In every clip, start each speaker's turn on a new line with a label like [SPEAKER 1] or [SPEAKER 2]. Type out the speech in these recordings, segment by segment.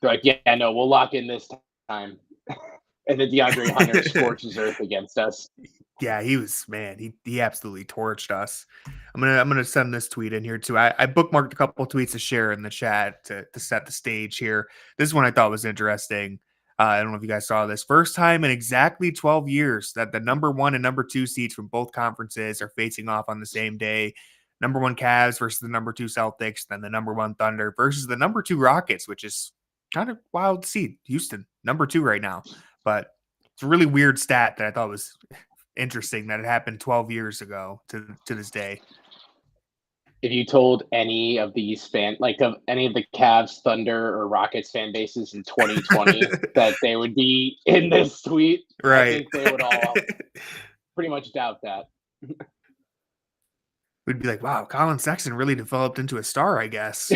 [SPEAKER 1] They're like, yeah, no, we'll lock in this time. And then DeAndre Hunter scorches earth against us.
[SPEAKER 2] Yeah, he absolutely torched us. I'm gonna send this tweet in here too. I bookmarked a couple tweets to share in the chat to set the stage here. This one I thought was interesting. I don't know if you guys saw this. First time in exactly 12 years that the number 1 and number 2 seeds from both conferences are facing off on the same day. Number 1 Cavs versus the number 2 Celtics, then the number 1 Thunder versus the number 2 Rockets, which is kind of wild to see. Houston, number 2 right now. But it's a really weird stat that I thought was interesting that it happened 12 years ago to this day.
[SPEAKER 1] If you told any of these of any of the Cavs, Thunder, or Rockets fan bases in 2020 that they would be in this tweet,
[SPEAKER 2] right.
[SPEAKER 1] I think they would all pretty much doubt that.
[SPEAKER 2] We'd be like, wow, Colin Sexton really developed into a star, I guess.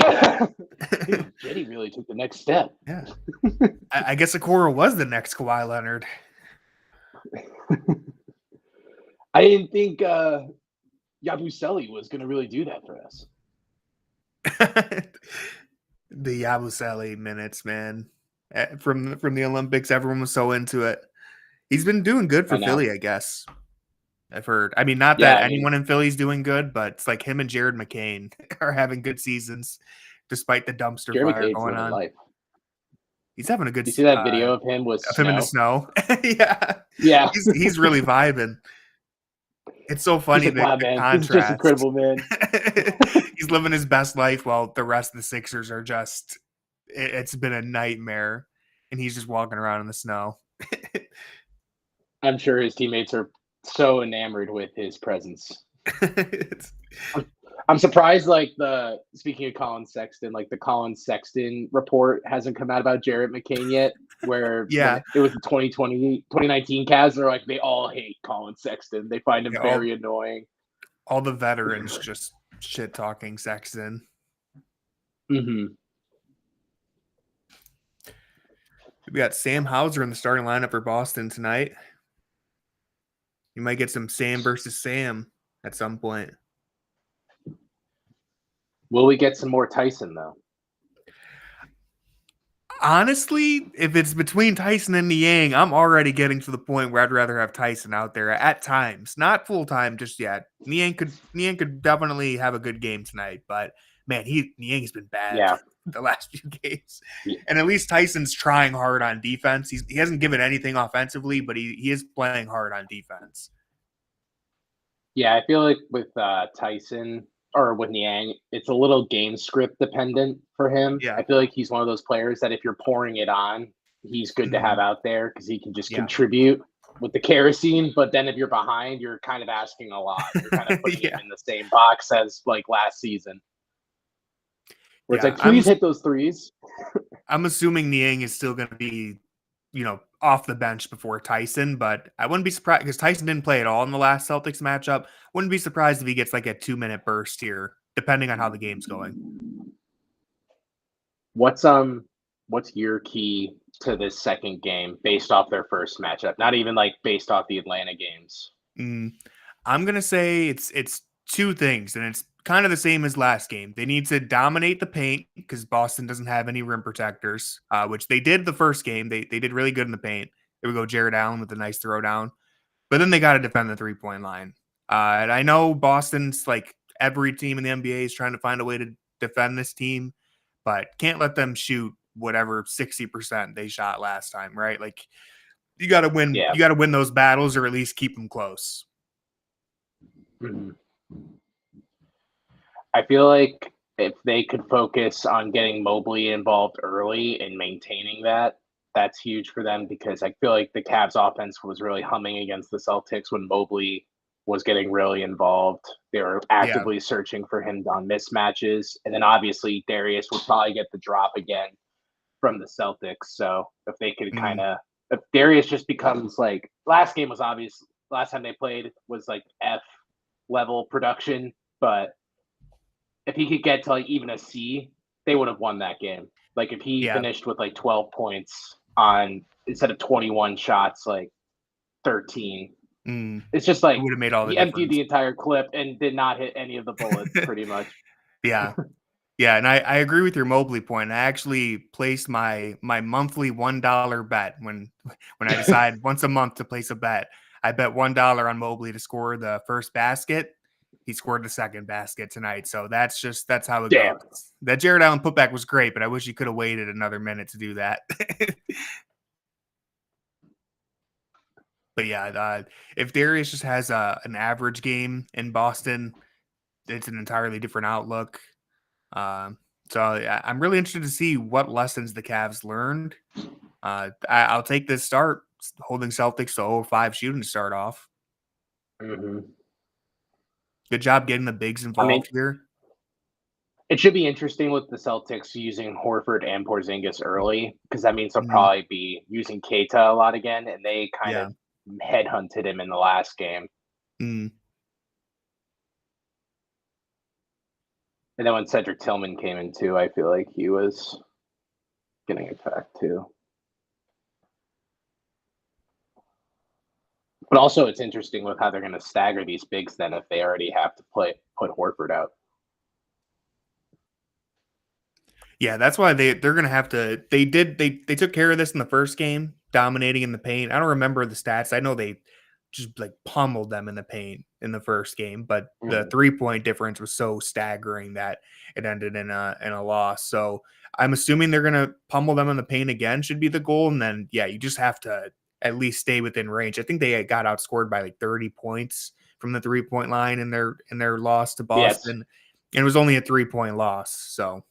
[SPEAKER 1] Jetty really took the next step.
[SPEAKER 2] Yeah. I guess Okoro was the next Kawhi Leonard.
[SPEAKER 1] I didn't think Yabusele was going to really do that for us.
[SPEAKER 2] The Yabusele minutes, man. From the Olympics, everyone was so into it. He's been doing good for Philly, I guess. I've heard. I mean, not that anyone in Philly's doing good, but it's like him and Jared McCain are having good seasons despite the dumpster fire going on.
[SPEAKER 1] Life.
[SPEAKER 2] He's having a good
[SPEAKER 1] season. You see that video of him with
[SPEAKER 2] him in the snow?
[SPEAKER 1] Yeah.
[SPEAKER 2] He's really vibing. It's so funny the contrast.
[SPEAKER 1] He's just incredible, man.
[SPEAKER 2] He's living his best life while the rest of the Sixers are just it's been a nightmare, and he's just walking around in the snow.
[SPEAKER 1] I'm sure his teammates are so enamored with his presence. I'm surprised, speaking of Colin Sexton, the Colin Sexton report hasn't come out about Jarrett McCain yet, where it was the 2019 Cavs, and they're like, they all hate Colin Sexton. They find him very annoying.
[SPEAKER 2] All the veterans just shit-talking Sexton.
[SPEAKER 1] Mm-hmm.
[SPEAKER 2] We got Sam Hauser in the starting lineup for Boston tonight. You might get some Sam versus Sam at some point.
[SPEAKER 1] Will we get some more Tyson, though?
[SPEAKER 2] Honestly, if it's between Tyson and Niang, I'm already getting to the point where I'd rather have Tyson out there at times. Not full-time just yet. Niang could definitely have a good game tonight, but man, Niang's been bad the last few games. Yeah. And at least Tyson's trying hard on defense. He hasn't given anything offensively, but he is playing hard on defense.
[SPEAKER 1] Yeah, I feel like with Tyson or with Niang, it's a little game script dependent for him.
[SPEAKER 2] Yeah.
[SPEAKER 1] I feel like he's one of those players that if you're pouring it on, he's good to have out there because he can just contribite with the kerosene. But then if you're behind, you're kind of asking a lot. You're kind of putting him in the same box as last season. Where it's please hit those threes.
[SPEAKER 2] I'm assuming Niang is still going to be, off the bench before Tyson, but I wouldn't be surprised because Tyson didn't play at all in the last Celtics matchup. Wouldn't be surprised if he gets a 2-minute burst here, depending on how the game's going.
[SPEAKER 1] What's your key to this second game based off their first matchup? Not even based off the Atlanta games.
[SPEAKER 2] I'm gonna say it's two things, and it's kind of the same as last game. They need to dominate the paint because Boston doesn't have any rim protectors, which they did the first game. They did really good in the paint. There we go, Jared Allen with a nice throwdown. But then they got to defend the three-point line. And I know Boston's every team in the NBA is trying to find a way to defend this team, but can't let them shoot whatever 60% they shot last time, right? You got to win. Yeah. You got to win those battles or at least keep them close.
[SPEAKER 1] Mm-hmm. I feel like if they could focus on getting Mobley involved early and maintaining that, that's huge for them because I feel like the Cavs offense was really humming against the Celtics when Mobley was getting really involved. They were actively searching for him on mismatches. And then obviously Darius would probably get the drop again from the Celtics. So if they could if Darius just becomes last game was obvious. Last time they played was F level production, but if he could get to even a C, they would have won that game. If he finished with 12 points on instead of 21 shots, 13. It's just
[SPEAKER 2] it would have made all the
[SPEAKER 1] he emptied the entire clip and did not hit any of the bullets pretty much.
[SPEAKER 2] Yeah. Yeah, and I agree with your Mobley point. I actually placed my monthly $1 bet when I decide once a month to place a bet. I bet $1 on Mobley to score the first basket. He scored the second basket tonight. So that's how it goes.
[SPEAKER 1] Damn.
[SPEAKER 2] That Jared Allen putback was great, but I wish he could have waited another minute to do that. But yeah, if Darius just has an average game in Boston, it's an entirely different outlook. Um, so I'm really interested to see what lessons the Cavs learned. I'll take this start holding Celtics to 0-5 shooting to start off.
[SPEAKER 1] Mm-hmm.
[SPEAKER 2] Good job getting the bigs
[SPEAKER 1] I mean,
[SPEAKER 2] involved here.
[SPEAKER 1] it should be interesting with the Celtics using Horford and Porzingis early because that means they'll
[SPEAKER 2] Mhm.
[SPEAKER 1] probably be using Keita a lot again, and they kind
[SPEAKER 2] Yeah.
[SPEAKER 1] of headhunted him in the last game.
[SPEAKER 2] Mm.
[SPEAKER 1] And then when Cedric Tillman came in too, I feel like he was getting attacked too. But also, it's interesting with how they're going to stagger these bigs then if they already have to put Horford out.
[SPEAKER 2] Yeah, that's why they're gonna have to. They took care of this in the first game, dominating in the paint. I don't remember the stats. I know they just like pummeled them in the paint in the first game, but the 3-point difference was so staggering that it ended in a loss. So I'm assuming they're gonna pummel them in the paint again. Should be the goal, and then yeah, you just have to at least stay within range. I think they got outscored by like 30 points from the 3-point line in their loss to
[SPEAKER 1] Yes.
[SPEAKER 2] Boston, and it was only a 3-point loss. So.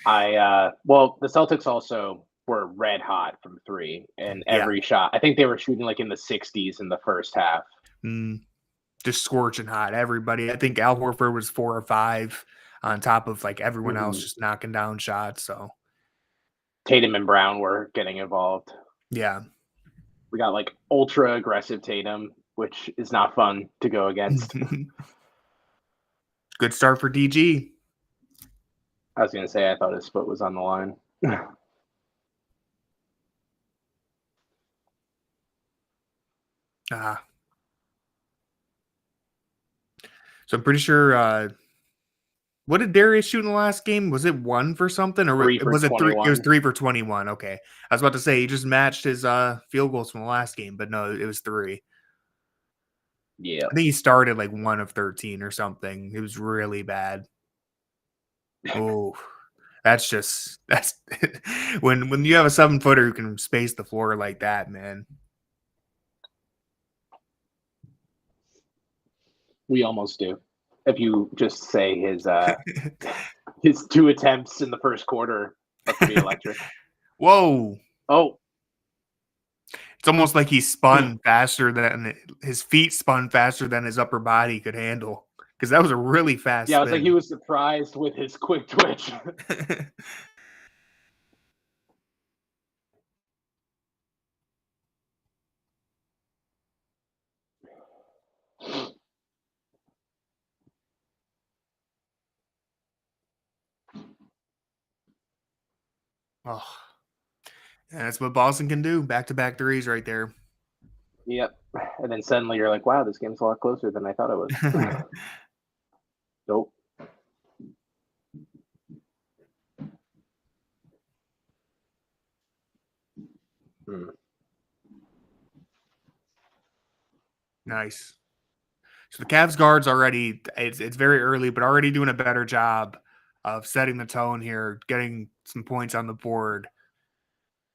[SPEAKER 1] Well, the Celtics also were red hot from three, and every shot. I think they were shooting like in the 60s in the first half.
[SPEAKER 2] Just scorching hot. Everybody. I think Al Horford was 4 or 5 on top of like everyone else just knocking down shots. So
[SPEAKER 1] Tatum and Brown were getting involved.
[SPEAKER 2] yeah.
[SPEAKER 1] We got like ultra aggressive Tatum, which is not fun to go against.
[SPEAKER 2] Good start for DG.
[SPEAKER 1] I was going to say, I thought his foot was on the line.
[SPEAKER 2] So I'm pretty sure. What did Darius shoot in the last game? Was it 1 for something, or
[SPEAKER 1] 3 for
[SPEAKER 2] was it 3? It was
[SPEAKER 1] 21.
[SPEAKER 2] 3 for 21. Okay, I was about to say he just matched his field goals from the last game, but no, it was 3.
[SPEAKER 1] Yeah.
[SPEAKER 2] I think he started like 1 of 13 or something. It was really bad. Oh. That's when you have a 7-footer who can space the floor like that, man.
[SPEAKER 1] We almost do. If you just say his 2 attempts in the first quarter are pretty electric.
[SPEAKER 2] Whoa.
[SPEAKER 1] Oh.
[SPEAKER 2] It's almost like he spun faster than his feet spun faster than his upper body could handle. Because that was a really fast
[SPEAKER 1] Yeah,
[SPEAKER 2] spin.
[SPEAKER 1] it was like he was surprised with his quick twitch.
[SPEAKER 2] Oh. And that's what Boston can do. Back-to-back threes right there.
[SPEAKER 1] Yep. And then suddenly you're like, wow, this game's a lot closer than I thought it was. Nope.
[SPEAKER 2] Nice. So the Cavs guards already, it's very early, but already doing a better job of setting the tone here, getting some points on the board.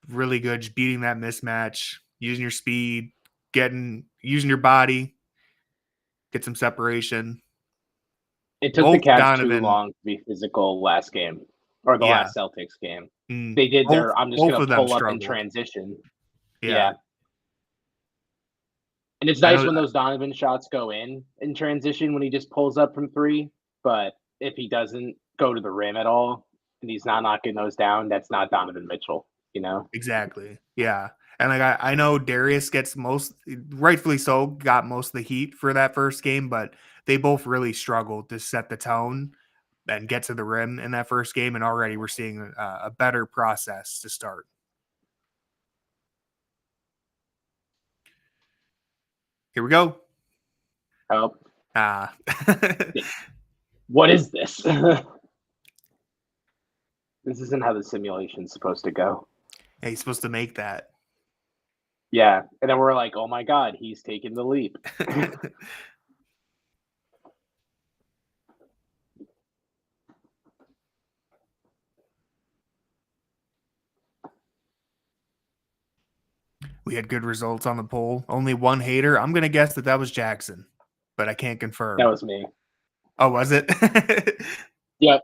[SPEAKER 2] Really good, just beating that mismatch, using your speed, using your body, get some separation.
[SPEAKER 1] It took the
[SPEAKER 2] Both
[SPEAKER 1] Cavs too
[SPEAKER 2] Donovan,
[SPEAKER 1] long to be physical last game or the
[SPEAKER 2] yeah.
[SPEAKER 1] last Celtics game. They did I'm just
[SPEAKER 2] Both
[SPEAKER 1] going
[SPEAKER 2] of
[SPEAKER 1] to
[SPEAKER 2] them
[SPEAKER 1] pull up in
[SPEAKER 2] struggled.
[SPEAKER 1] transition.
[SPEAKER 2] Yeah.
[SPEAKER 1] And it's nice when those Donovan shots go in transition when he just pulls up from three. But if he doesn't go to the rim at all and he's not knocking those down, that's not Donovan Mitchell, you know?
[SPEAKER 2] Exactly. Yeah. And like I know Darius gets rightfully so, got most of the heat for that first game, but they both really struggled to set the tone and get to the rim in that first game. And already we're seeing a better process to start. Here we go.
[SPEAKER 1] Oh. what is this? This isn't how the simulation's supposed to go.
[SPEAKER 2] Yeah, he's supposed to make that.
[SPEAKER 1] Yeah, and then we're like, oh my god, he's taking the leap.
[SPEAKER 2] We had good results on the poll. Only one hater. I'm gonna guess that was Jackson, but I can't confirm.
[SPEAKER 1] That was me.
[SPEAKER 2] Oh, was it?
[SPEAKER 1] Yep.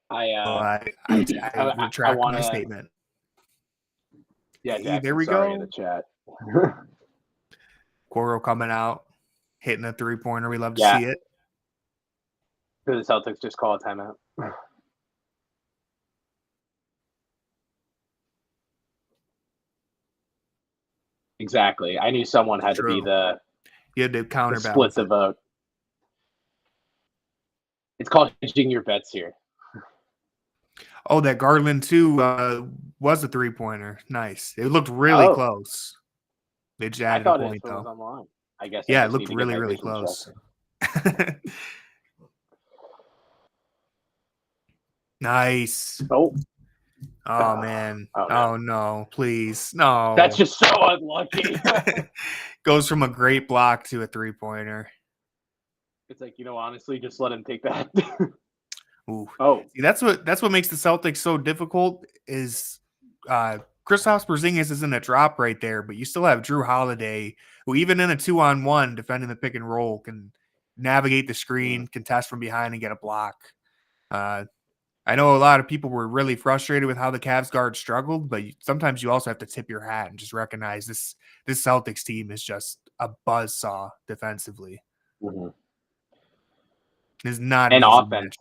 [SPEAKER 2] I retract my statement.
[SPEAKER 1] Yeah, Jackson,
[SPEAKER 2] there we
[SPEAKER 1] sorry
[SPEAKER 2] go.
[SPEAKER 1] In the chat.
[SPEAKER 2] Coro coming out, hitting a 3-pointer. We love to see it.
[SPEAKER 1] Do the Celtics just call a timeout? Exactly. I knew someone had to be
[SPEAKER 2] you had to
[SPEAKER 1] split
[SPEAKER 2] counterbalance
[SPEAKER 1] the vote. It's called hedging your bets here.
[SPEAKER 2] Oh, that Garland too was a 3-pointer. Nice. It looked really close. They just added a point though.
[SPEAKER 1] Was online. I guess.
[SPEAKER 2] Yeah, it looked really, really close. Nice. Oh man. Oh no, please. No.
[SPEAKER 1] That's just so unlucky.
[SPEAKER 2] Goes from a great block to a 3-pointer.
[SPEAKER 1] It's like, honestly, just let him take that.
[SPEAKER 2] Ooh. Oh. See, that's what makes the Celtics so difficult is Kristaps Porzingis is in a drop right there, but you still have Drew Holiday, who even in a 2-on-1 defending the pick and roll can navigate the screen, contest from behind, and get a block. I know a lot of people were really frustrated with how the Cavs guard struggled, but sometimes you also have to tip your hat and just recognize this Celtics team is just a buzzsaw defensively.
[SPEAKER 1] Mm-hmm.
[SPEAKER 2] It's not
[SPEAKER 1] an offense.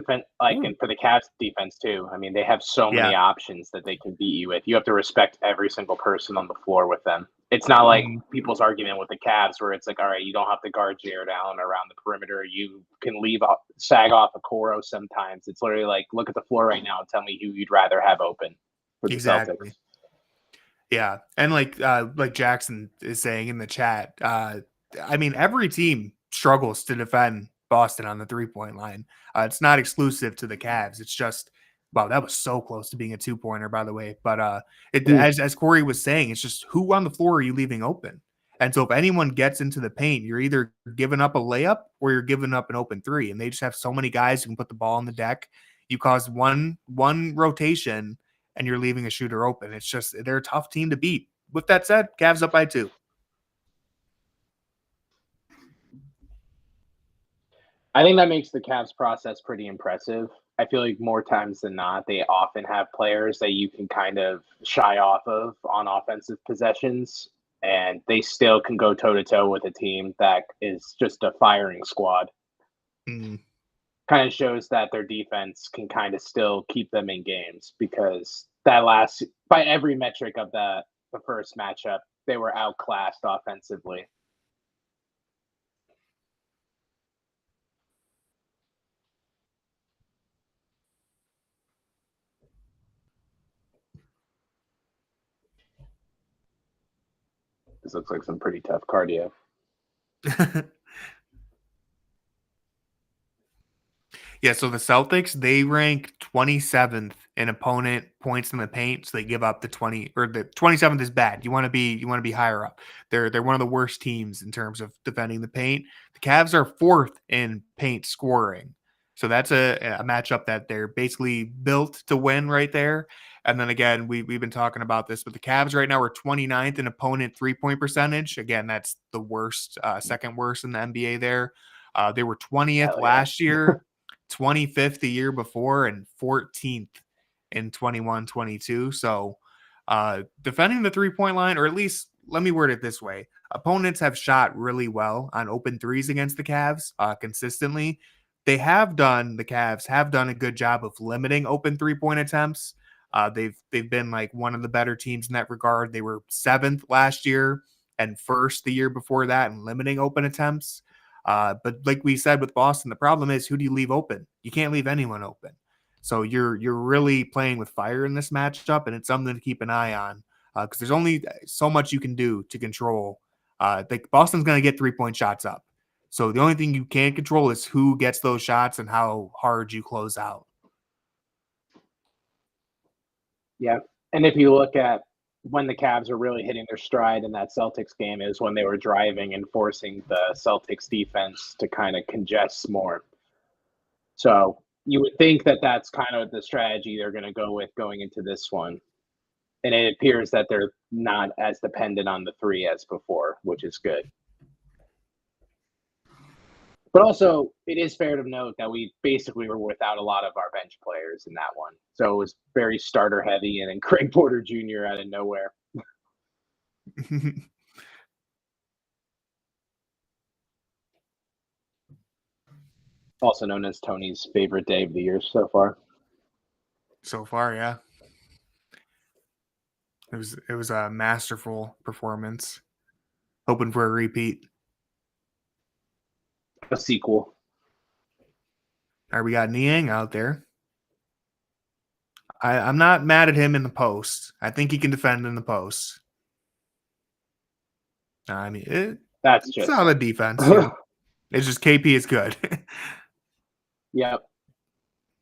[SPEAKER 1] And for the Cavs defense too. I mean, they have so many options that they can beat you with. You have to respect every single person on the floor with them. It's not like people's argument with the Cavs where it's like, all right, you don't have to guard Jared Allen around the perimeter. You can sag off a Coro sometimes. It's literally like, look at the floor right now and tell me who you'd rather have open for the Celtics.
[SPEAKER 2] Yeah, and like Jackson is saying in the chat, I mean, every team struggles to defend Boston on the 3-point line. It's not exclusive to the Cavs. It's just, wow, that was so close to being a 2-pointer, by the way. But as Corey was saying, it's just who on the floor are you leaving open? And so if anyone gets into the paint, you're either giving up a layup or you're giving up an open 3. And they just have so many guys who can put the ball on the deck. You cause one rotation and you're leaving a shooter open. It's just, they're a tough team to beat. With that said, Cavs up by 2.
[SPEAKER 1] I think that makes the Cavs process pretty impressive. I feel like more times than not, they often have players that you can kind of shy off of on offensive possessions, and they still can go toe-to-toe with a team that is just a firing squad.
[SPEAKER 2] Mm.
[SPEAKER 1] Kind of shows that their defense can kind of still keep them in games because by every metric of the first matchup, they were outclassed offensively. This looks like some pretty tough cardio.
[SPEAKER 2] Yeah, so the Celtics, they rank 27th in opponent points in the paint, so they give up the 27th is bad. You want to be higher up. They're one of the worst teams in terms of defending the paint. The Cavs are 4th in paint scoring. So that's a matchup that they're basically built to win right there. And then again, we've been talking about this, but the Cavs right now are 29th in opponent 3-point percentage. Again, that's the worst, second worst in the NBA there. They were 20th last year. 25th the year before, and 14th in 21-22. So defending the 3-point line, or at least let me word it this way. Opponents have shot really well on open 3s against the Cavs consistently. The Cavs have done a good job of limiting open 3-point attempts. They've been like one of the better teams in that regard. They were 7th last year and 1st the year before that in limiting open attempts. But like we said with Boston, the problem is, who do you leave open? You can't leave anyone open. So you're really playing with fire in this matchup, and it's something to keep an eye on because there's only so much you can do to control. Boston's going to get 3-point shots up. So the only thing you can control is who gets those shots and how hard you close out.
[SPEAKER 1] Yeah. And if you look at when the Cavs are really hitting their stride in that Celtics game is when they were driving and forcing the Celtics defense to kind of congest more. So you would think that that's kind of the strategy they're going to go with going into this one. And it appears that they're not as dependent on the three as before, which is good. But also, it is fair to note that we basically were without a lot of our bench players in that one. So it was very starter heavy, and then Craig Porter Jr. out of nowhere. Also known as Tony's favorite day of the year so far.
[SPEAKER 2] So far, yeah. It was a masterful performance. Hoping for a repeat.
[SPEAKER 1] A sequel.
[SPEAKER 2] All right, we got Niang out there. I'm not mad at him in the post. I think he can defend in the post. I mean,
[SPEAKER 1] that's
[SPEAKER 2] it's
[SPEAKER 1] just
[SPEAKER 2] solid defense. Yeah. It's just KP is good.
[SPEAKER 1] Yep.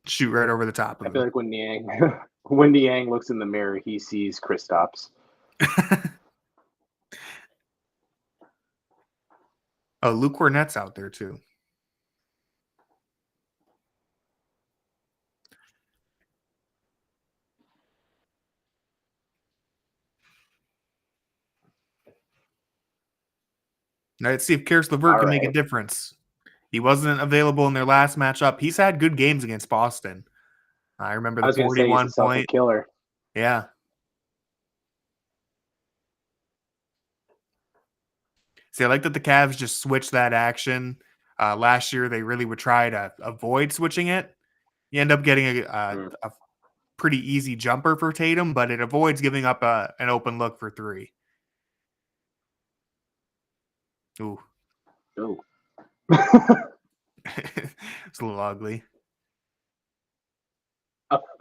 [SPEAKER 2] Shoot right over the top of
[SPEAKER 1] I feel like when Niang looks in the mirror, he sees Kristaps.
[SPEAKER 2] Oh, Luke Cornett's out there too. Now, let's see if Karis LeVert can make a difference. He wasn't available in their last matchup. He's had good games against Boston. I remember the 41 point
[SPEAKER 1] killer.
[SPEAKER 2] Yeah. See, I like that the Cavs just switched that action. Last year, they really would try to avoid switching it. You end up getting a pretty easy jumper for Tatum, but it avoids giving up an open look for three. Ooh.
[SPEAKER 1] Ooh.
[SPEAKER 2] It's a little ugly.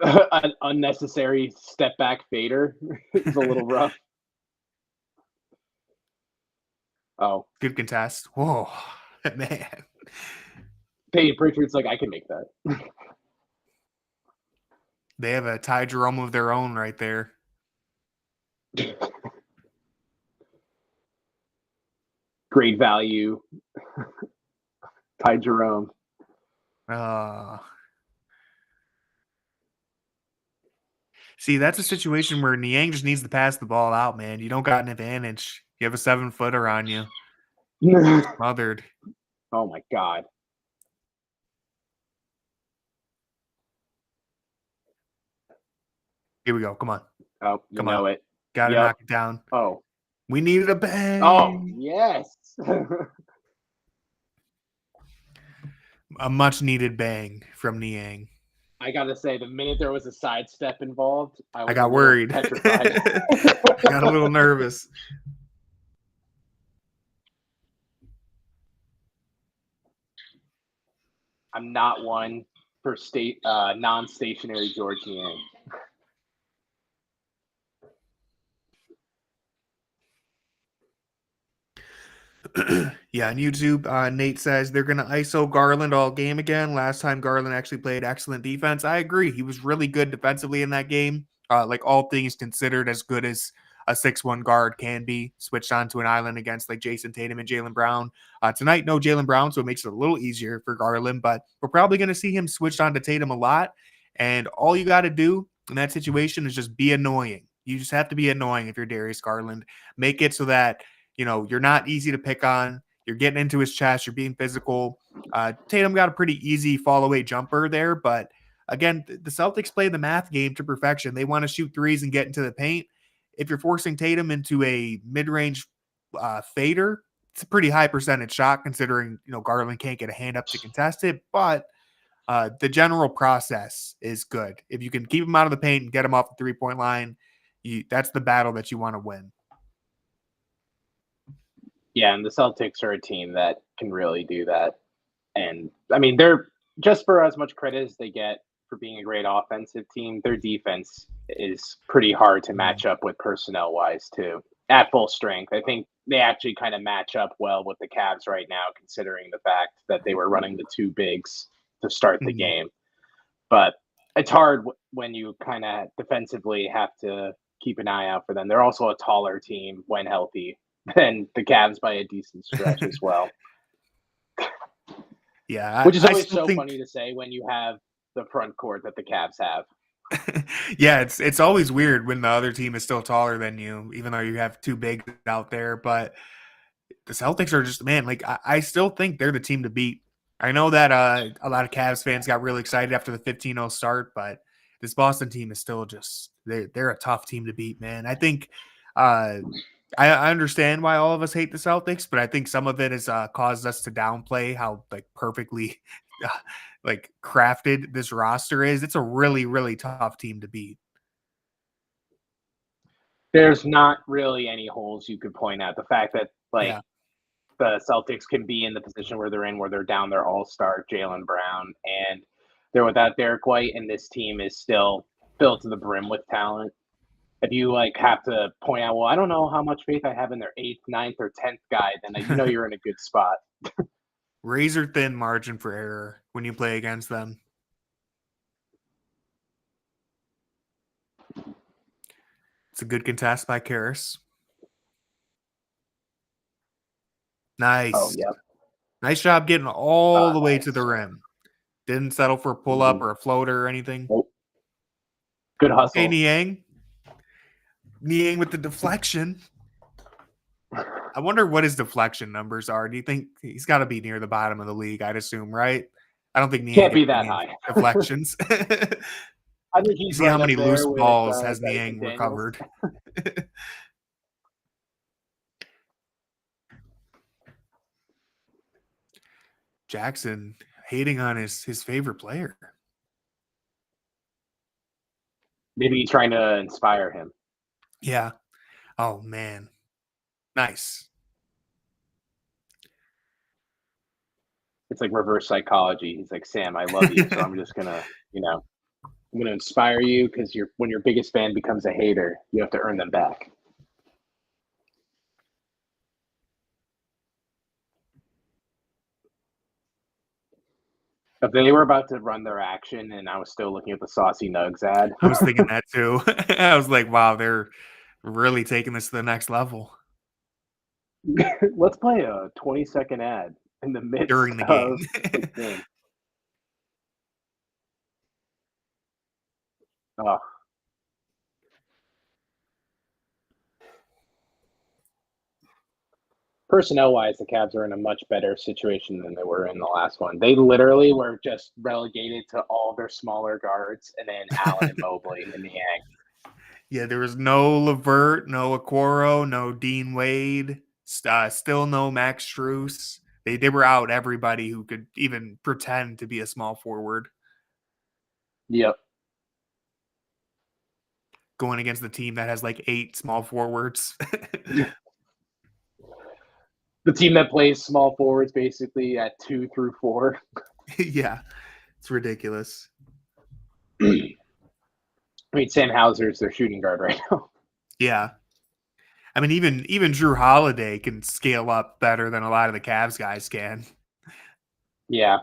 [SPEAKER 1] An unnecessary step back fader is a little rough. Oh.
[SPEAKER 2] Good contest. Whoa, man.
[SPEAKER 1] Peyton Pritchard's like, I can make that.
[SPEAKER 2] They have a Ty Jerome of their own right there.
[SPEAKER 1] Great value. Ty Jerome.
[SPEAKER 2] See, that's a situation where Niang just needs to pass the ball out, man. You don't got an advantage. You have a 7-footer on you. Smothered.
[SPEAKER 1] Oh, my God.
[SPEAKER 2] Here we go. Come on.
[SPEAKER 1] Oh, you know it.
[SPEAKER 2] Got to knock it down.
[SPEAKER 1] Oh.
[SPEAKER 2] We needed a bang.
[SPEAKER 1] Oh, yes.
[SPEAKER 2] A much-needed bang from Niang.
[SPEAKER 1] I got to say, the minute there was a sidestep involved,
[SPEAKER 2] I got worried.
[SPEAKER 1] Petrified.
[SPEAKER 2] I got a little nervous.
[SPEAKER 1] I'm not one for non-stationary George Niang.
[SPEAKER 2] Yeah, on YouTube, Nate says they're going to ISO Garland all game again. Last time Garland actually played excellent defense. I agree. He was really good defensively in that game. Like all things considered, as good as a 6'1" guard can be. Switched onto an island against like Jason Tatum and Jaylen Brown. Tonight, no Jaylen Brown, so it makes it a little easier for Garland. But we're probably going to see him switched on to Tatum a lot. And all you got to do in that situation is just be annoying. You just have to be annoying if you're Darius Garland. Make it so that you're not easy to pick on. You're getting into his chest. You're being physical. Tatum got a pretty easy fall-away jumper there. But, again, the Celtics play the math game to perfection. They want to shoot threes and get into the paint. If you're forcing Tatum into a mid-range fader, it's a pretty high percentage shot considering, Garland can't get a hand up to contest it. But the general process is good. If you can keep him out of the paint and get him off the three-point line, that's the battle that you want to win.
[SPEAKER 1] Yeah, and the Celtics are a team that can really do that. And, I mean, they're just for as much credit as they get for being a great offensive team, their defense is pretty hard to match up with personnel-wise, too, at full strength. I think they actually kind of match up well with the Cavs right now, considering the fact that they were running the two bigs to start the game. But it's hard when you kind of defensively have to keep an eye out for them. They're also a taller team when healthy than the Cavs by a decent stretch as well.
[SPEAKER 2] Yeah,
[SPEAKER 1] which is always so funny to say when you have the front court that the Cavs have.
[SPEAKER 2] Yeah, it's always weird when the other team is still taller than you, even though you have two bigs out there. But the Celtics are just, man, like I still think they're the team to beat. I know that a lot of Cavs fans got really excited after the 15-0 start, but this Boston team is still just they're a tough team to beat, man. I think I understand why all of us hate the Celtics, but I think some of it has caused us to downplay how like perfectly like crafted this roster is. It's a really, really tough team to beat.
[SPEAKER 1] There's not really any holes you could point out. The fact that the Celtics can be in the position where they're in, where they're down their all-star Jaylen Brown, and they're without Derek White, and this team is still filled to the brim with talent. If you like have to point out, well, I don't know how much faith I have in their 8th, 9th, or 10th guy, then you know you're in a good spot.
[SPEAKER 2] Razor thin margin for error when you play against them. It's a good contest by Karras. Nice.
[SPEAKER 1] Oh, yep.
[SPEAKER 2] Nice job getting all the way to the rim. Didn't settle for a pull-up or a floater or anything.
[SPEAKER 1] Nope. Good hustle.
[SPEAKER 2] Okay, Niang. Niang with the deflection. I wonder what his deflection numbers are. Do you think he's got to be near the bottom of the league, I'd assume, right? I don't think Niang
[SPEAKER 1] can't be that high.
[SPEAKER 2] Deflections.
[SPEAKER 1] I think he's
[SPEAKER 2] see how many loose balls has Niang recovered. Jackson hating on his favorite player.
[SPEAKER 1] Maybe he's trying to inspire him.
[SPEAKER 2] Yeah. Oh, man. Nice.
[SPEAKER 1] It's like reverse psychology. He's like, Sam, I love you, so I'm just going to, I'm going to inspire you because when your biggest fan becomes a hater, you have to earn them back. If they were about to run their action and I was still looking at the Saucy Nugs ad.
[SPEAKER 2] I was thinking that too. I was like, wow, they're really taking this to the next level.
[SPEAKER 1] Let's play a 20-second ad in the midst
[SPEAKER 2] during the game.
[SPEAKER 1] Oh. Personnel-wise, the Cavs are in a much better situation than they were in the last one. They literally were just relegated to all their smaller guards and then Allen and Mobley and Niang.
[SPEAKER 2] Yeah, there was no LeVert, no Okoro, no Dean Wade, still no Max Strus. They were out everybody who could even pretend to be a small forward.
[SPEAKER 1] Yep.
[SPEAKER 2] Going against the team that has like 8 small forwards.
[SPEAKER 1] The team that plays small forwards basically at 2 through 4.
[SPEAKER 2] Yeah, it's ridiculous.
[SPEAKER 1] I mean, Sam Hauser's their shooting guard right now.
[SPEAKER 2] Yeah. I mean, even Drew Holiday can scale up better than a lot of the Cavs guys can.
[SPEAKER 1] Yeah.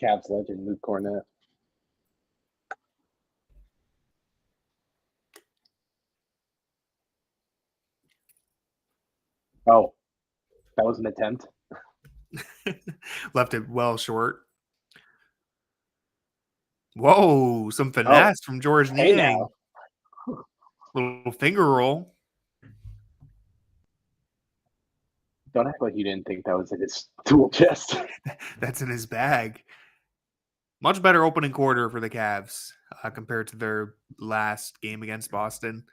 [SPEAKER 1] Cavs legend, Luke Cornett. Oh, that was an attempt.
[SPEAKER 2] Left it well short. Whoa, some finesse from George Niang. Little finger roll.
[SPEAKER 1] Don't act like you didn't think that was in his tool chest.
[SPEAKER 2] That's in his bag. Much better opening quarter for the Cavs compared to their last game against Boston.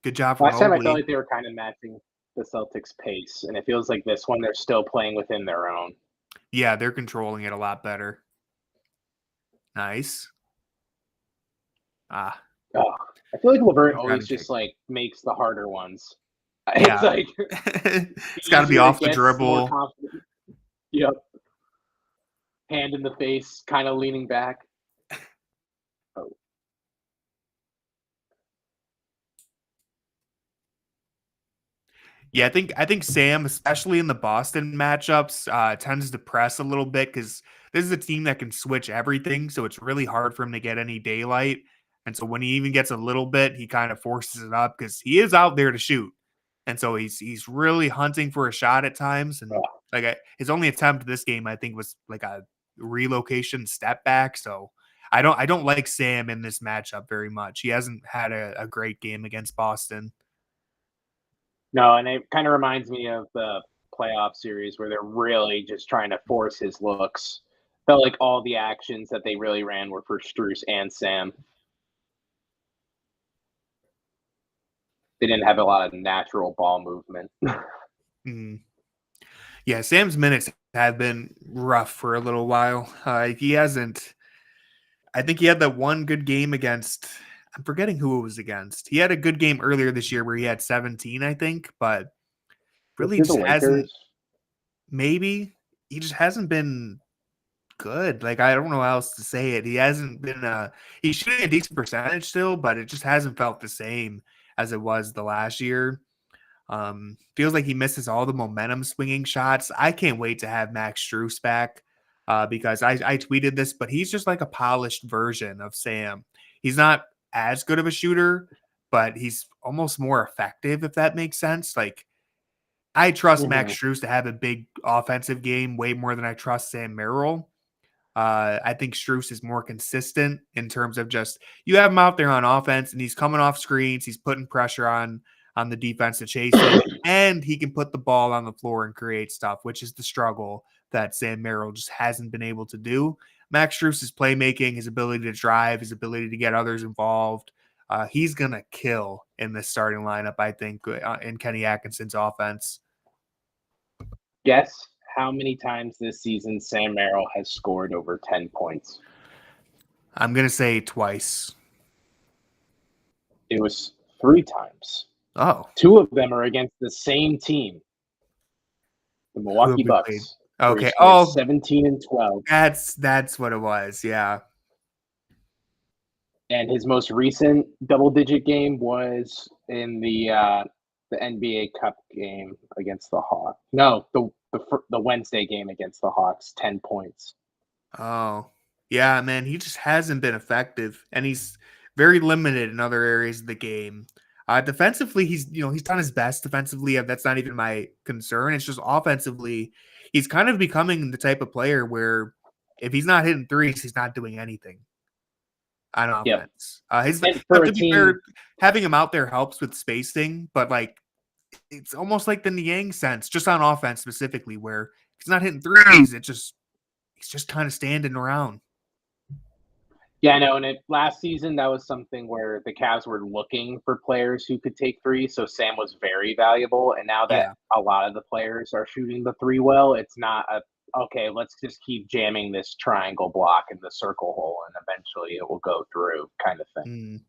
[SPEAKER 2] Good job for
[SPEAKER 1] Last time
[SPEAKER 2] Mobley.
[SPEAKER 1] I felt like they were kind of matching the Celtics' pace, and it feels like this one they're still playing within their own.
[SPEAKER 2] Yeah, they're controlling it a lot better. Nice.
[SPEAKER 1] Oh, I feel like LeVert always just like makes the harder ones.
[SPEAKER 2] Yeah.
[SPEAKER 1] It's like
[SPEAKER 2] it's got to be off the dribble.
[SPEAKER 1] Yep. Hand in the face, kind of leaning back.
[SPEAKER 2] Yeah, I think Sam, especially in the Boston matchups, tends to press a little bit because this is a team that can switch everything, so it's really hard for him to get any daylight. And so when he even gets a little bit, he kind of forces it up because he is out there to shoot. And so he's really hunting for a shot at times. And his only attempt this game, I think, was like a relocation step back. So I don't like Sam in this matchup very much. He hasn't had a great game against Boston.
[SPEAKER 1] No, and it kind of reminds me of the playoff series where they're really just trying to force his looks. Felt like all the actions that they really ran were for Strus and Sam. They didn't have a lot of natural ball movement.
[SPEAKER 2] Mm. Yeah, Sam's minutes have been rough for a little while. He hasn't. I think he had that one good game against. I'm forgetting who it was against. He had a good game earlier this year where he had 17, I think, but really
[SPEAKER 1] To the
[SPEAKER 2] just hasn't.
[SPEAKER 1] Lakers.
[SPEAKER 2] Maybe he just hasn't been good. Like I don't know how else to say it. He hasn't been. He's shooting a decent percentage still, but it just hasn't felt the same as it was the last year. Feels like he misses all the momentum swinging shots. I can't wait to have Max Strus back because I tweeted this, but he's just like a polished version of Sam. He's not as good of a shooter, but he's almost more effective, if that makes sense. Like I trust Max Strus to have a big offensive game way more than I trust Sam Merrill. I think Strus is more consistent in terms of just you have him out there on offense and he's coming off screens, he's putting pressure on the defense to chase him, and he can put the ball on the floor and create stuff, which is the struggle that Sam Merrill just hasn't been able to do. Max Strus' playmaking, his ability to drive, his ability to get others involved, he's going to kill in this starting lineup, I think, in Kenny Atkinson's offense.
[SPEAKER 1] Guess how many times this season Sam Merrill has scored over 10 points?
[SPEAKER 2] I'm going to say twice.
[SPEAKER 1] It was 3 times.
[SPEAKER 2] Oh.
[SPEAKER 1] 2 of them are against the same team, the Milwaukee Bucks.
[SPEAKER 2] Okay.
[SPEAKER 1] 17 and 12.
[SPEAKER 2] That's what it was. Yeah.
[SPEAKER 1] And his most recent double-digit game was in the NBA Cup game against the Hawks. No, the Wednesday game against the Hawks, 10 points.
[SPEAKER 2] Oh, yeah, man. He just hasn't been effective, and he's very limited in other areas of the game. Defensively, he's done his best defensively. That's not even my concern. It's just offensively, he's kind of becoming the type of player where if he's not hitting threes, he's not doing anything on offense. To be fair, having him out there helps with spacing, but like it's almost like the Niang sense, just on offense specifically, where if he's not hitting threes, he's just kind of standing around.
[SPEAKER 1] Yeah, I know. And last season, that was something where the Cavs were looking for players who could take threes. So Sam was very valuable. And now that a lot of the players are shooting the three well, it's not okay, let's just keep jamming this triangle block in the circle hole and eventually it will go through kind of thing.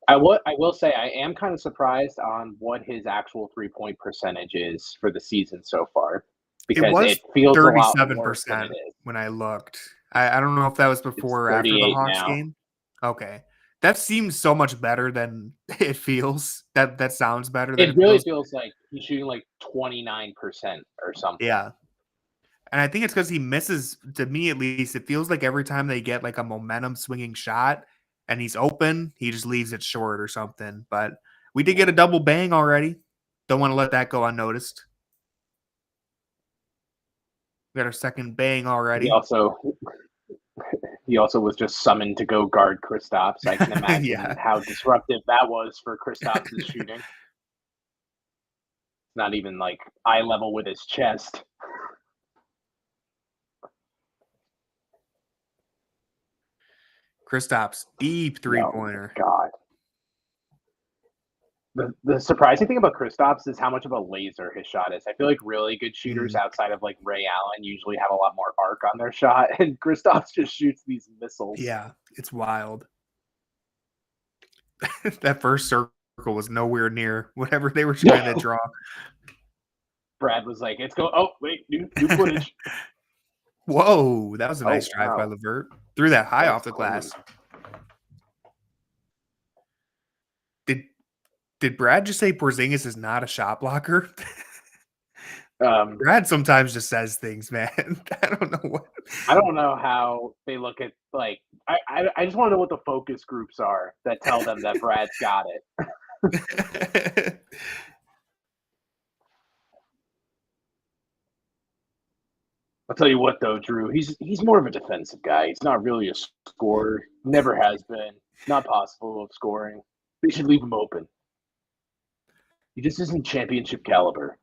[SPEAKER 1] I will say I am kind of surprised on what his actual 3-point percentage is for the season so far. Because it feels 37%
[SPEAKER 2] when I looked. I don't know if that was before or after the Hawks game. Okay. That seems so much better than it feels. That sounds better than
[SPEAKER 1] it really feels like he's shooting like 29% or something.
[SPEAKER 2] Yeah. And I think it's because he misses, to me at least, it feels like every time they get like a momentum swinging shot and he's open, he just leaves it short or something. But we did get a double bang already. Don't want to let that go unnoticed. We got our second bang already.
[SPEAKER 1] He also was just summoned to go guard Kristaps. I can imagine how disruptive that was for Kristaps' shooting. It's not even like eye level with his chest.
[SPEAKER 2] Kristaps, deep three-pointer.
[SPEAKER 1] Oh, God. The surprising thing about Kristaps is how much of a laser his shot is. I feel like really good shooters outside of like Ray Allen usually have a lot more arc on their shot, and Kristaps just shoots these missiles.
[SPEAKER 2] Yeah, it's wild. That first circle was nowhere near whatever they were trying to draw.
[SPEAKER 1] Brad was like, "Let's go." Oh, wait, new footage.
[SPEAKER 2] Whoa, that was a nice drive by LeVert. Threw that high off the glass. Did Brad just say Porzingis is not a shot blocker?
[SPEAKER 1] Um,
[SPEAKER 2] Brad sometimes just says things, man. I don't know what.
[SPEAKER 1] I don't know how they look at like. I just want to know what the focus groups are that tell them that Brad's got it. I'll tell you what, though, Drew. He's more of a defensive guy. He's not really a scorer. Never has been. Not possible of scoring. They should leave him open. He just isn't championship caliber.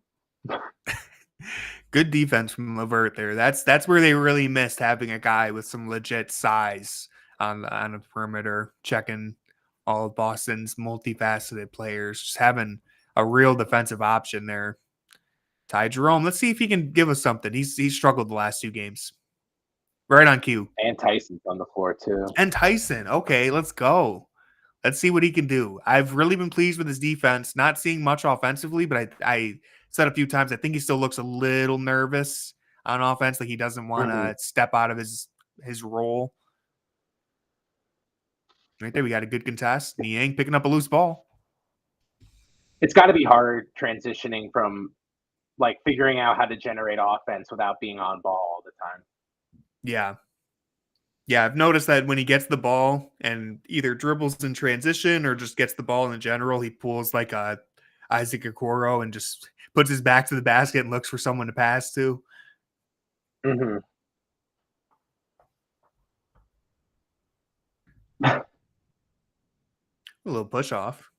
[SPEAKER 2] Good defense from Levert there. That's where they really missed having a guy with some legit size on the perimeter, checking all of Boston's multifaceted players, just having a real defensive option there. Ty Jerome, let's see if he can give us something. He's struggled the last 2 games. Right on cue.
[SPEAKER 1] And Tyson's on the floor, too.
[SPEAKER 2] And Tyson. Okay, let's go. Let's see what he can do. I've really been pleased with his defense. Not seeing much offensively, but I said a few times, I think he still looks a little nervous on offense, like he doesn't want to step out of his role. Right there, we got a good contest. Niang picking up a loose ball.
[SPEAKER 1] It's got to be hard transitioning from like figuring out how to generate offense without being on ball all the time.
[SPEAKER 2] Yeah. Yeah, I've noticed that when he gets the ball and either dribbles in transition or just gets the ball in general, he pulls like a Isaac Okoro and just puts his back to the basket and looks for someone to pass to.
[SPEAKER 1] Mm-hmm.
[SPEAKER 2] A little push off.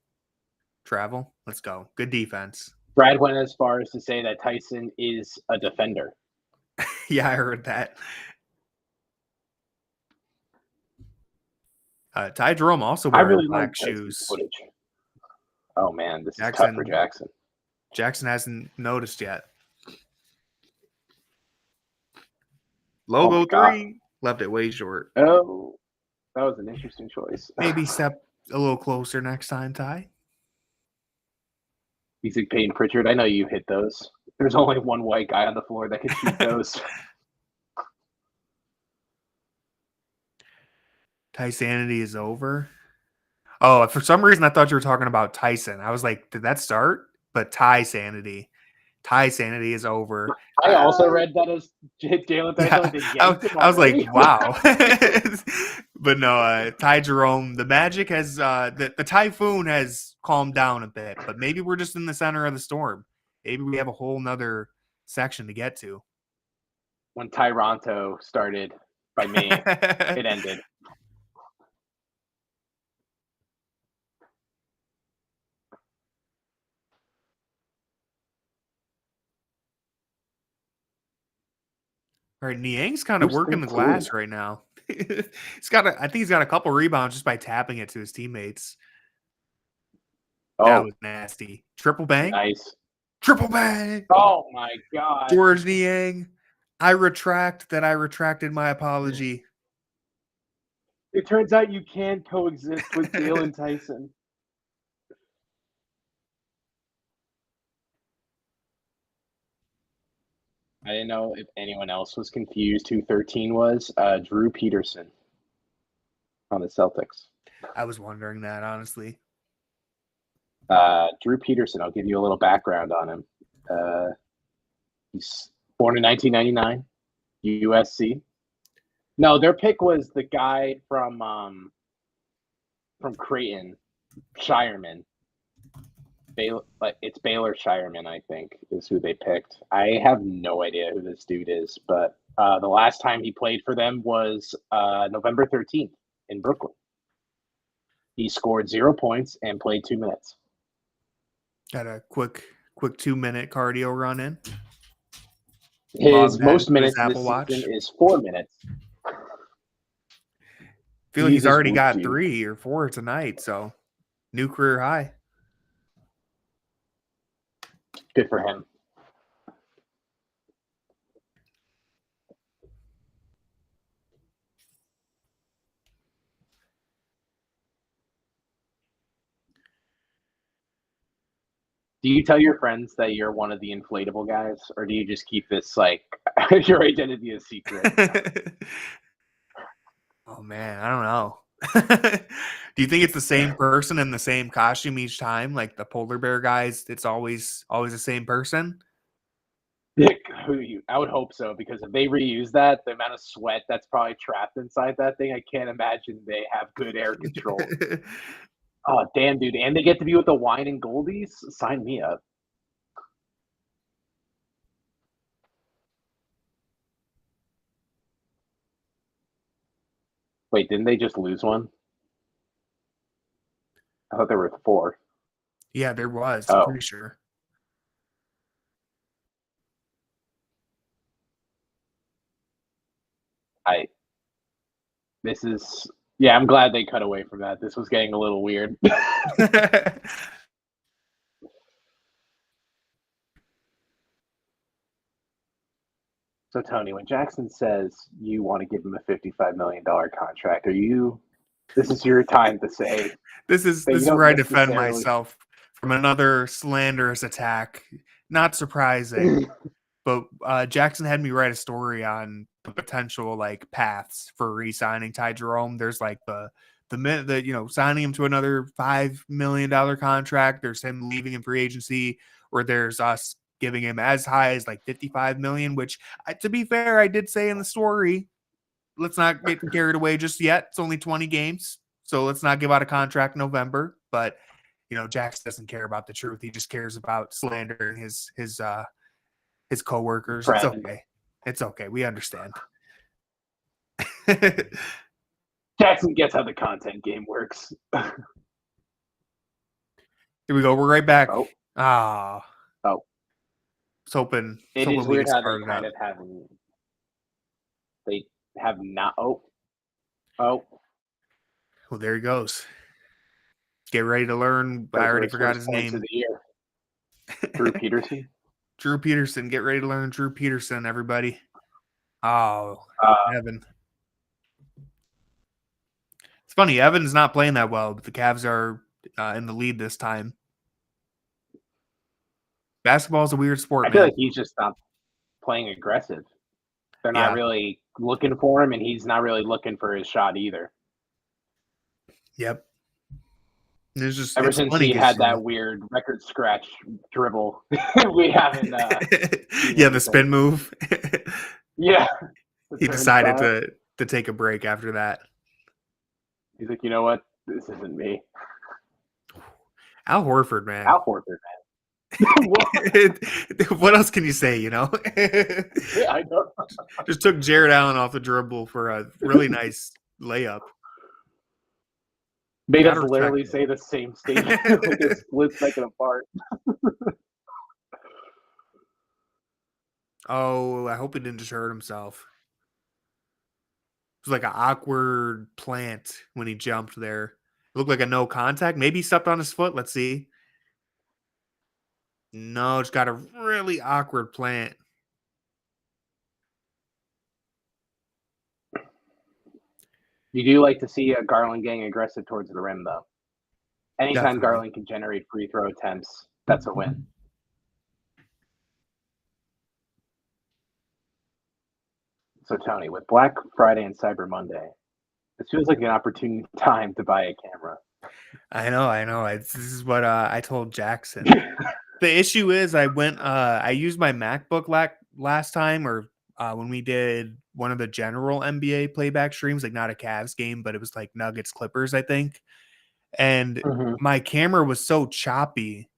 [SPEAKER 2] Travel. Let's go. Good defense.
[SPEAKER 1] Brad went as far as to say that Tyson is a defender.
[SPEAKER 2] Yeah, I heard that. Ty Jerome also wearing black shoes.
[SPEAKER 1] Footage. Oh, man, this is tough for Jackson.
[SPEAKER 2] Jackson hasn't noticed yet. Logo 3. Left it way short.
[SPEAKER 1] Oh, that was an interesting choice.
[SPEAKER 2] Maybe step a little closer next time, Ty.
[SPEAKER 1] You think Peyton Pritchard? I know you hit those. There's only one white guy on the floor that can shoot those.
[SPEAKER 2] Ty Sanity is over. Oh, for some reason I thought you were talking about Tyson. I was like, did that start? But Ty Sanity. Ty Sanity is over.
[SPEAKER 1] I also read that as Jalen Tyson.
[SPEAKER 2] Yeah, I was like, wow. But no, Ty Jerome, the Magic has the typhoon has calmed down a bit, but maybe we're just in the center of the storm. Maybe we have a whole nother section to get to.
[SPEAKER 1] When Tyronto started by me, it ended.
[SPEAKER 2] All right, Niang's kind of working the glass right now. I think he's got a couple rebounds just by tapping it to his teammates. Oh, that was nasty. Triple bang.
[SPEAKER 1] Nice.
[SPEAKER 2] Triple bang.
[SPEAKER 1] Oh my God.
[SPEAKER 2] George Niang. I retract that I retracted my apology.
[SPEAKER 1] It turns out you can coexist with Jalen Tyson. I didn't know if anyone else was confused who 13 was. Drew Peterson on the Celtics.
[SPEAKER 2] I was wondering that, honestly.
[SPEAKER 1] Drew Peterson, I'll give you a little background on him. He's born in 1999, USC. No, their pick was the guy from Creighton, Shireman. It's Baylor Shireman, I think, is who they picked. I have no idea who this dude is, but the last time he played for them was November 13th in Brooklyn. He scored 0 points and played 2 minutes.
[SPEAKER 2] Got a quick 2-minute cardio run in.
[SPEAKER 1] His most minutes this season is 4 minutes.
[SPEAKER 2] I feel like he's already got 3 or 4 tonight, so new career high.
[SPEAKER 1] Good for him. Do you tell your friends that you're one of the inflatable guys, or do you just keep this like your identity a secret?
[SPEAKER 2] Oh man, I don't know. Do you think it's the same person in the same costume each time? Like the polar bear guys, it's always the same person?
[SPEAKER 1] I would hope so, because if they reuse that, the amount of sweat that's probably trapped inside that thing, I can't imagine they have good air control. Oh, damn, dude. And they get to be with the wine and goldies? Sign me up. Wait, didn't they just lose one? I thought there were 4.
[SPEAKER 2] Yeah, there was. I'm pretty sure.
[SPEAKER 1] I'm glad they cut away from that. This was getting a little weird. So, Tony, when Jackson says you want to give him a $55 million contract, this is your time to say.
[SPEAKER 2] This is where I defend myself from another slanderous attack. Not surprising. But Jackson had me write a story on the potential like paths for re-signing Ty Jerome. There's like the signing him to another $5 million contract. There's him leaving in free agency, or there's us giving him as high as like $55 million. Which, to be fair, I did say in the story, let's not get carried away just yet. It's only 20 games, so let's not give out a contract in November. But Jackson doesn't care about the truth. He just cares about slandering his coworkers. Friend. It's okay. It's okay. We understand.
[SPEAKER 1] Jackson gets how the content game works.
[SPEAKER 2] Here we go. We're right back.
[SPEAKER 1] Oh.
[SPEAKER 2] I was hoping.
[SPEAKER 1] It is weird how they kind of haven't. They have not. Oh.
[SPEAKER 2] Well, there he goes. Get ready to learn. I already forgot his name.
[SPEAKER 1] Of the year. Drew Peterson.
[SPEAKER 2] Drew Peterson. Get ready to learn Drew Peterson, everybody. Oh, Evan. It's funny. Evan's not playing that well, but the Cavs are in the lead this time. Basketball is a weird sport,
[SPEAKER 1] I feel like he's just not playing aggressive. They're not really looking for him, and he's not really looking for his shot either.
[SPEAKER 2] Yep.
[SPEAKER 1] Ever since he had that weird record scratch dribble, we haven't.
[SPEAKER 2] The spin move.
[SPEAKER 1] Yeah.
[SPEAKER 2] He decided to take a break after that.
[SPEAKER 1] He's like, you know what? This isn't me.
[SPEAKER 2] Al Horford, man. What else can you say,
[SPEAKER 1] Yeah, I know.
[SPEAKER 2] Just took Jared Allen off the dribble for a really nice layup.
[SPEAKER 1] Made us literally say the same statement like a split second apart.
[SPEAKER 2] Oh, I hope he didn't just hurt himself. It was like an awkward plant when he jumped there. It looked like a no contact. Maybe he stepped on his foot. Let's see. No, it's got a really awkward plant.
[SPEAKER 1] You do like to see Garland getting aggressive towards the rim, though. Anytime Definitely. Garland can generate free throw attempts, that's a win. So, Tony, with Black Friday and Cyber Monday, it feels like an opportune time to buy a camera.
[SPEAKER 2] I know. This is what I told Jackson. The issue is I used my MacBook last time, or when we did one of the general NBA playback streams, like not a Cavs game, but it was like Nuggets Clippers, I think. And my camera was so choppy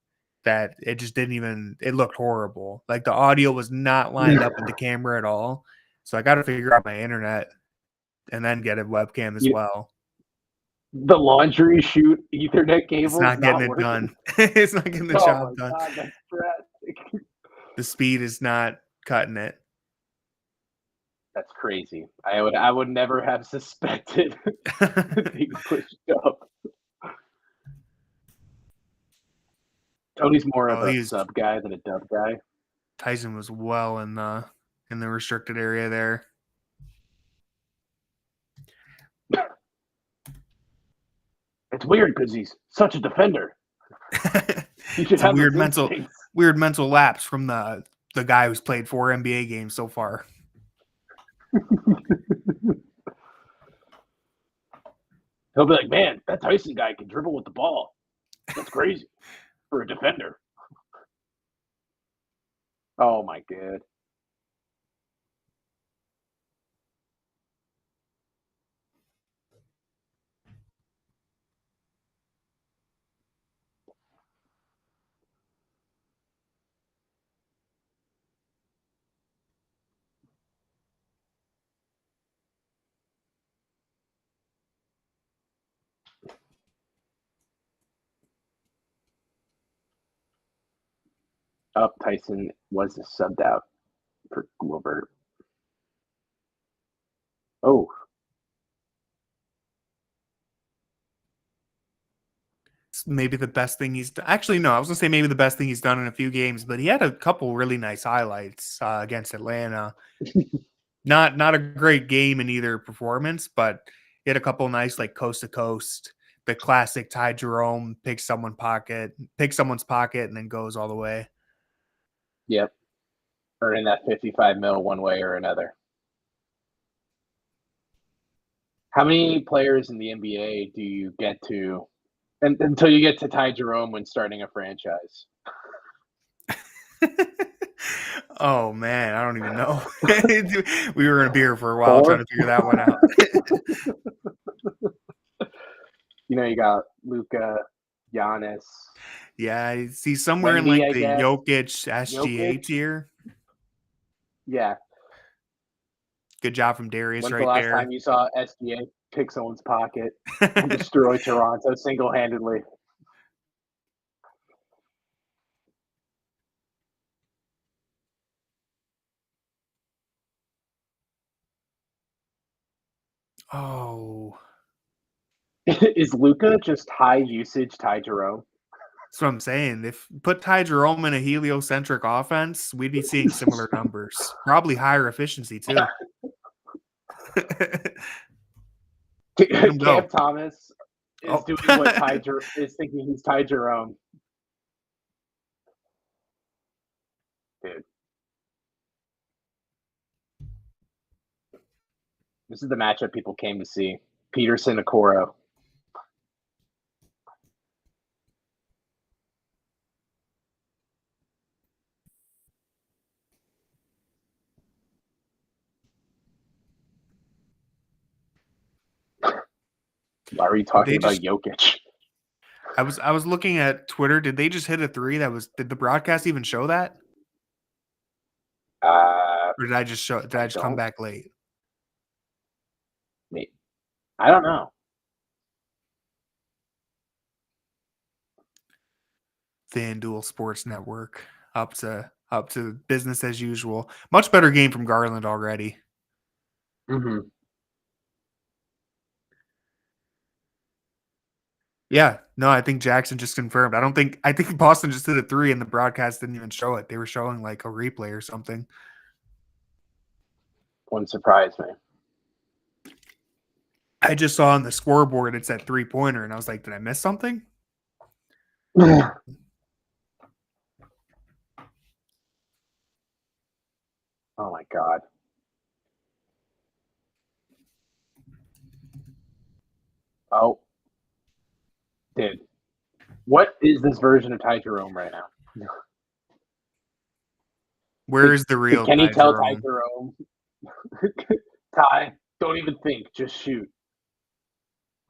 [SPEAKER 2] that it just it looked horrible. Like the audio was not lined up with the camera at all. So I got to figure out my internet and then get a webcam as well.
[SPEAKER 1] The laundry chute Ethernet cable.
[SPEAKER 2] It's not getting it done. It's not getting the job done.
[SPEAKER 1] God, that's drastic.
[SPEAKER 2] The speed is not cutting it.
[SPEAKER 1] That's crazy. I would never have suspected being pushed up. Tony's more of a sub guy than a dub guy.
[SPEAKER 2] Tyson was well in the restricted area there.
[SPEAKER 1] It's weird because he's such a defender.
[SPEAKER 2] It's a weird mental lapse from the guy who's played 4 NBA games so far.
[SPEAKER 1] He'll be like, man, that Tyson guy can dribble with the ball. That's crazy for a defender. Oh, my God. Up, Tyson was subbed out for Gilbert. Oh,
[SPEAKER 2] Maybe the best thing he's done. Actually, no, I was gonna say maybe the best thing he's done in a few games, but he had a couple really nice highlights against Atlanta. Not a great game in either performance, but he had a couple nice like coast to coast, the classic Ty Jerome picks someone's pocket, and then goes all the way.
[SPEAKER 1] yep. Earning that 55 mil one way or another. How many players in the NBA do you get to until you get to Ty Jerome when starting a franchise?
[SPEAKER 2] Oh man, I don't even know. We were gonna be here for a while trying to figure that one out.
[SPEAKER 1] You got Luka, Giannis.
[SPEAKER 2] Yeah, I see somewhere in
[SPEAKER 1] Wemby,
[SPEAKER 2] like
[SPEAKER 1] I
[SPEAKER 2] the
[SPEAKER 1] guess.
[SPEAKER 2] Jokic SGA
[SPEAKER 1] Jokic.
[SPEAKER 2] tier.
[SPEAKER 1] Yeah.
[SPEAKER 2] Good job from Darius
[SPEAKER 1] When's the
[SPEAKER 2] right
[SPEAKER 1] last
[SPEAKER 2] there.
[SPEAKER 1] time you saw SGA pick someone's pocket and destroy Toronto single-handedly?
[SPEAKER 2] Oh,
[SPEAKER 1] Is Luka just high usage Ty Jerome?
[SPEAKER 2] that's what I'm saying. If put Ty Jerome in a heliocentric offense, we'd be seeing similar numbers. Probably higher efficiency too. Let him go.
[SPEAKER 1] Cam Thomas is doing what Ty is thinking he's Ty Jerome. Dude. This is the matchup people came to see. Peterson Okoro. Why are you talking about Jokic?
[SPEAKER 2] I was looking at Twitter. Did they just hit a three? Did the broadcast even show that? Or did I just come back late?
[SPEAKER 1] I don't know.
[SPEAKER 2] FanDuel Sports Network up to business as usual. Much better game from Garland already.
[SPEAKER 1] Mm-hmm.
[SPEAKER 2] Yeah, no, I think Jackson just confirmed. I think Boston just did a three and the broadcast didn't even show it. They were showing like a replay or something.
[SPEAKER 1] Wouldn't surprise me.
[SPEAKER 2] I just saw on the scoreboard it's that 3-pointer, and I was like, did I miss something?
[SPEAKER 1] Oh my God. Oh. Dude. What is this version of Ty Jerome right now?
[SPEAKER 2] Where is the real
[SPEAKER 1] Can
[SPEAKER 2] Ty
[SPEAKER 1] you tell
[SPEAKER 2] Jerome?
[SPEAKER 1] Ty Jerome? Ty, don't even think. Just shoot.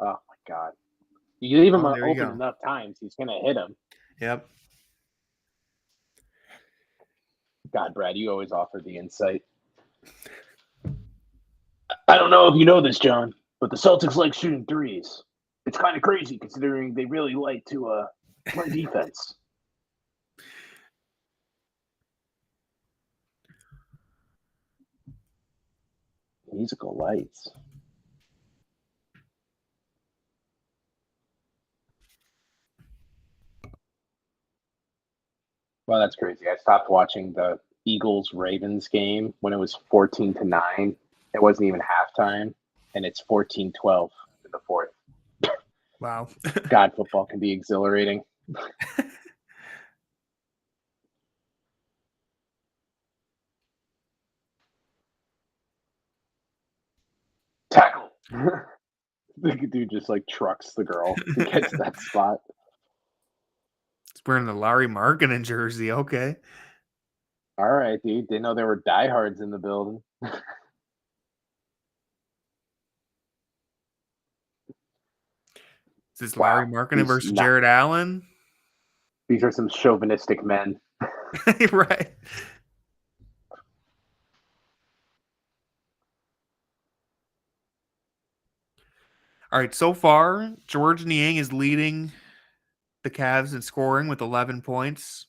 [SPEAKER 1] Oh, my God. You leave him open enough times, he's going to hit him.
[SPEAKER 2] Yep.
[SPEAKER 1] God, Brad, you always offer the insight. I don't know if you know this, John, but the Celtics like shooting threes. It's kind of crazy considering they really like to play defense. Musical lights. Well, that's crazy. I stopped watching the Eagles-Ravens game when it was 14-9. It wasn't even halftime, and it's 14-12 in the fourth.
[SPEAKER 2] Wow.
[SPEAKER 1] God, football can be exhilarating. Tackle. The dude just like trucks the girl to get to that spot.
[SPEAKER 2] He's wearing the Larry Markkinen jersey. Okay.
[SPEAKER 1] All right, dude. Didn't know there were diehards in the building.
[SPEAKER 2] Is this
[SPEAKER 1] Wow.
[SPEAKER 2] Larry Markkinen versus Jared Allen?
[SPEAKER 1] These are some chauvinistic men.
[SPEAKER 2] Right. All right, so far, George Niang is leading the Cavs in scoring with 11 points.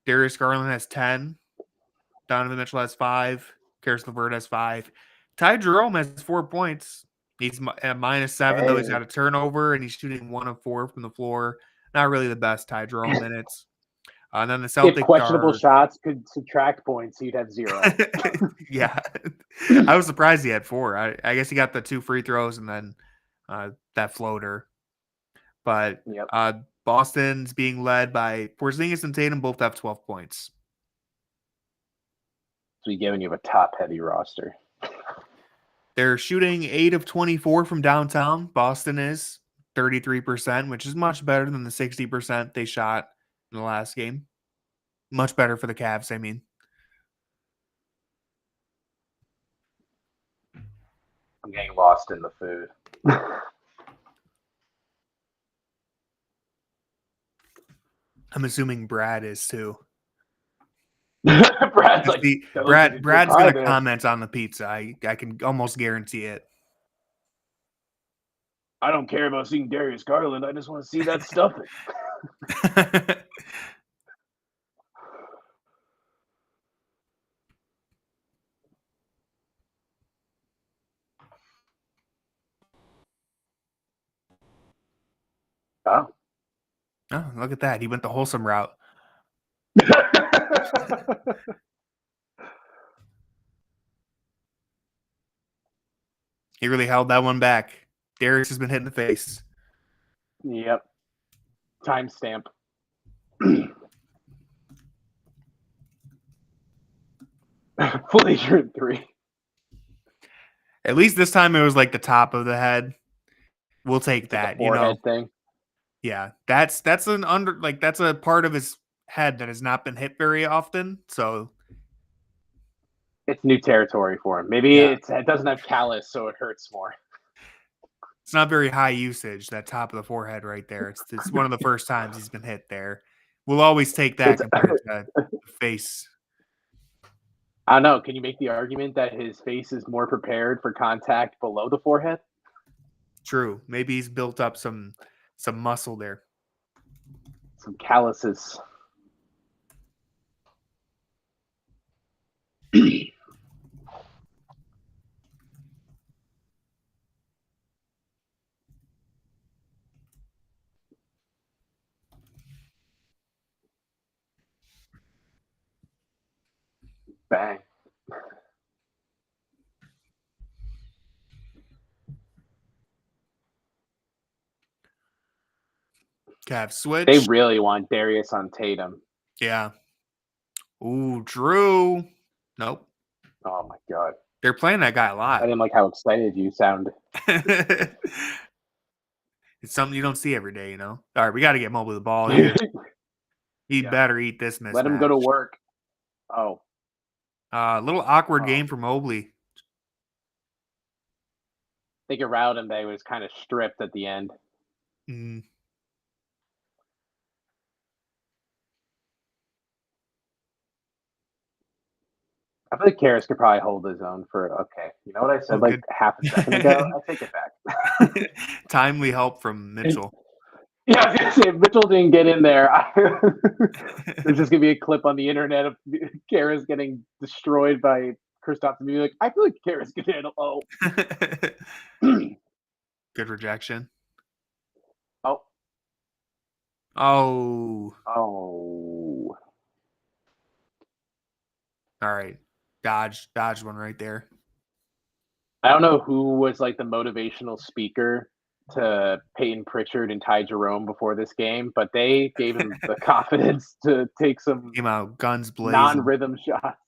[SPEAKER 2] Darius Garland has 10. Donovan Mitchell has 5. Karis LeVert has 5. Ty Jerome has 4 points. He's at -7, though. He's got a turnover, and he's shooting 1 of 4 from the floor. Not really the best Ty Jerome minutes. And then the Celtics
[SPEAKER 1] if questionable shots could subtract points, you'd have 0.
[SPEAKER 2] Yeah. I was surprised he had 4. I guess he got the 2 free throws and then that floater. But Boston's being led by Porzingis and Tatum, both have 12 points.
[SPEAKER 1] So you're giving you a top-heavy roster.
[SPEAKER 2] They're shooting 8 of 24 from downtown. Boston is 33%, which is much better than the 60% they shot in the last game. Much better for the Cavs, I mean.
[SPEAKER 1] I'm getting lost in the food.
[SPEAKER 2] I'm assuming Brad is too.
[SPEAKER 1] Brad's like,
[SPEAKER 2] Brad's going to comment on the pizza. I can almost guarantee it.
[SPEAKER 1] I don't care about seeing Darius Garland. I just want to see that stuffing.
[SPEAKER 2] Oh, look at that. He went the wholesome route. He really held that one back. Darius has been hit in the face.
[SPEAKER 1] Yep. Timestamp. Fully true 3.
[SPEAKER 2] At least this time it was like the top of the head. We'll take that.
[SPEAKER 1] Thing.
[SPEAKER 2] Yeah, that's an that's a part of his head that has not been hit very often. So
[SPEAKER 1] it's new territory for him. Maybe it doesn't have callus, so it hurts more.
[SPEAKER 2] It's not very high usage, that top of the forehead right there. It's one of the first times he's been hit there. We'll always take that compared to the face.
[SPEAKER 1] I don't know. Can you make the argument that his face is more prepared for contact below the forehead?
[SPEAKER 2] True. Maybe he's built up some muscle there.
[SPEAKER 1] Some calluses. Bang.
[SPEAKER 2] Cavs switch.
[SPEAKER 1] They really want Darius on Tatum.
[SPEAKER 2] Yeah. Ooh, Drew. Nope.
[SPEAKER 1] Oh, my God.
[SPEAKER 2] They're playing that guy a lot.
[SPEAKER 1] I didn't like how excited you sound.
[SPEAKER 2] It's something you don't see every day, you know? All right, we got to get Mobley the ball here. He better eat this mismatch.
[SPEAKER 1] Let him go to work. Oh.
[SPEAKER 2] A little awkward game for Mobley.
[SPEAKER 1] They could route him, but he was kind of stripped at the end.
[SPEAKER 2] Mm.
[SPEAKER 1] I feel like Karis could probably hold his own for, okay. You know what I said half a second ago? I take it back.
[SPEAKER 2] Timely help from Mitchell.
[SPEAKER 1] Yeah, I was going to say, if Mitchell didn't get in there, there's just going to be a clip on the internet of Karis getting destroyed by Kristaps and be like, I feel like Karis could handle. Oh.
[SPEAKER 2] Good rejection.
[SPEAKER 1] Oh.
[SPEAKER 2] Oh.
[SPEAKER 1] Oh.
[SPEAKER 2] All right. Dodge one right there.
[SPEAKER 1] I don't know who was like the motivational speaker to Peyton Pritchard and Ty Jerome before this game, but they gave him the confidence to take some
[SPEAKER 2] came out guns blazing,
[SPEAKER 1] non-rhythm shots.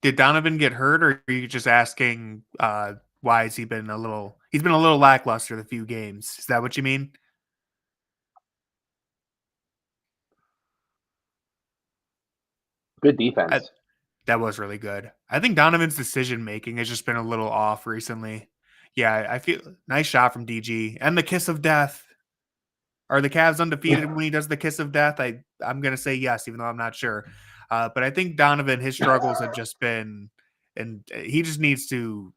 [SPEAKER 2] Did Donovan get hurt, or are you just asking why has he been a little? He's been a little lackluster the few games. Is that what you mean?
[SPEAKER 1] Good defense.
[SPEAKER 2] That was really good. I think Donovan's decision making has just been a little off recently. Yeah, I feel nice shot from DG and the kiss of death. Are the Cavs undefeated when he does the kiss of death? I'm gonna say yes, even though I'm not sure. But I think Donovan, his struggles have just been, and he just needs to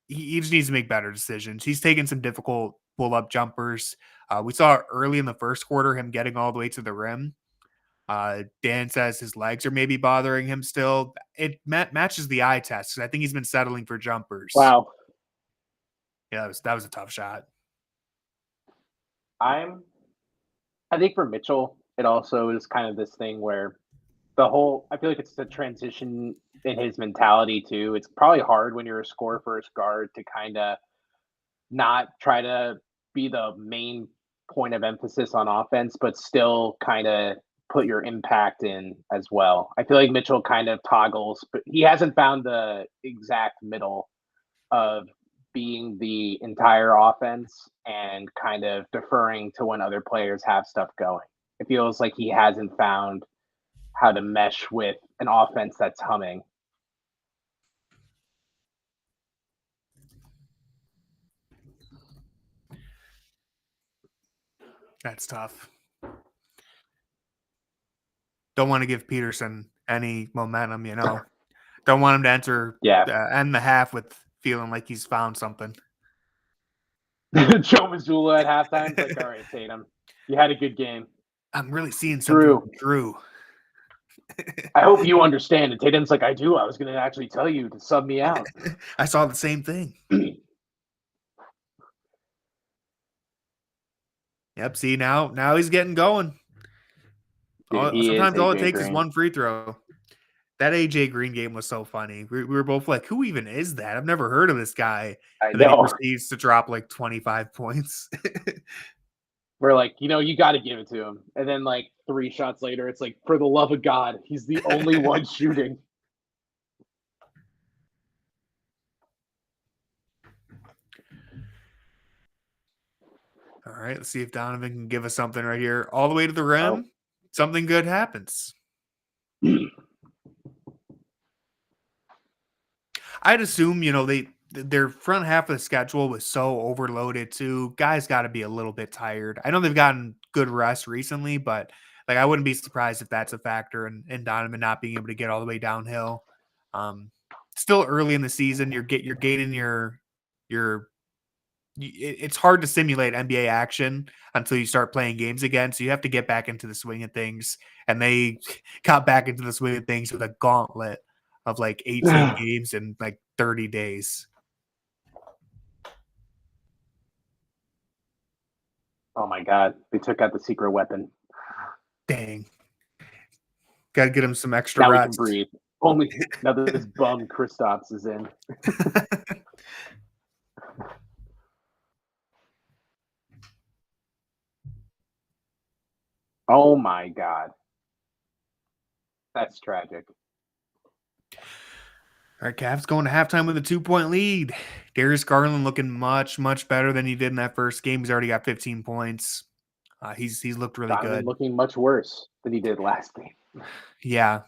[SPEAKER 2] make better decisions. He's taken some difficult pull up jumpers. We saw early in the first quarter him getting all the way to the rim. Dan says his legs are maybe bothering him still. It matches the eye test. I think he's been settling for jumpers.
[SPEAKER 1] Wow.
[SPEAKER 2] Yeah, that was a tough shot.
[SPEAKER 1] I think for Mitchell, it also is kind of this thing where I feel like it's the transition in his mentality too. It's probably hard when you're a score first guard to kind of not try to be the main point of emphasis on offense, but still kind of put your impact in as well. I feel like Mitchell kind of toggles, but he hasn't found the exact middle of being the entire offense and kind of deferring to when other players have stuff going. It feels like he hasn't found how to mesh with an offense that's humming.
[SPEAKER 2] That's tough. Don't want to give Peterson any momentum, you know. Don't want him to end the half with feeling like he's found something.
[SPEAKER 1] Joe Mazzulla at halftime, it's like, all right, Tatum, you had a good game.
[SPEAKER 2] I'm really seeing something. Drew.
[SPEAKER 1] I hope you understand. And Tatum's like, I do. I was going to actually tell you to sub me out.
[SPEAKER 2] I saw the same thing. Yep. See, now he's getting going.
[SPEAKER 1] Dude,
[SPEAKER 2] sometimes all it takes is one free throw. That AJ Green game was so funny. We were both like, who even is that? I've never heard of this guy. And then he proceeds to drop like 25 points.
[SPEAKER 1] We're like, you got to give it to him. And then like 3 shots later, it's like, for the love of God, he's the only one shooting.
[SPEAKER 2] All right, let's see if Donovan can give us something right here. All the way to the rim, something good happens. I'd assume, their front half of the schedule was so overloaded too. Guys got to be a little bit tired. I know they've gotten good rest recently, but like I wouldn't be surprised if that's a factor in Donovan not being able to get all the way downhill. Still early in the season, you're gaining your it's hard to simulate NBA action until you start playing games again. So you have to get back into the swing of things. And they got back into the swing of things with a gauntlet of like 18 games in like 30 days.
[SPEAKER 1] Oh my God. They took out the secret weapon.
[SPEAKER 2] Dang. Got to get him some extra
[SPEAKER 1] now
[SPEAKER 2] rest.
[SPEAKER 1] Now we can breathe. Only now that this bum Kristaps is in. Oh my God. That's tragic.
[SPEAKER 2] All right, Cavs going to halftime with a 2-point lead. Darius Garland looking much, much better than he did in that first game. He's already got 15 points. He's looked really good.
[SPEAKER 1] Looking much worse than he did last game.
[SPEAKER 2] Yeah.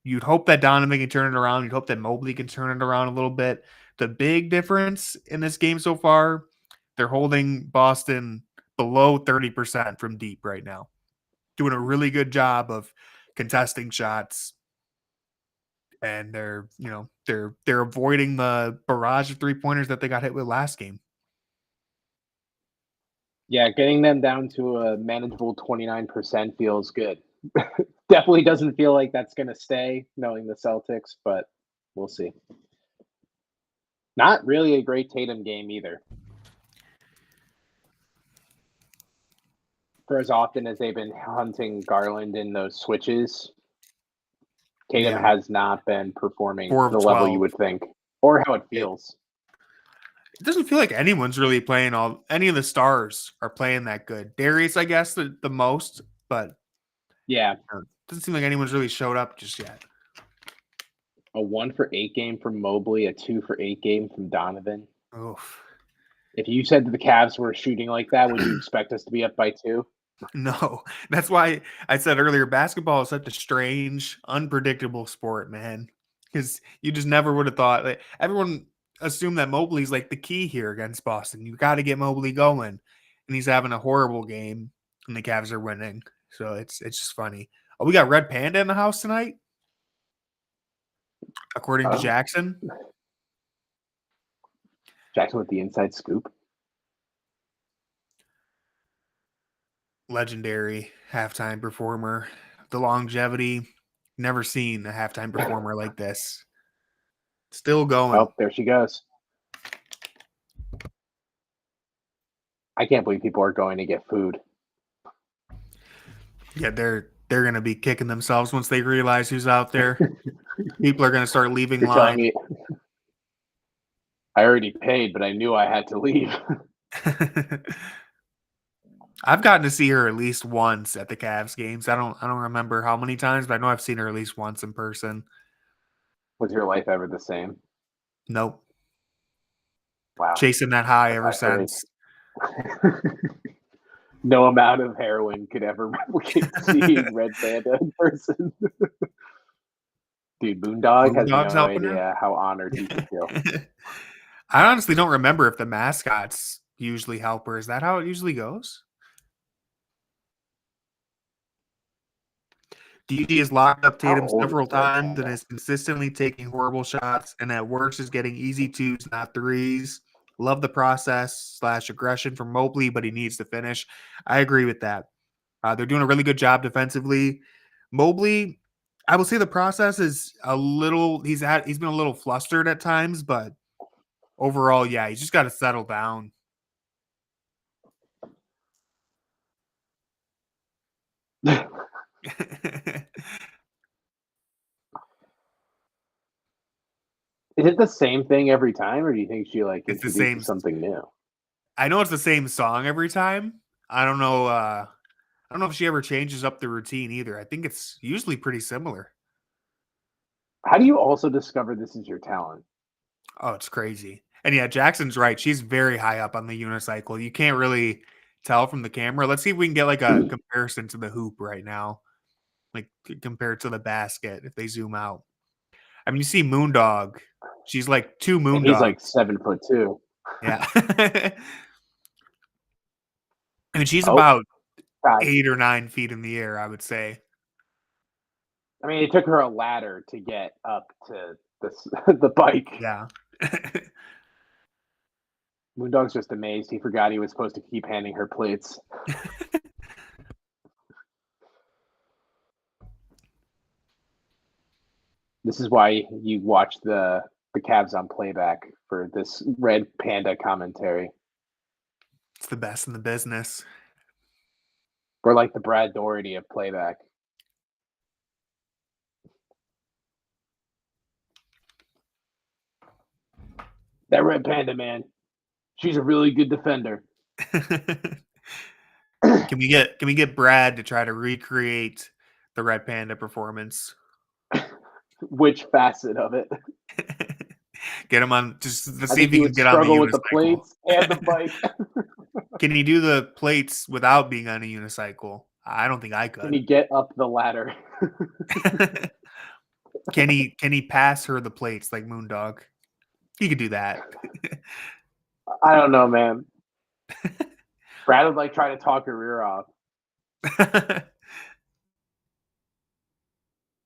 [SPEAKER 2] You'd hope that Donovan can turn it around. You'd hope that Mobley can turn it around a little bit. The big difference in this game so far, they're holding Boston below 30% from deep right now. Doing a really good job of contesting shots. And they're avoiding the barrage of 3-pointers that they got hit with last game.
[SPEAKER 1] Yeah, getting them down to a manageable 29% feels good. Definitely doesn't feel like that's going to stay, knowing the Celtics, but we'll see. Not really a great Tatum game either. For as often as they've been hunting Garland in those switches, Tatum has not been performing the level you would think, or how it feels.
[SPEAKER 2] It doesn't feel like anyone's really playing any of the stars are playing that good. Darius, I guess, the most, but
[SPEAKER 1] yeah,
[SPEAKER 2] it doesn't seem like anyone's really showed up just yet.
[SPEAKER 1] A 1-for-8 game from Mobley, a 2-for-8 game from Donovan.
[SPEAKER 2] Oof.
[SPEAKER 1] If you said that the Cavs were shooting like that, would you expect us to be up by 2?
[SPEAKER 2] No, that's why I said earlier, basketball is such a strange, unpredictable sport, man. Because you just never would have thought that everyone assumed that Mobley's like the key here against Boston. You got to get Mobley going, and he's having a horrible game, and the Cavs are winning. So it's just funny. Oh, we got Red Panda in the house tonight, according to Jackson.
[SPEAKER 1] Jackson with the inside scoop.
[SPEAKER 2] Legendary halftime performer. The longevity, never seen a halftime performer like this. Still going.
[SPEAKER 1] Oh, there she goes. I can't believe people are going to get food.
[SPEAKER 2] Yeah, they're going to be kicking themselves once they realize who's out there. People are going to start leaving
[SPEAKER 1] You're
[SPEAKER 2] line.
[SPEAKER 1] telling me I already paid, but I knew I had to leave.
[SPEAKER 2] I've gotten to see her at least once at the Cavs games. I don't remember how many times, but I know I've seen her at least once in person.
[SPEAKER 1] Was your life ever the same?
[SPEAKER 2] Nope.
[SPEAKER 1] Wow.
[SPEAKER 2] Chasing that high ever since.
[SPEAKER 1] No amount of heroin could ever replicate seeing Red Panda in person. Dude, Moondog has no idea how honored he should feel.
[SPEAKER 2] I honestly don't remember if the mascots usually help her. Is that how it usually goes? DG has locked up Tatum several times and is consistently taking horrible shots, and at worst is getting easy twos, not threes. Love the process / aggression from Mobley, but he needs to finish. I agree with that. They're doing a really good job defensively. Mobley, I will say the process is a little. He's been a little flustered at times, but overall, yeah, he's just got to settle down.
[SPEAKER 1] Is it the same thing every time, or do you think she
[SPEAKER 2] It's the same
[SPEAKER 1] something new?
[SPEAKER 2] I know it's the same song every time. I don't know. I don't know if she ever changes up the routine either. I think it's usually pretty similar.
[SPEAKER 1] How do you also discover this is your talent?
[SPEAKER 2] Oh, it's crazy. And yeah, Jackson's right. She's very high up on the unicycle. You can't really tell from the camera. Let's see if we can get like a comparison to the hoop right now, like compared to the basket if they zoom out. I mean, you see Moondog. She's like 2 Moondogs.
[SPEAKER 1] He's like 7'2".
[SPEAKER 2] Yeah. I mean, she's about 8 or 9 feet in the air, I would say.
[SPEAKER 1] I mean, it took her a ladder to get up to the bike.
[SPEAKER 2] Yeah.
[SPEAKER 1] Moondog's just amazed. He forgot he was supposed to keep handing her plates. This is why you watch the Cavs on playback for this Red Panda commentary.
[SPEAKER 2] It's the best in the business.
[SPEAKER 1] We're like the Brad Doherty of playback. That Red Panda, man. She's a really good defender.
[SPEAKER 2] Can we get Brad to try to recreate the Red Panda performance?
[SPEAKER 1] Which facet of it?
[SPEAKER 2] Get him on just to see if he can get on the unicycle.
[SPEAKER 1] With the plates and the bike.
[SPEAKER 2] Can he do the plates without being on a unicycle? I don't think I could.
[SPEAKER 1] Can he get up the ladder?
[SPEAKER 2] Can he pass her the plates like Moondog? He could do that.
[SPEAKER 1] I don't know, man. Brad would like try to talk her ear off.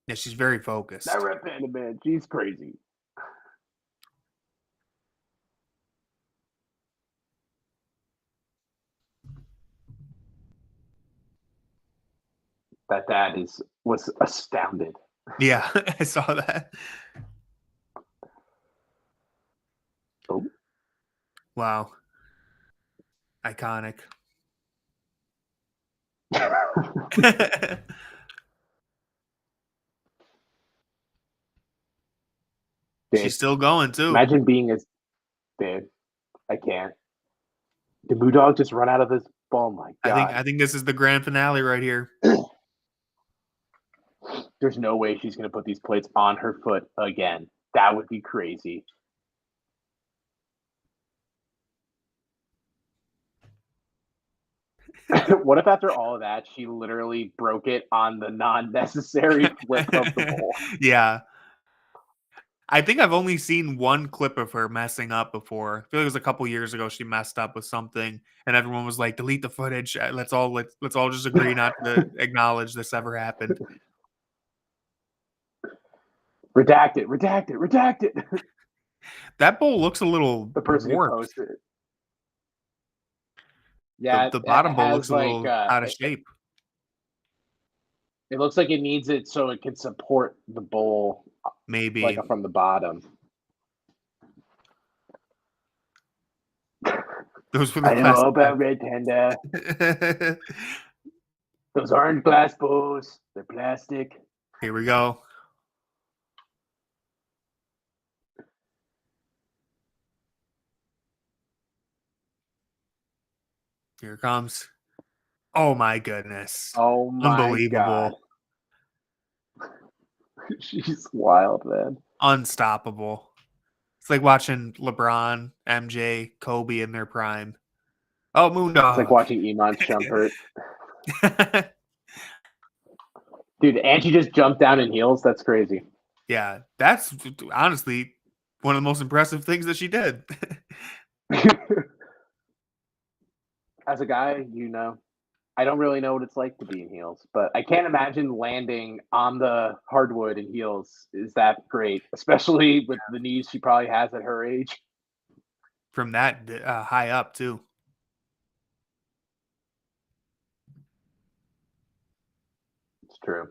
[SPEAKER 2] Yeah, she's very focused.
[SPEAKER 1] That Red Panda, man, she's crazy. That dad was astounded.
[SPEAKER 2] Yeah, I saw that.
[SPEAKER 1] Oh.
[SPEAKER 2] Wow. Iconic. She's still going too.
[SPEAKER 1] Imagine being as dude. I can't. Did Moondog just run out of this ball? Oh my God.
[SPEAKER 2] I think this is the grand finale right here.
[SPEAKER 1] There's no way she's going to put these plates on her foot again. That would be crazy. What if after all of that, she literally broke it on the non-necessary flip of the bowl?
[SPEAKER 2] Yeah. I think I've only seen one clip of her messing up before. I feel like it was a couple years ago she messed up with something, and everyone was like, "Delete the footage. Let's all just agree not to acknowledge this ever happened."
[SPEAKER 1] Redact it, redact it, redact it.
[SPEAKER 2] That bowl looks a little
[SPEAKER 1] The person who
[SPEAKER 2] warped.
[SPEAKER 1] posted it. Yeah,
[SPEAKER 2] The
[SPEAKER 1] it
[SPEAKER 2] bottom bowl looks
[SPEAKER 1] has
[SPEAKER 2] a
[SPEAKER 1] like
[SPEAKER 2] little out of shape.
[SPEAKER 1] it looks like it needs it so it can support the bowl
[SPEAKER 2] Maybe.
[SPEAKER 1] like from the bottom.
[SPEAKER 2] Those were the
[SPEAKER 1] I know about Red Panda. Those aren't glass bowls. They're plastic.
[SPEAKER 2] Here we go. Here it comes. Oh my goodness.
[SPEAKER 1] Oh my
[SPEAKER 2] Unbelievable.
[SPEAKER 1] God. She's wild, man.
[SPEAKER 2] Unstoppable. It's like watching LeBron, MJ, Kobe in their prime. Oh, Moondog.
[SPEAKER 1] It's like watching Iman's jump hurt. Dude, and she just jumped down in heels. That's crazy.
[SPEAKER 2] Yeah, that's honestly one of the most impressive things that she did.
[SPEAKER 1] As a guy, I don't really know what it's like to be in heels, but I can't imagine landing on the hardwood in heels is that great, especially with the knees she probably has at her age.
[SPEAKER 2] From that high up, too.
[SPEAKER 1] It's true.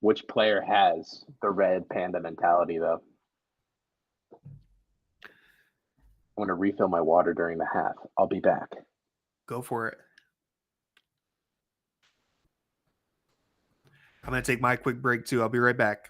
[SPEAKER 1] Which player has the red panda mentality, though? I'm going to refill my water during the half. I'll be back.
[SPEAKER 2] Go for it. I'm going to take my quick break, too. I'll be right back.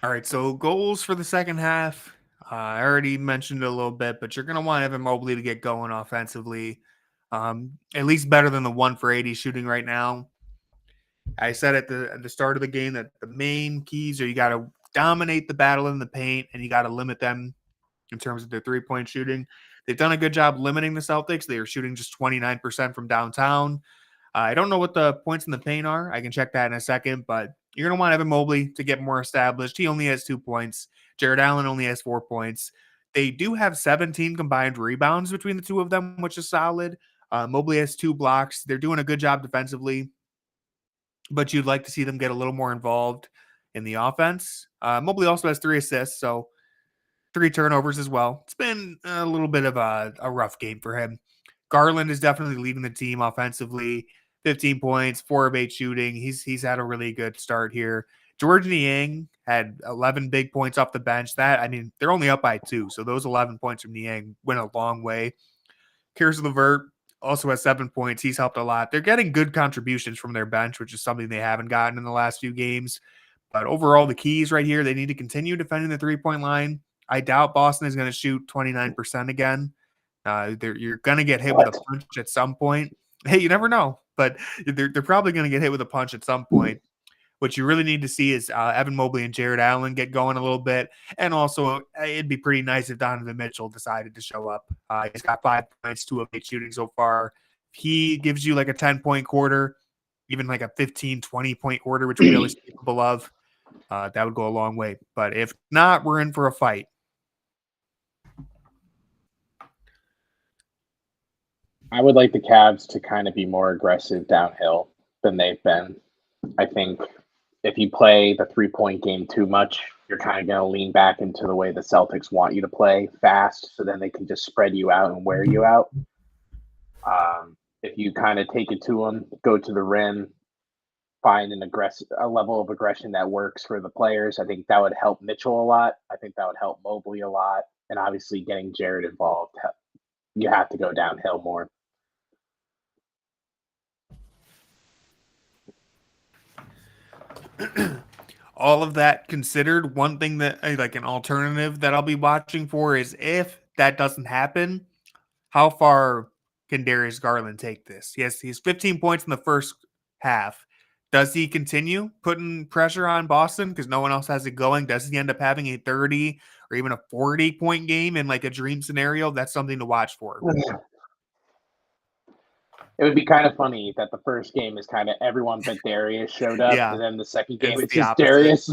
[SPEAKER 2] All right, so goals for the second half. I already mentioned it a little bit, but you're going to want Evan Mobley to get going offensively. At least better than the 1 for 80 shooting right now. I said at the start of the game that the main keys are you got to dominate the battle in the paint and you got to limit them in terms of their three-point shooting. They've done a good job limiting the Celtics. They are shooting just 29% from downtown. I don't know what the points in the paint are. I can check that in a second, but you're going to want Evan Mobley to get more established. He only has 2 points. Jared Allen only has 4 points. They do have 17 combined rebounds between the two of them, which is solid. Mobley has 2 blocks. They're doing a good job defensively, but you'd like to see them get a little more involved in the offense. Mobley also has 3 assists, so 3 turnovers as well. It's been a little bit of a rough game for him. Garland is definitely leading the team offensively. 15 points, 4 of 8 shooting. He's had a really good start here. George Niang had 11 big points off the bench. They're only up by 2, so those 11 points from Niang went a long way. Karis LeVert also has 7 points. He's helped a lot. They're getting good contributions from their bench, which is something they haven't gotten in the last few games. But overall, the keys right here, they need to continue defending the 3-point line. I doubt Boston is going to shoot 29% again. You're going to get hit with a punch at some point. Hey, you never know, but they're probably going to get hit with a punch at some point. What you really need to see is Evan Mobley and Jared Allen get going a little bit. And also, it'd be pretty nice if Donovan Mitchell decided to show up. He's got 5 points, 2 of 8 shooting so far. He gives you like a 10-point quarter, even like a 15, 20-point quarter, which we know he's capable of. That would go a long way. But if not, we're in for a fight.
[SPEAKER 1] I would like the Cavs to kind of be more aggressive downhill than they've been. I think if you play the 3-point game too much, you're kind of going to lean back into the way the Celtics want you to play fast, so then they can just spread you out and wear you out. If you kind of take it to them, go to the rim, find a level of aggression that works for the players, I think that would help Mitchell a lot. I think that would help Mobley a lot. And obviously getting Jared involved, you have to go downhill more.
[SPEAKER 2] All of that considered, one thing that like an alternative that I'll be watching for is if that doesn't happen, how far can Darius Garland take this? Yes, he's 15 points in the first half. Does he continue putting pressure on Boston because no one else has it going? Does he end up having a 30 or even a 40-point game in like a dream scenario? That's something to watch for.
[SPEAKER 1] It would be kind of funny that the first game is kind of everyone but Darius showed up, and then the second game it's just Darius.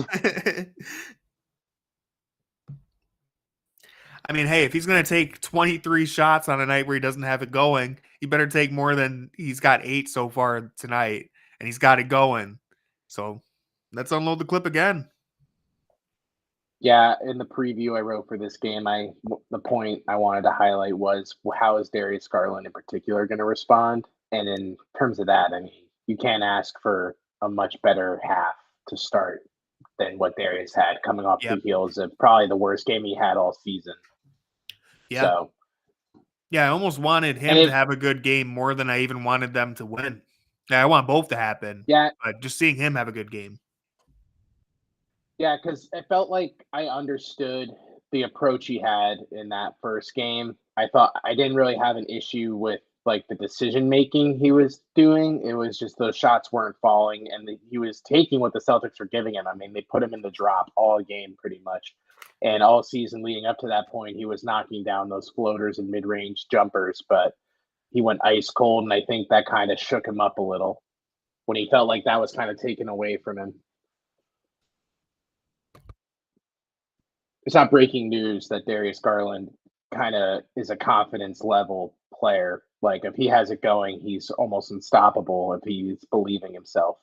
[SPEAKER 2] I mean, hey, if he's going to take 23 shots on a night where he doesn't have it going, he better take more than he's got 8 so far tonight, and he's got it going. So let's unload the clip again.
[SPEAKER 1] Yeah, in the preview I wrote for this game, the point I wanted to highlight was how is Darius Garland in particular going to respond? And in terms of that, I mean, you can't ask for a much better half to start than what Darius had coming off the heels of probably the worst game he had all season.
[SPEAKER 2] Yeah. So, I almost wanted him to have a good game more than I even wanted them to win. Yeah, I want both to happen.
[SPEAKER 1] Yeah.
[SPEAKER 2] But just seeing him have a good game.
[SPEAKER 1] Yeah, because it felt like I understood the approach he had in that first game. I thought I didn't really have an issue with like the decision making he was doing. It was just those shots weren't falling, and he was taking what the Celtics were giving him. I mean, they put him in the drop all game pretty much, and all season leading up to that point, he was knocking down those floaters and mid range jumpers. But he went ice cold, and I think that kind of shook him up a little when he felt like that was kind of taken away from him. It's not breaking news that Darius Garland kind of is a confidence level player. Like if he has it going, he's almost unstoppable if he's believing himself.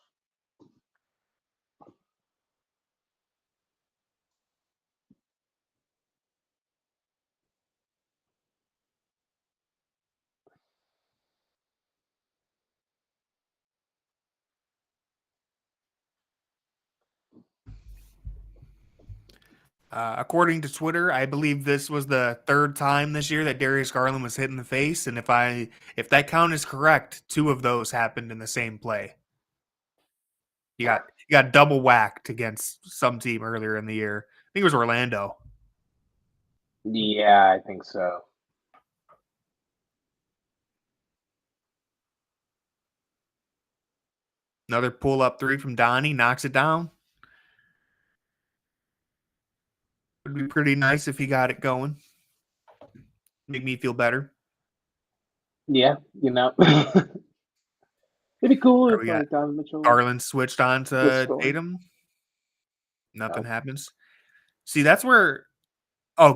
[SPEAKER 2] According to Twitter, I believe this was the 3rd time this year that Darius Garland was hit in the face, and if that count is correct, 2 of those happened in the same play. You got double whacked against some team earlier in the year. I think it was Orlando.
[SPEAKER 1] Yeah, I think so.
[SPEAKER 2] Another pull-up 3 from Donnie, knocks it down. Would be pretty nice if he got it going. Make me feel better.
[SPEAKER 1] Yeah, you know. It'd be cool if Donovan Mitchell.
[SPEAKER 2] Garland switched on to Tatum. Nothing happens. See, that's where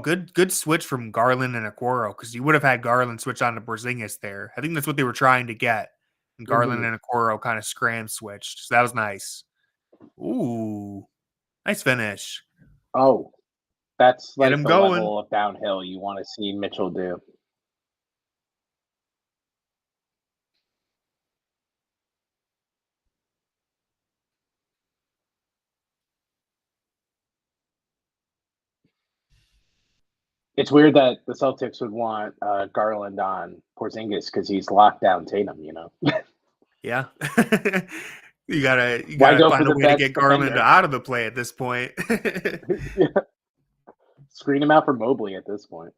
[SPEAKER 2] good switch from Garland and Okoro, because you would have had Garland switch on to Porzingis there. I think that's what they were trying to get. And Garland and Okoro kind of scram switched. So that was nice. Ooh. Nice finish.
[SPEAKER 1] Oh, that's
[SPEAKER 2] Get
[SPEAKER 1] like
[SPEAKER 2] him
[SPEAKER 1] the
[SPEAKER 2] going.
[SPEAKER 1] level of downhill you want to see Mitchell do. It's weird that the Celtics would want Garland on Porzingis because he's locked down Tatum.
[SPEAKER 2] Yeah. You gotta
[SPEAKER 1] Why go for
[SPEAKER 2] find a
[SPEAKER 1] the
[SPEAKER 2] way to get
[SPEAKER 1] best
[SPEAKER 2] Garland
[SPEAKER 1] defender?
[SPEAKER 2] out of the play at this point.
[SPEAKER 1] Screen him out for Mobley at this point.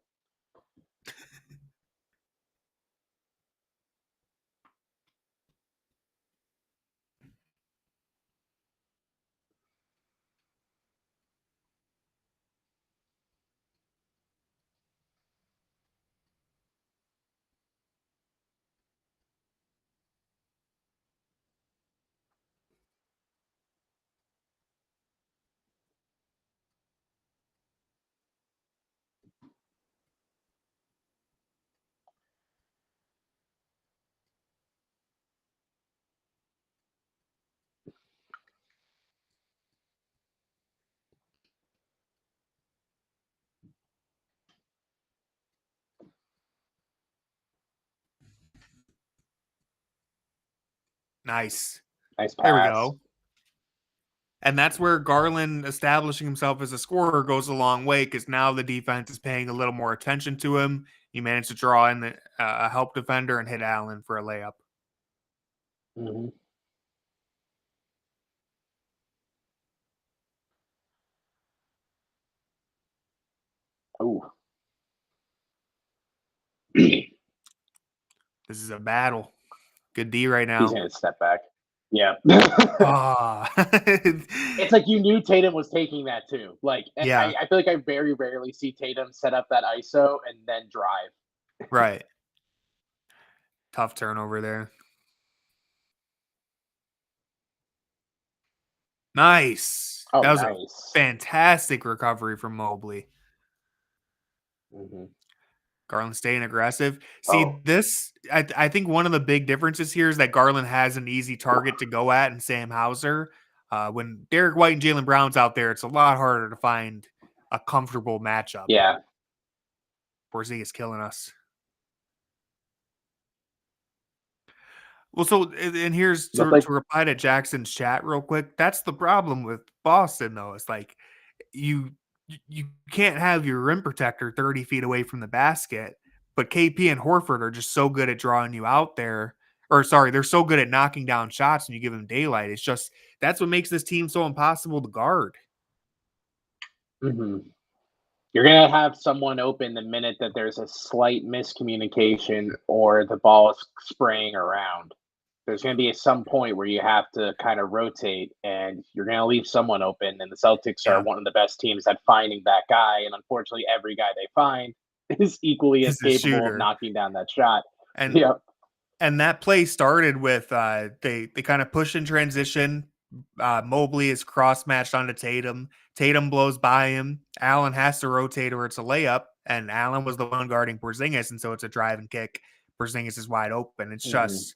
[SPEAKER 2] Nice.
[SPEAKER 1] Nice
[SPEAKER 2] There we
[SPEAKER 1] pass.
[SPEAKER 2] go. And that's where Garland establishing himself as a scorer goes a long way because now the defense is paying a little more attention to him. He managed to draw in a help defender and hit Allen for a layup.
[SPEAKER 1] Mm-hmm. Oh.
[SPEAKER 2] This is a battle. Good D right now.
[SPEAKER 1] He's going to step back. Yeah.
[SPEAKER 2] Ah.
[SPEAKER 1] It's like you knew Tatum was taking that too. Like,
[SPEAKER 2] Yeah.
[SPEAKER 1] I feel like I very rarely see Tatum set up that ISO and then drive.
[SPEAKER 2] Right. Tough turnover there. Nice.
[SPEAKER 1] Oh,
[SPEAKER 2] That was a
[SPEAKER 1] nice.
[SPEAKER 2] fantastic recovery from Mobley.
[SPEAKER 1] Mm-hmm.
[SPEAKER 2] Garland staying aggressive. See, I think one of the big differences here is that Garland has an easy target to go at in Sam Hauser. When Derek White and Jaylen Brown's out there, it's a lot harder to find a comfortable matchup.
[SPEAKER 1] Yeah.
[SPEAKER 2] Porzingis killing us. Well, so, and here's to reply to Jackson's chat real quick. That's the problem with Boston, though. It's like you can't have your rim protector 30 feet away from the basket, but KP and Horford are just so good at drawing you out there. Or sorry, they're so good at knocking down shots when you give them daylight. It's just that's what makes this team so impossible to guard.
[SPEAKER 1] Mm-hmm. You're going to have someone open the minute that there's a slight miscommunication or the ball is spraying around. There's going to be some point where you have to kind of rotate and you're going to leave someone open. And the Celtics are one of the best teams at finding that guy. And unfortunately, every guy they find is equally as capable of knocking down that shot.
[SPEAKER 2] And and that play started with they kind of push in transition. Mobley is cross-matched onto Tatum. Tatum blows by him. Allen has to rotate or it's a layup. And Allen was the one guarding Porzingis, and so it's a drive and kick. Porzingis is wide open. It's just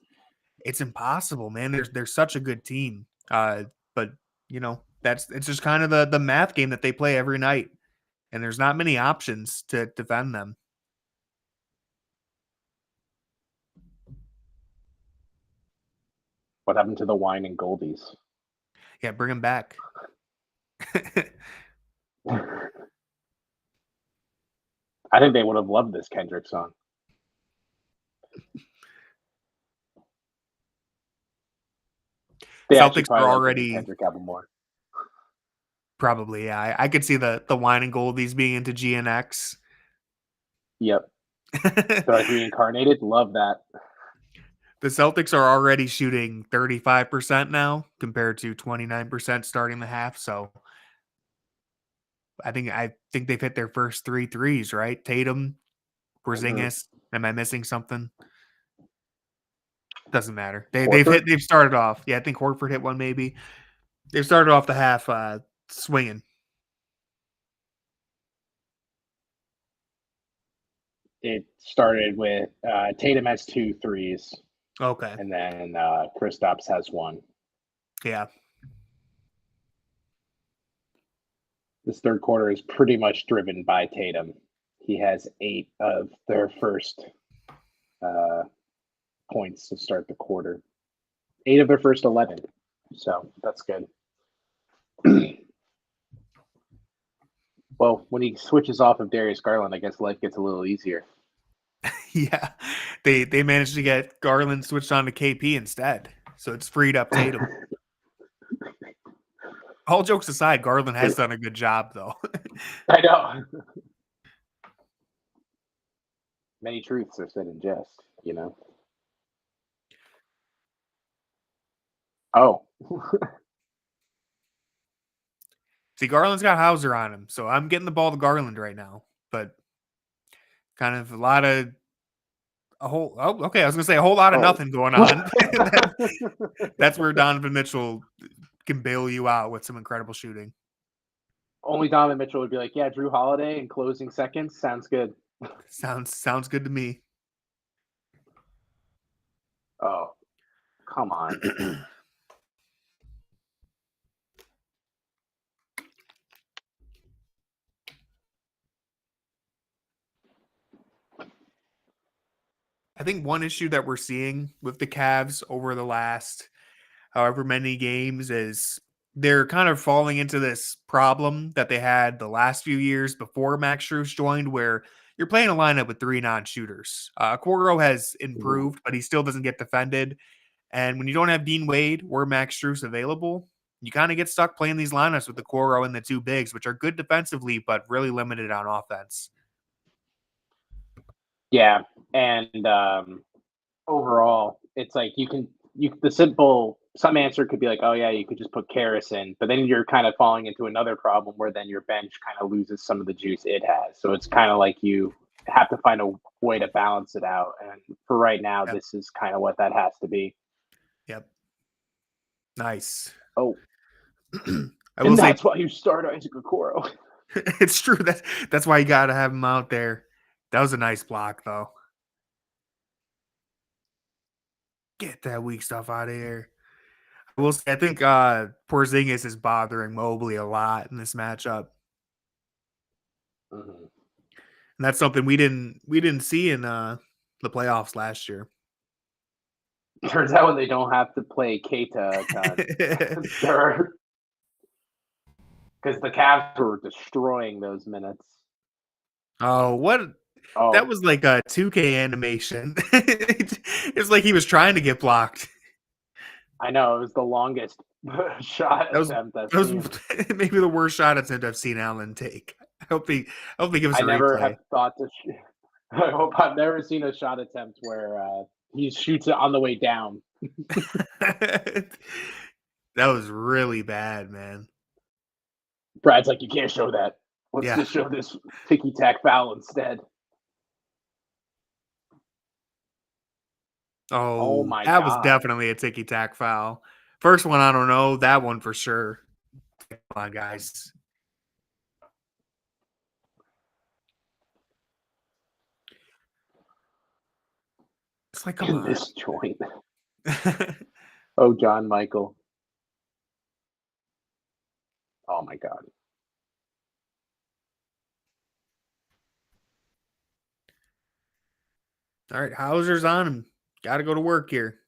[SPEAKER 2] it's impossible, man. They're such a good team. But you know, it's just kind of the math game that they play every night. And there's not many options to defend them.
[SPEAKER 1] What happened to the wine and goldies?
[SPEAKER 2] Yeah, bring him back.
[SPEAKER 1] I think they would have loved this Kendrick song. They
[SPEAKER 2] Celtics are
[SPEAKER 1] already Kendrick album more.
[SPEAKER 2] Probably, yeah. I could see the wine and goldies being into GNX.
[SPEAKER 1] Yep. They're like reincarnated. Love that.
[SPEAKER 2] The Celtics are already shooting 35% now compared to 29% starting the half. So I think they've hit their first 3 threes, right? Tatum, Porzingis. Am I missing something? Doesn't matter. They've started off. Yeah, I think Horford hit one maybe. They've started off the half swinging.
[SPEAKER 1] It started with Tatum has 2 threes.
[SPEAKER 2] Okay.
[SPEAKER 1] And then Kristaps has 1.
[SPEAKER 2] Yeah.
[SPEAKER 1] This third quarter is pretty much driven by Tatum. He has 8 of their first points to start the quarter. 8 of their first 11. So that's good. Well, when he switches off of Darius Garland, I guess life gets a little easier.
[SPEAKER 2] Yeah, they managed to get Garland switched on to KP instead, so it's freed up Tatum. All jokes aside, Garland has done a good job, though.
[SPEAKER 1] I know. Many truths are said in jest, you know. Oh.
[SPEAKER 2] See, Garland's got Hauser on him, so I'm getting the ball to Garland right now. But kind of a lot of a whole. Oh, okay. I was gonna say a whole lot of nothing going on. That's where Donovan Mitchell can bail you out with some incredible shooting.
[SPEAKER 1] Only Donovan Mitchell would be like, "Yeah, Drew Holiday in closing seconds sounds good."
[SPEAKER 2] Sounds good to me.
[SPEAKER 1] Oh, come on.
[SPEAKER 2] I think one issue that we're seeing with the Cavs over the last however many games is they're kind of falling into this problem that they had the last few years before Max Strus joined, where you're playing a lineup with 3 non-shooters. Coro has improved, but he still doesn't get defended. And when you don't have Dean Wade or Max Strus available, you kind of get stuck playing these lineups with the Coro and the 2 bigs, which are good defensively, but really limited on offense.
[SPEAKER 1] Yeah, and overall, it's like some answer could be like, oh yeah, you could just put Karras in, but then you're kind of falling into another problem where then your bench kind of loses some of the juice it has. So it's kind of like you have to find a way to balance it out. And for right now, This is kind of what that has to be.
[SPEAKER 2] Yep. Nice.
[SPEAKER 1] Oh,
[SPEAKER 2] I will say
[SPEAKER 1] that's why you start Isaac Okoro.
[SPEAKER 2] It's true. That's why you got to have him out there. That was a nice block, though. Get that weak stuff out of here. I will say, I think Porzingis is bothering Mobley a lot in this matchup.
[SPEAKER 1] Mm-hmm.
[SPEAKER 2] And that's something we didn't see in the playoffs last year.
[SPEAKER 1] Turns out when they don't have to play Keita, sure. Because the Cavs were destroying those minutes.
[SPEAKER 2] Oh, what? Oh. That was like a 2K animation. It's like he was trying to get blocked.
[SPEAKER 1] I know. It was the longest shot attempt I've seen.
[SPEAKER 2] Maybe the worst shot attempt I've seen Allen take. I hope he gives us a
[SPEAKER 1] never
[SPEAKER 2] replay.
[SPEAKER 1] Have thought to I hope I've never seen a shot attempt where he shoots it on the way down.
[SPEAKER 2] That was really bad, man.
[SPEAKER 1] Brad's like, you can't show that. Let's just show this ticky-tack foul instead.
[SPEAKER 2] Oh my God. That was definitely a ticky-tack foul. First one, I don't know. That one for sure. Come on, guys. It's like, come on.
[SPEAKER 1] This joint. Oh, John Michael. Oh my God.
[SPEAKER 2] All right, Hauser's on him. Got to go to work here.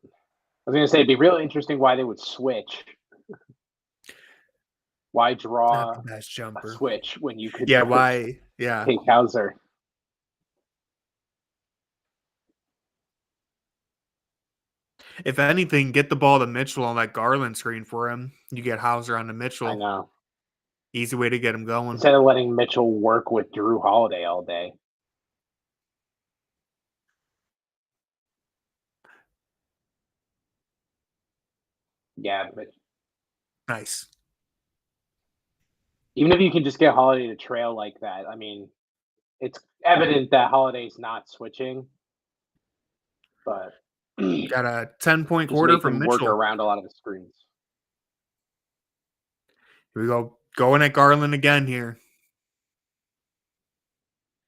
[SPEAKER 1] I was going to say, it'd be really interesting why they would switch. Why draw
[SPEAKER 2] Not the best jumper.
[SPEAKER 1] a switch when you could
[SPEAKER 2] why? Yeah.
[SPEAKER 1] Take Hauser.
[SPEAKER 2] If anything, get the ball to Mitchell on that Garland screen for him. You get Hauser on to Mitchell.
[SPEAKER 1] I know.
[SPEAKER 2] Easy way to get him going.
[SPEAKER 1] Instead of letting Mitchell work with Drew Holiday all day. Yeah.
[SPEAKER 2] Nice.
[SPEAKER 1] Even if you can just get Holiday to trail like that, I mean, it's evident that Holiday's not switching. But
[SPEAKER 2] got a 10-point quarter from Mitchell.
[SPEAKER 1] Work around a lot of the screens.
[SPEAKER 2] Here we go. Going at Garland again here.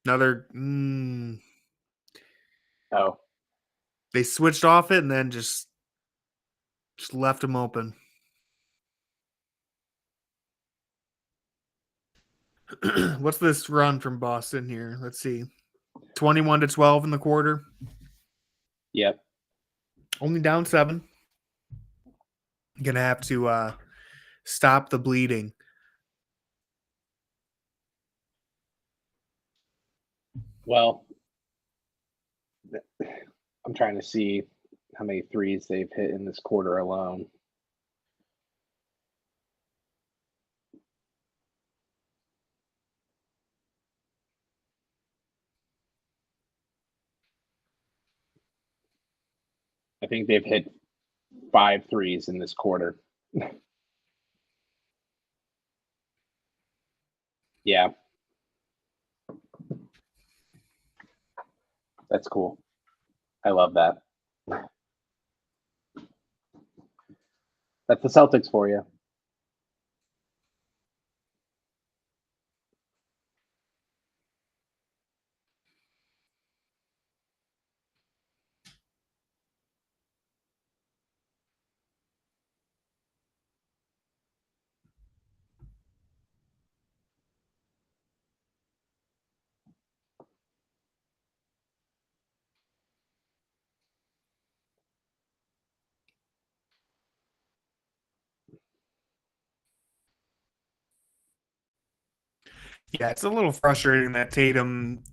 [SPEAKER 2] Another.
[SPEAKER 1] Oh.
[SPEAKER 2] They switched off it and then just left him open. What's this run from Boston here? Let's see. 21-12 in the quarter.
[SPEAKER 1] Yep.
[SPEAKER 2] Only down 7. Gonna have to stop the bleeding.
[SPEAKER 1] Well, I'm trying to see how many threes they've hit in this quarter alone. I think they've hit 5 threes in this quarter. Yeah. That's cool. I love that. That's the Celtics for you.
[SPEAKER 2] Yeah, it's a little frustrating that Tatum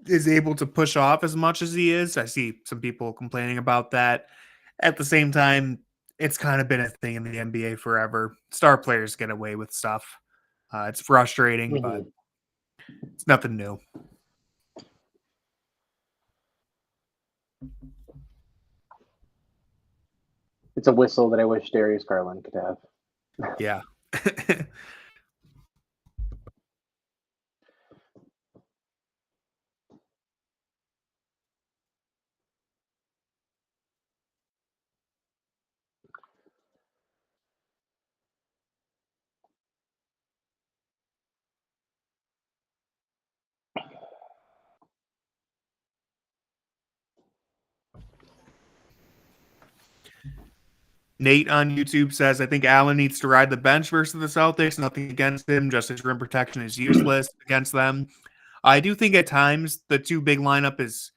[SPEAKER 2] is able to push off as much as he is. I see some people complaining about that. At the same time, it's kind of been a thing in the NBA forever. Star players get away with stuff. It's frustrating, but it's nothing new.
[SPEAKER 1] It's a whistle that I wish Darius Garland could have.
[SPEAKER 2] Yeah. Nate on YouTube says, I think Allen needs to ride the bench versus the Celtics. Nothing against him. Just his rim protection is useless against them. I do think at times the two big lineup is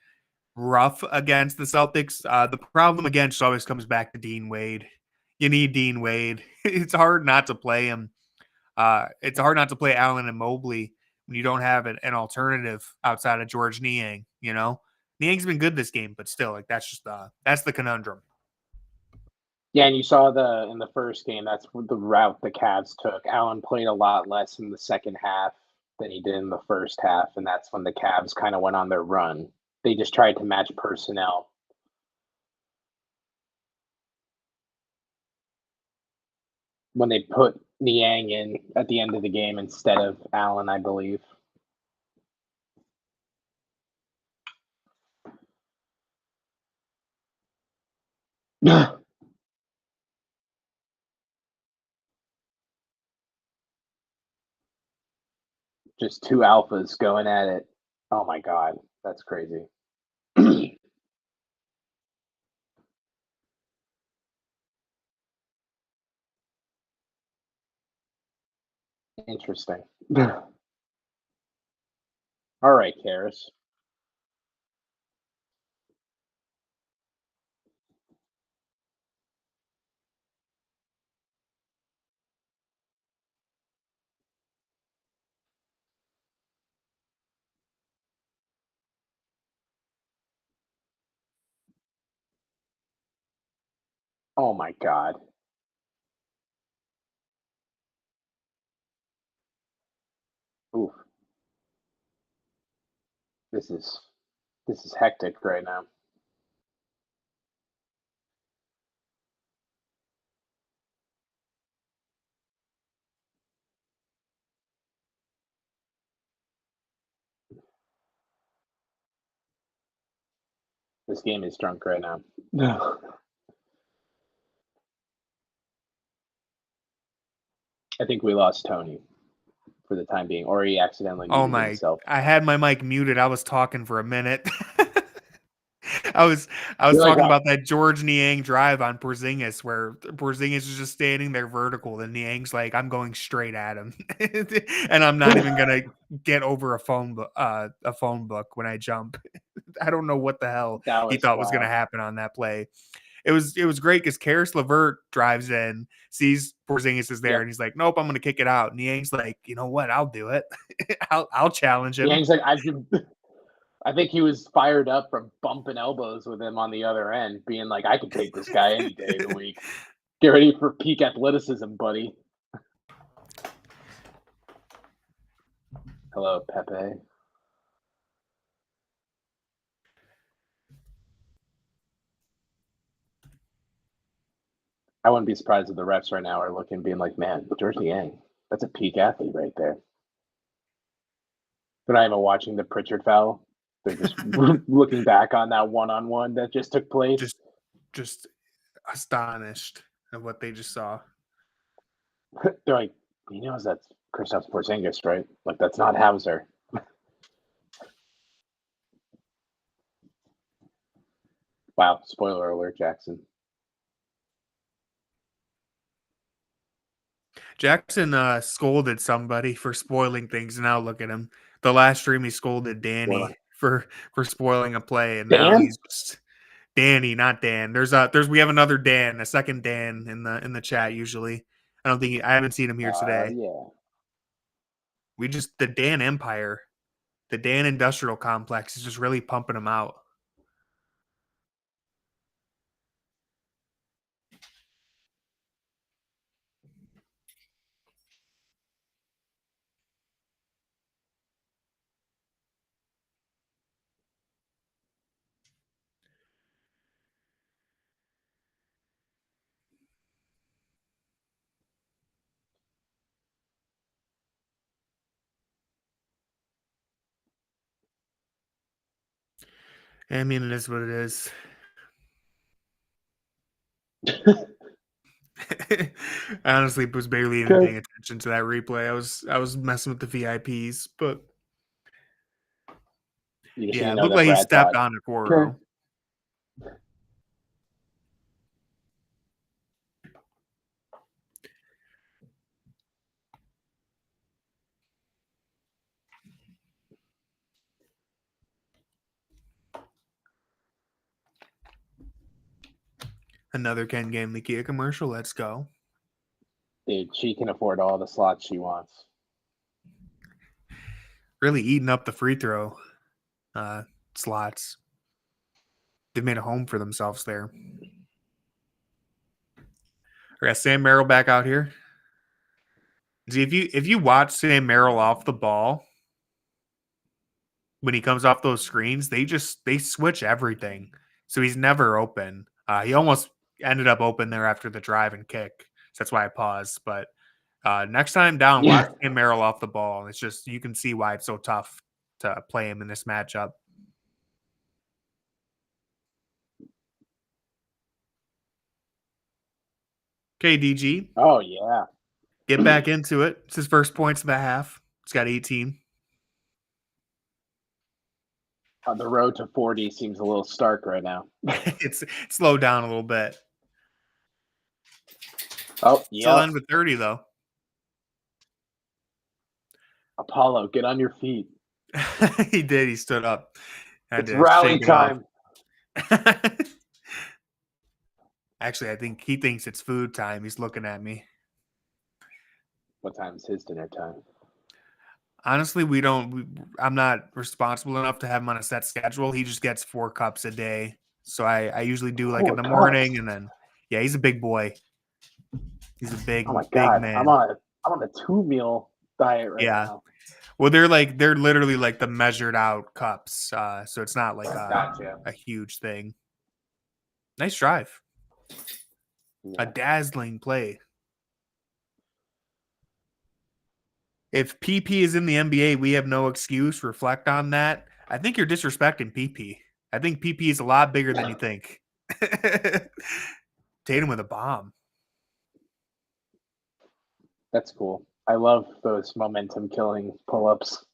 [SPEAKER 2] rough against the Celtics. The problem again just always comes back to Dean Wade. You need Dean Wade. It's hard not to play him. It's hard not to play Allen and Mobley when you don't have an alternative outside of George Niang. You know, Niang's been good this game, but still, like that's just that's the conundrum.
[SPEAKER 1] Yeah, and you saw in the first game, that's the route the Cavs took. Allen played a lot less in the second half than he did in the first half, and that's when the Cavs kind of went on their run. They just tried to match personnel. When they put Niang in at the end of the game instead of Allen, I believe. Just two alphas going at it. Oh my God, that's crazy. Interesting. All right, Karis. Oh my God. Oof. This is hectic right now. This game is drunk right now. I think we lost Tony for the time being, or he accidentally muted himself.
[SPEAKER 2] I had my mic muted. I was talking for a minute. I was
[SPEAKER 1] You're like,
[SPEAKER 2] talking about that George Niang drive on Porzingis, where Porzingis is just standing there vertical, and Niang's like, "I'm going straight at him, and I'm not even gonna get over a phone book when I jump." I don't know what the hell
[SPEAKER 1] that
[SPEAKER 2] he
[SPEAKER 1] was
[SPEAKER 2] thought was gonna
[SPEAKER 1] wild.
[SPEAKER 2] happen on that play. It was great because Karis LeVert drives in, sees Porzingis is there,
[SPEAKER 1] Yep.
[SPEAKER 2] and he's like, "Nope, I'm gonna kick it out." Niang's like, "You know what? I'll do it. I'll challenge him."
[SPEAKER 1] Yang's like, I think he was fired up from bumping elbows with him on the other end, being like, I can take this guy any day of the week. Get ready for peak athleticism, buddy. Hello, Pepe. I wouldn't be surprised if the refs right now are looking, being like, man, George Yang, that's a peak athlete right there. They're not even watching the Pritchard foul. They're just looking back on that one-on-one that just took place.
[SPEAKER 2] Just astonished at what they just saw.
[SPEAKER 1] They're like, he knows that's Kristaps Porzingis, right? Like, that's not Hauser. Wow, spoiler alert, Jackson.
[SPEAKER 2] Jackson scolded somebody for spoiling things, and now look at him. The last stream he scolded Danny for spoiling a play, and now he's just Danny, not Dan. We have another Dan, a second Dan in the chat usually. I haven't seen him here today.
[SPEAKER 1] Yeah.
[SPEAKER 2] The Dan Empire, the Dan Industrial Complex is just really pumping him out. I mean, it is what it is. I honestly was barely even paying attention to that replay. I was messing with the VIPs, but yeah, it looked like he stepped on a Okoro. Another Ken Gamely Kia commercial. Let's go.
[SPEAKER 1] Dude, she can afford all the slots she wants.
[SPEAKER 2] Really eating up the free throw slots. They've made a home for themselves there. We got Sam Merrill back out here. See, if you watch Sam Merrill off the ball, when he comes off those screens, they switch everything. So he's never open. He almost ended up open there after the drive and kick. So that's why I paused. But next time down, watch Sam Merrill off the ball. It's just, you can see why it's so tough to play him in this matchup. Okay, DG.
[SPEAKER 1] Oh, yeah.
[SPEAKER 2] Get back into it. It's his first points of the half. He's got 18.
[SPEAKER 1] The road to 40 seems a little stark right now.
[SPEAKER 2] It's slowed down a little bit.
[SPEAKER 1] Oh, yeah.
[SPEAKER 2] Still end with 30, though.
[SPEAKER 1] Apollo, get on your feet.
[SPEAKER 2] He did. He stood up.
[SPEAKER 1] It's rally time.
[SPEAKER 2] Actually, I think he thinks it's food time. He's looking at me.
[SPEAKER 1] What time is his dinner time?
[SPEAKER 2] Honestly, I'm not responsible enough to have him on a set schedule. He just gets 4 cups a day. So I usually do like in the morning, and then he's a big boy. He's a big, big man.
[SPEAKER 1] I'm on a 2-meal diet right now.
[SPEAKER 2] Well, they're literally like the measured out cups. So it's not like a huge thing. Nice drive. Yeah. A dazzling play. If PP is in the NBA, we have no excuse. Reflect on that. I think you're disrespecting PP. I think PP is a lot bigger than you think. Tatum with a bomb.
[SPEAKER 1] That's cool. I love those momentum-killing pull-ups.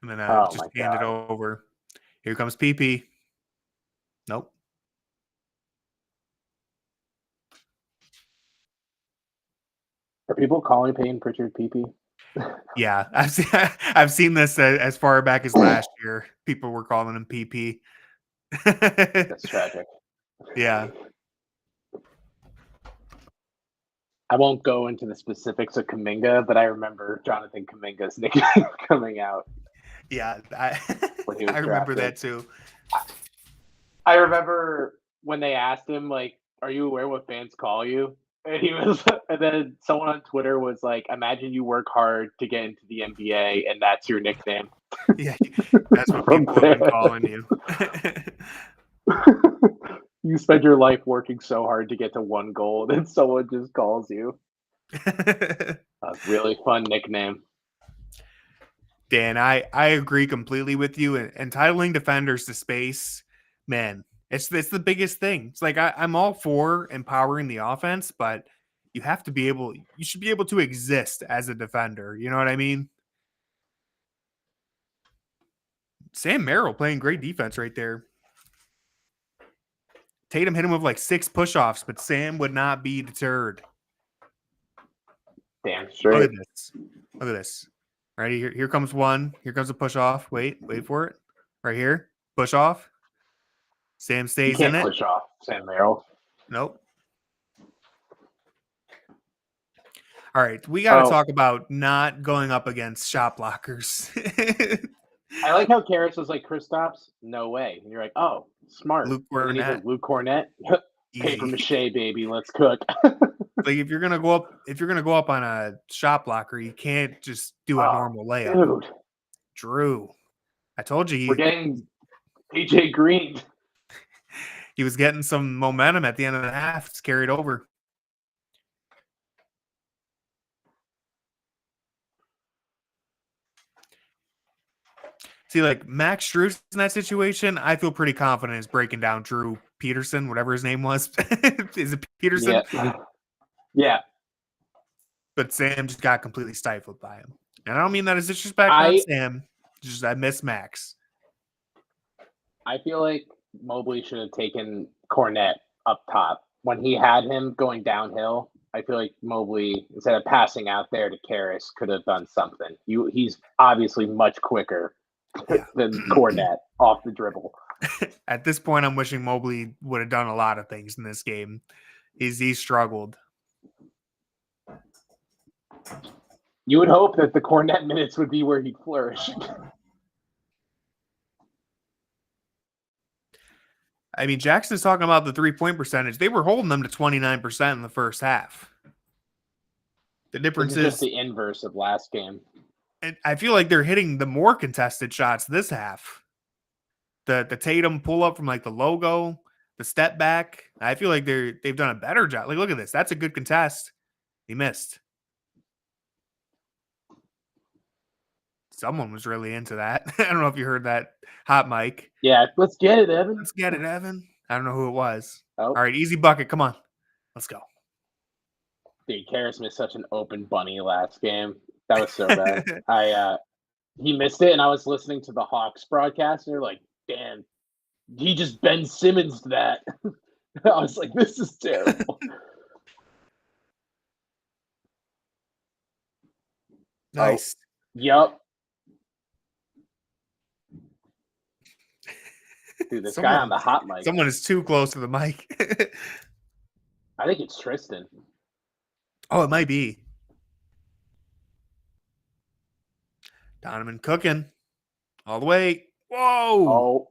[SPEAKER 2] And then just hand it over. Here comes PP. Nope.
[SPEAKER 1] Are people calling Payne Pritchard PP?
[SPEAKER 2] Yeah, I've seen this as far back as last year. People were calling him PP.
[SPEAKER 1] That's tragic.
[SPEAKER 2] Yeah.
[SPEAKER 1] I won't go into the specifics of Kuminga, but I remember Jonathan Kuminga's nickname coming out.
[SPEAKER 2] Yeah,
[SPEAKER 1] when he was
[SPEAKER 2] I remember
[SPEAKER 1] drafted.
[SPEAKER 2] that too.
[SPEAKER 1] I remember when they asked him, like, "Are you aware what fans call you?" And he was, and then someone on Twitter was like, "Imagine you work hard to get into the NBA, and that's your nickname."
[SPEAKER 2] Yeah, that's what people have been calling you.
[SPEAKER 1] You spend your life working so hard to get to one goal, and someone just calls you. A really fun nickname.
[SPEAKER 2] Dan, I agree completely with you. And entitling defenders to space, man, it's the biggest thing. It's like I'm all for empowering the offense, but you should be able to exist as a defender. You know what I mean? Sam Merrill playing great defense right there. Tatum hit him with like 6 push-offs, but Sam would not be deterred.
[SPEAKER 1] Damn straight.
[SPEAKER 2] Look at this. Look at this. Right here comes one. Here comes a push-off. Wait for it. Right here. Push off. Sam stays in it.
[SPEAKER 1] Push off Sam Merrill.
[SPEAKER 2] Nope. All right. We got to talk about not going up against shot blockers.
[SPEAKER 1] I like how Karras was like, Kristaps, no way. And you're like, oh, smart.
[SPEAKER 2] Luke Cornett.
[SPEAKER 1] Luke Cornett. Paper mache, baby. Let's cook.
[SPEAKER 2] Like if you're gonna go up on a shot blocker, you can't just do a normal layup.
[SPEAKER 1] Dude.
[SPEAKER 2] Drew. I told you
[SPEAKER 1] we're getting AJ Green.
[SPEAKER 2] He was getting some momentum at the end of the half. It's carried over. See, like Max Strus in that situation, I feel pretty confident is breaking down Drew Peterson, whatever his name was. Is it Peterson?
[SPEAKER 1] Yeah.
[SPEAKER 2] But Sam just got completely stifled by him. And I don't mean that as disrespect on Sam. Just I miss Max.
[SPEAKER 1] I feel like Mobley should have taken Cornett up top. When he had him going downhill, I feel like Mobley, instead of passing out there to Karras, could have done something. He's obviously much quicker than Cornett off the dribble.
[SPEAKER 2] At this point, I'm wishing Mobley would have done a lot of things in this game. He struggled.
[SPEAKER 1] You would hope that the Cornett minutes would be where he'd flourish.
[SPEAKER 2] I mean, Jackson's talking about the 3-point percentage. They were holding them to 29% in the first half. The difference is
[SPEAKER 1] just the inverse of last game.
[SPEAKER 2] And I feel like they're hitting the more contested shots this half. The Tatum pull up from like the logo, the step back. I feel like they've done a better job. Like, look at this. That's a good contest. He missed. Someone was really into that. I don't know if you heard that hot mic.
[SPEAKER 1] Yeah, let's get it, Evan.
[SPEAKER 2] Let's get it, Evan. I don't know who it was.
[SPEAKER 1] Oh.
[SPEAKER 2] All right, easy bucket. Come on. Let's go.
[SPEAKER 1] Dude, Karras missed such an open bunny last game. That was so bad. He missed it, and I was listening to the Hawks broadcast, and they're like, damn, he just Ben Simmons that. I was like, this is terrible.
[SPEAKER 2] Nice.
[SPEAKER 1] Yup. Dude, this guy on the hot mic.
[SPEAKER 2] Someone is too close to the mic.
[SPEAKER 1] I think it's Tristan.
[SPEAKER 2] Oh, it might be. Donovan cooking all the way. Whoa.
[SPEAKER 1] Oh.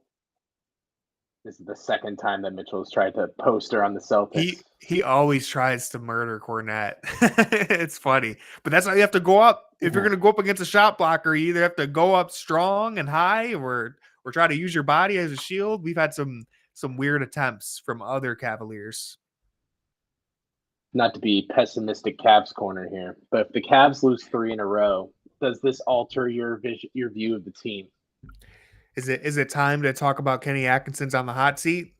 [SPEAKER 1] This is the second time that Mitchell's tried to poster on the Celtics.
[SPEAKER 2] He always tries to murder Cornett. It's funny. But that's how you have to go up. If you're going to go up against a shot blocker, you either have to go up strong and high or try to use your body as a shield. We've had some weird attempts from other Cavaliers.
[SPEAKER 1] Not to be pessimistic Cavs corner here, but if the Cavs lose 3 in a row, does this alter your view of the team?
[SPEAKER 2] Is it time to talk about Kenny Atkinson's on the hot seat?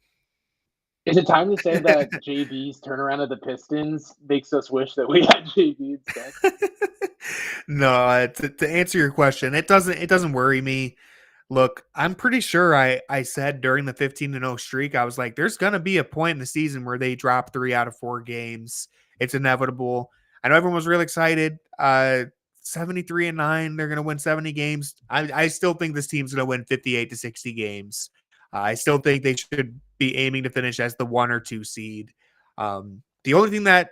[SPEAKER 1] Is it time to say that JB's turnaround of the Pistons makes us wish that we had JB instead?
[SPEAKER 2] No, to answer your question, it doesn't worry me. Look, I'm pretty sure I said during the 15-0 streak, I was like, there's going to be a point in the season where they drop 3 out of 4 games. It's inevitable. I know everyone was really excited. 73-9, they're going to win 70 games. I still think this team's going to win 58 to 60 games. I still think they should be aiming to finish as the 1 or 2 seed. The only thing that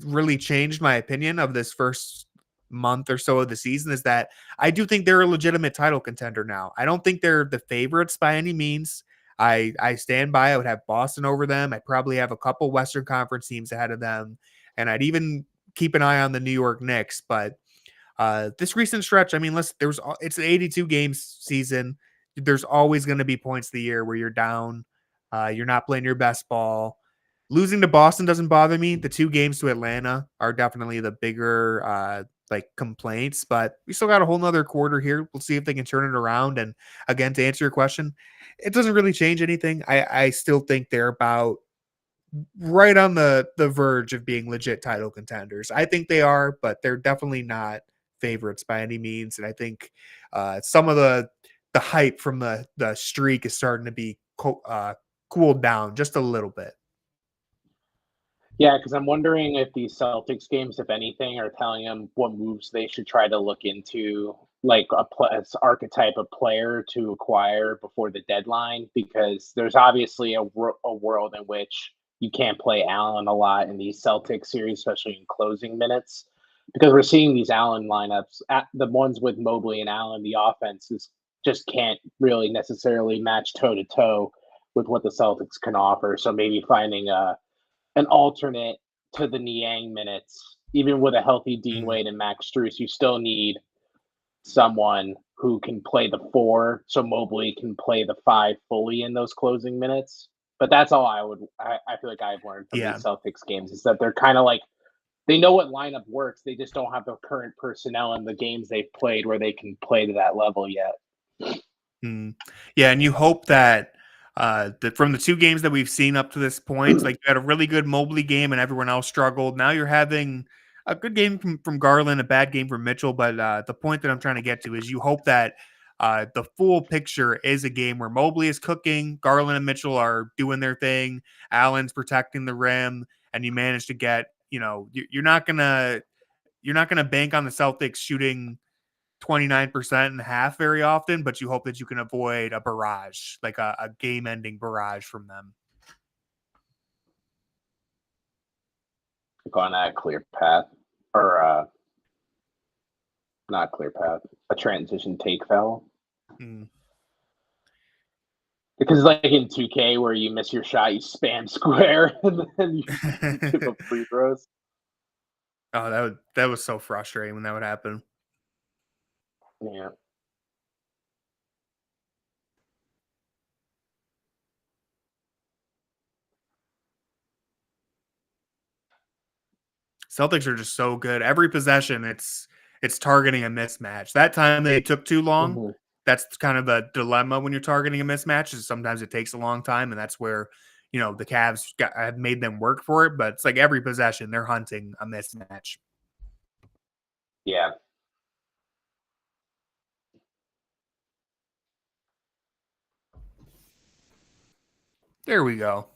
[SPEAKER 2] really changed my opinion of this first month or so of the season is that I do think they're a legitimate title contender now. I don't think they're the favorites by any means. I stand by. I would have Boston over them. I'd probably have a couple Western Conference teams ahead of them, and I'd even keep an eye on the New York Knicks. But this recent stretch, I mean, it's an 82 games season. There's always going to be points of the year where you're down. You're not playing your best ball. Losing to Boston doesn't bother me. The 2 games to Atlanta are definitely the bigger complaints, but we still got a whole nother quarter here. We'll see if they can turn it around. And again, to answer your question, it doesn't really change anything. I still think they're about right on the verge of being legit title contenders. I think they are, but they're definitely not favorites by any means. And I think some of the hype from the streak is starting to be cooled down just a little bit.
[SPEAKER 1] Yeah, because I'm wondering if these Celtics games, if anything, are telling them what moves they should try to look into, like an archetype of player to acquire before the deadline. Because there's obviously a world in which you can't play Allen a lot in these Celtics series, especially in closing minutes. Because we're seeing these Allen lineups, the ones with Mobley and Allen, the offenses just can't really necessarily match toe to toe with what the Celtics can offer. So maybe finding an alternate to the Niang minutes, even with a healthy Dean Wade and Max Strus, you still need someone who can play the 4, so Mobley can play the 5 fully in those closing minutes. But that's all I feel like I've learned from these Celtics games is that they're kind of like, they know what lineup works. They just don't have the current personnel in the games they've played where they can play to that level yet.
[SPEAKER 2] Yeah, and you hope that from the 2 games that we've seen up to this point, like you had a really good Mobley game and everyone else struggled. Now you're having a good game from Garland, a bad game from Mitchell. But the point that I'm trying to get to is you hope that the full picture is a game where Mobley is cooking, Garland and Mitchell are doing their thing, Allen's protecting the rim, and you manage to get, you're not gonna bank on the Celtics shooting 29% and half very often, but you hope that you can avoid a barrage, like a game-ending barrage from them.
[SPEAKER 1] On a clear path, or not clear path, a transition take foul. Because like in 2K where you miss your shot, you spam square, and then you give up free throws.
[SPEAKER 2] Oh, that was so frustrating when that would happen.
[SPEAKER 1] Yeah.
[SPEAKER 2] Celtics are just so good. Every possession, it's targeting a mismatch. That time they took too long. That's kind of the dilemma when you're targeting a mismatch. Is sometimes it takes a long time, and that's where the Cavs have made them work for it. But it's like every possession they're hunting a mismatch.
[SPEAKER 1] Yeah.
[SPEAKER 2] There we go.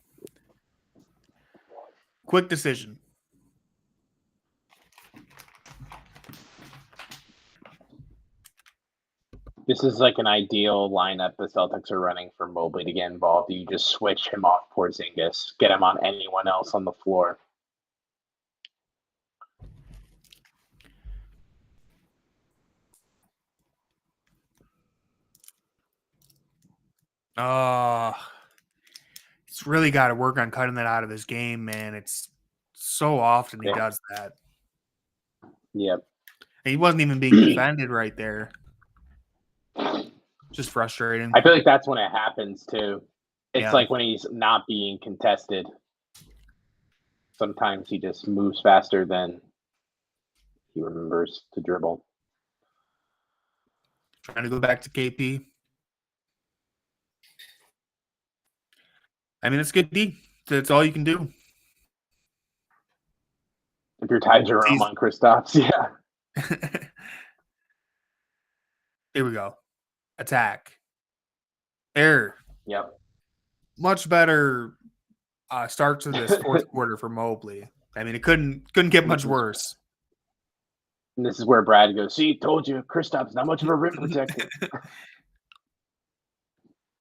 [SPEAKER 2] Quick decision.
[SPEAKER 1] This is like an ideal lineup the Celtics are running for Mobley to get involved. You just switch him off Porzingis, get him on anyone else on the floor.
[SPEAKER 2] He's really got to work on cutting that out of his game, man. It's so often he does that.
[SPEAKER 1] Yep.
[SPEAKER 2] And he wasn't even being defended right there. Just frustrating.
[SPEAKER 1] I feel like that's when it happens too. It's like when he's not being contested. Sometimes he just moves faster than he remembers to dribble.
[SPEAKER 2] Trying to go back to KP. I mean, it's good D. That's all you can do.
[SPEAKER 1] If you're tied Jerome on Kristaps, yeah.
[SPEAKER 2] Here we go. Attack. Error.
[SPEAKER 1] Yep.
[SPEAKER 2] Much better start to this fourth quarter for Mobley. I mean, it couldn't get much worse.
[SPEAKER 1] And this is where Brad goes, see, told you, Kristaps not much of a rim protector.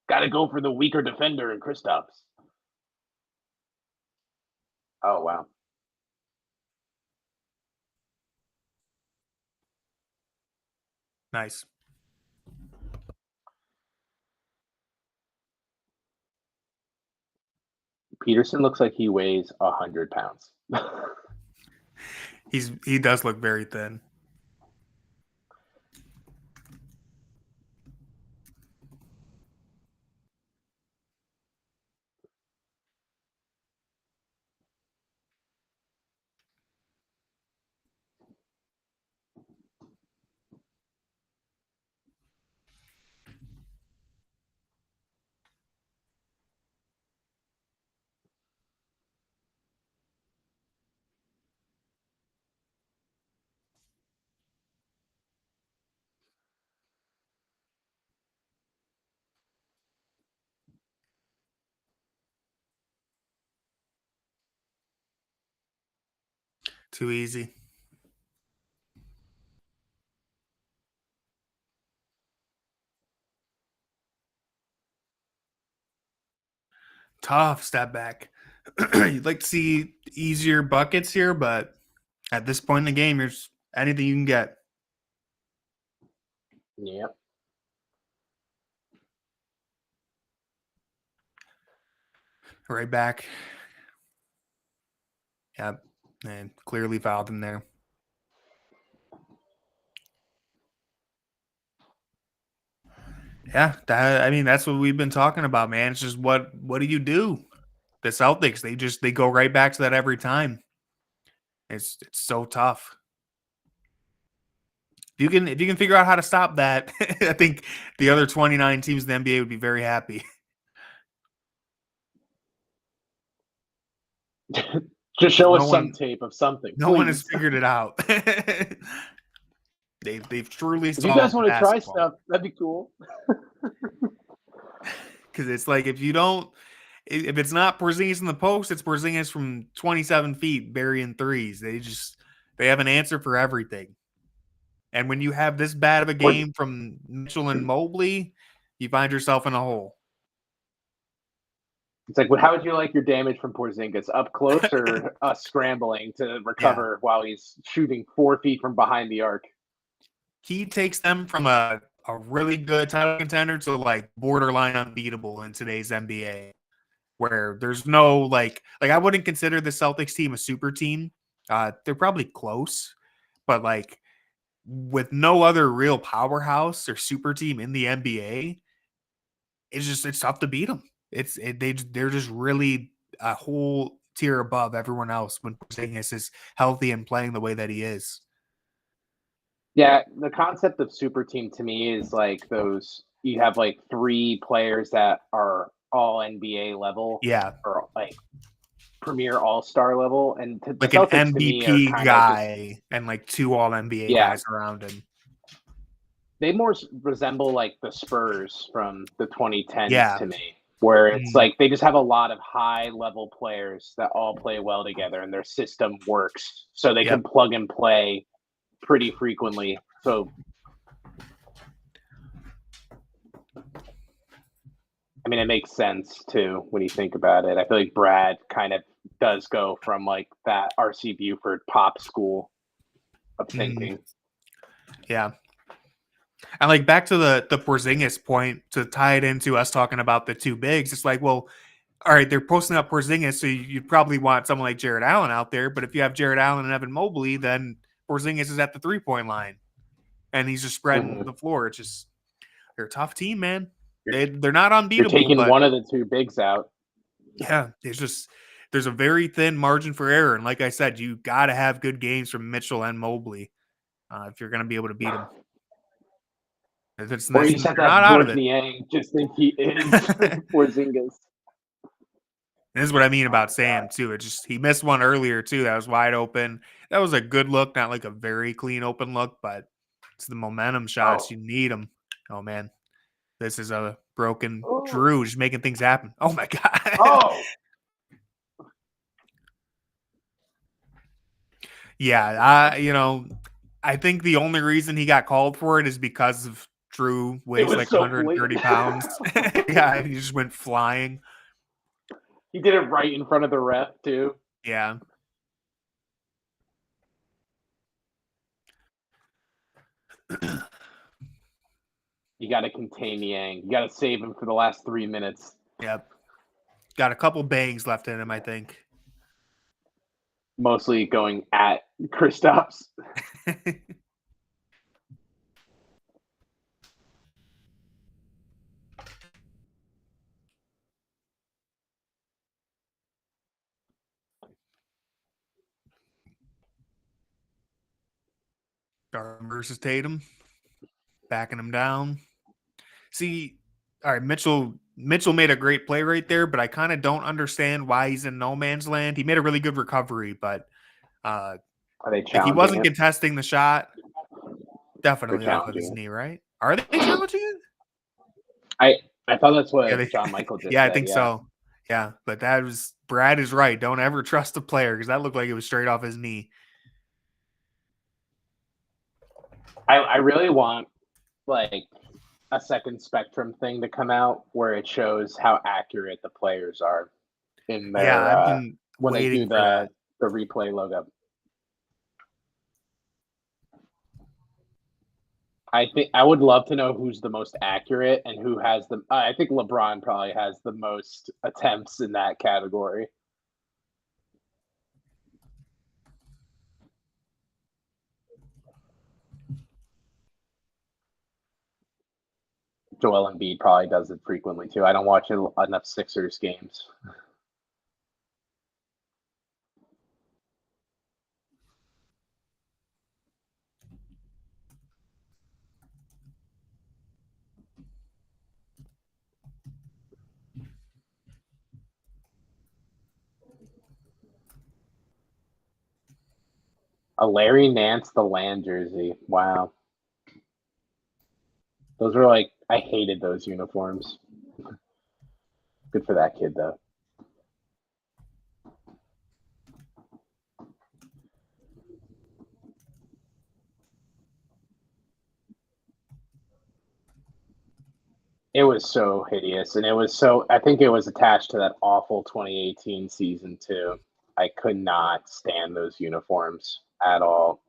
[SPEAKER 1] Got to go for the weaker defender in Kristaps. Oh, wow.
[SPEAKER 2] Nice.
[SPEAKER 1] Peterson looks like he weighs 100 pounds.
[SPEAKER 2] He does look very thin. Too easy. Tough step back. You'd like to see easier buckets here, but at this point in the game, there's anything you can get.
[SPEAKER 1] Yep.
[SPEAKER 2] Right back. Yep. And clearly fouled him there. Yeah, that's what we've been talking about, man. It's just what do you do? The Celtics, they go right back to that every time. It's so tough. If you can figure out how to stop that, I think the other 29 teams in the NBA would be very happy.
[SPEAKER 1] Just show us some tape of something.
[SPEAKER 2] No one has figured it out. They've truly.
[SPEAKER 1] If you guys want to try stuff, that'd be cool.
[SPEAKER 2] Because it's like if it's not Porzingis in the post, it's Porzingis from 27 feet burying threes. They have an answer for everything. And when you have this bad of a game from Mitchell and Mobley, you find yourself in a hole.
[SPEAKER 1] It's like, how would you like your damage from Porzingis? Up close or us scrambling to recover while he's shooting 4 feet from behind the arc?
[SPEAKER 2] He takes them from a really good title contender to like borderline unbeatable in today's NBA, where there's no like I wouldn't consider the Celtics team a super team. They're probably close, but like with no other real powerhouse or super team in the NBA, it's tough to beat them. They're just really a whole tier above everyone else when Porzingis is healthy and playing the way that he is.
[SPEAKER 1] Yeah, the concept of super team to me is like those you have like 3 players that are all NBA level, or like premier all-star level, and
[SPEAKER 2] like an MVP guy and like 2 all NBA guys around him.
[SPEAKER 1] They more resemble like the Spurs from the 2010s to me, where it's like they just have a lot of high-level players that all play well together, and their system works, so they can plug and play pretty frequently. So I mean, it makes sense too when you think about it. I feel like Brad kind of does go from like that RC Buford pop school of thinking.
[SPEAKER 2] Yeah. And like back to the Porzingis point, to tie it into us talking about the 2 bigs, it's like, well, all right, they're posting up Porzingis, so you'd probably want someone like Jared Allen out there. But if you have Jared Allen and Evan Mobley, then Porzingis is at the 3-point line, and he's just spreading the floor. It's just they're a tough team, man. They're not unbeatable.
[SPEAKER 1] You're taking one of the 2 bigs out.
[SPEAKER 2] Yeah, there's a very thin margin for error, and like I said, you got to have good games from Mitchell and Mobley if you're going to be able to beat them. If it's
[SPEAKER 1] or you said that George Niang just think he is Porzingis.
[SPEAKER 2] This is what I mean about Sam too. He missed one earlier too. That was wide open. That was a good look, not like a very clean open look, but it's the momentum shots. You need them. Oh man, this is a broken.
[SPEAKER 1] Ooh.
[SPEAKER 2] Drew just making things happen. Oh my God.
[SPEAKER 1] Oh,
[SPEAKER 2] Yeah, I think the only reason he got called for it is because of Drew
[SPEAKER 1] it
[SPEAKER 2] weighs
[SPEAKER 1] was
[SPEAKER 2] like
[SPEAKER 1] so
[SPEAKER 2] 130
[SPEAKER 1] blatant.
[SPEAKER 2] pounds. Yeah, he just went flying.
[SPEAKER 1] He did it right in front of the ref too.
[SPEAKER 2] Yeah.
[SPEAKER 1] You got to contain Yang. You got to save him for the last 3 minutes.
[SPEAKER 2] Yep. Got a couple bangs left in him, I think.
[SPEAKER 1] Mostly going at Kristaps.
[SPEAKER 2] Garden versus Tatum. Backing him down. See, all right, Mitchell made a great play right there, but I kind of don't understand why he's in no man's land. He made a really good recovery, but
[SPEAKER 1] Are they
[SPEAKER 2] if he
[SPEAKER 1] challenging
[SPEAKER 2] wasn't
[SPEAKER 1] him?
[SPEAKER 2] contesting the shot, definitely
[SPEAKER 1] They're
[SPEAKER 2] off of his
[SPEAKER 1] challenging
[SPEAKER 2] knee, right? Are they challenging it?
[SPEAKER 1] I thought that's
[SPEAKER 2] Yeah,
[SPEAKER 1] what John Michael just
[SPEAKER 2] yeah, I
[SPEAKER 1] said.
[SPEAKER 2] think so. Yeah, but Brad is right. Don't ever trust a player because that looked like it was straight off his knee.
[SPEAKER 1] I really want like a second spectrum thing to come out where it shows how accurate the players are in
[SPEAKER 2] Yeah,
[SPEAKER 1] their
[SPEAKER 2] I've been
[SPEAKER 1] when they do
[SPEAKER 2] waiting for that.
[SPEAKER 1] the replay logo. I think I would love to know who's the most accurate and who has the. I think LeBron probably has the most attempts in that category. Joel Embiid probably does it frequently too. I don't watch enough Sixers games. A Larry Nance the Land jersey. Wow. Those were like I hated those uniforms. Good for that kid though. It was so hideous, and it was so. I think it was attached to that awful 2018 season too. I could not stand those uniforms at all.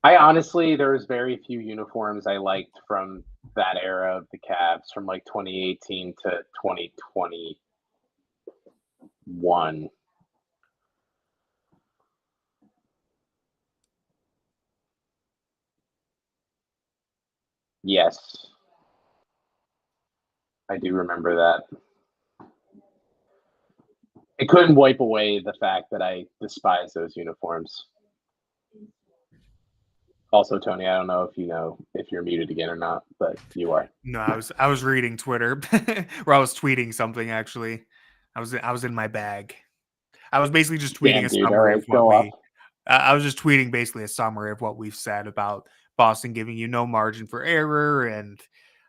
[SPEAKER 1] I honestly, there was very few uniforms I liked from that era of the Cavs, from like 2018 to 2021. Yes, I do remember that. It couldn't wipe away the fact that I despise those uniforms. Also, Tony, I don't know if you're muted again or not, but you are.
[SPEAKER 2] No, I was reading Twitter where I was tweeting something actually. I was in my bag. I was basically just tweeting
[SPEAKER 1] Damn,
[SPEAKER 2] a
[SPEAKER 1] dude. All
[SPEAKER 2] summary of
[SPEAKER 1] right,
[SPEAKER 2] what
[SPEAKER 1] go off.
[SPEAKER 2] I was just tweeting basically a summary of what we've said about Boston giving you no margin for error and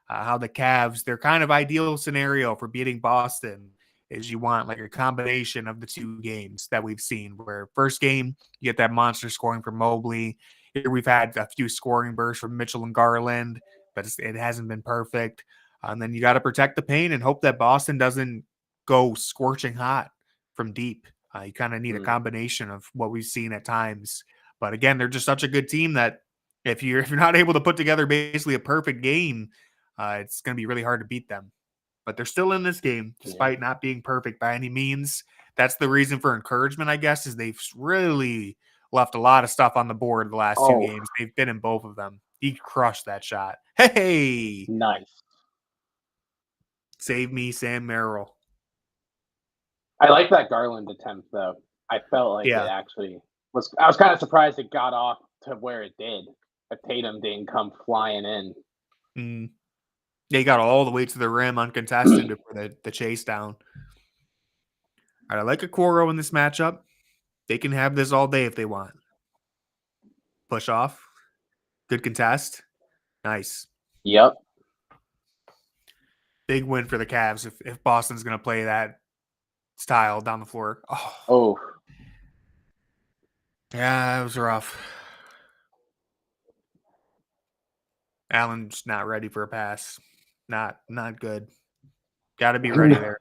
[SPEAKER 2] how the Cavs, their kind of ideal scenario for beating Boston is you want like a combination of the two games that we've seen where first game, you get that monster scoring from Mobley. Here we've had a few scoring bursts from Mitchell and Garland, but it hasn't been perfect. And then you got to protect the paint and hope that Boston doesn't go scorching hot from deep. You kind of need a combination of what we've seen at times. But again, they're just such a good team that if you're not able to put together basically a perfect game, it's going to be really hard to beat them. But they're still in this game despite not being perfect by any means. That's the reason for encouragement, I guess, is they've really left a lot of stuff on the board the last two games. They've been in both of them. He crushed that shot. Hey,
[SPEAKER 1] Nice.
[SPEAKER 2] Save me, Sam Merrill.
[SPEAKER 1] I like that Garland attempt though. I felt like it actually was. I was kind of surprised it got off to where it did. If Tatum didn't come flying in.
[SPEAKER 2] They got all the way to the rim uncontested before the chase down. All right, I like Okoro in this matchup. They can have this all day if they want. Push off. Good contest. Nice.
[SPEAKER 1] Yep.
[SPEAKER 2] Big win for the Cavs if Boston's going to play that style down the floor.
[SPEAKER 1] Oh.
[SPEAKER 2] Yeah, it was rough. Allen's not ready for a pass. Not good. Got to be ready there.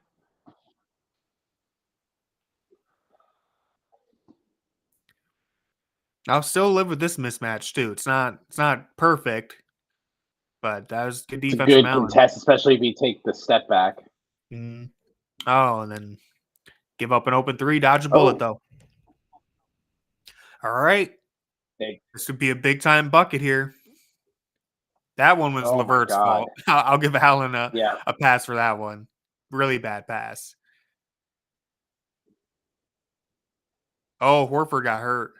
[SPEAKER 2] I'll still live with this mismatch too. It's not perfect, but that was good defense.
[SPEAKER 1] It's a good
[SPEAKER 2] from Allen.
[SPEAKER 1] contest, especially if you take the step back.
[SPEAKER 2] Oh, and then give up an open three, dodge a bullet though. All right. This would be a big time bucket here. That one was LeVert's fault. I'll give Allen a pass for that one. Really bad pass. Oh, Horford got hurt.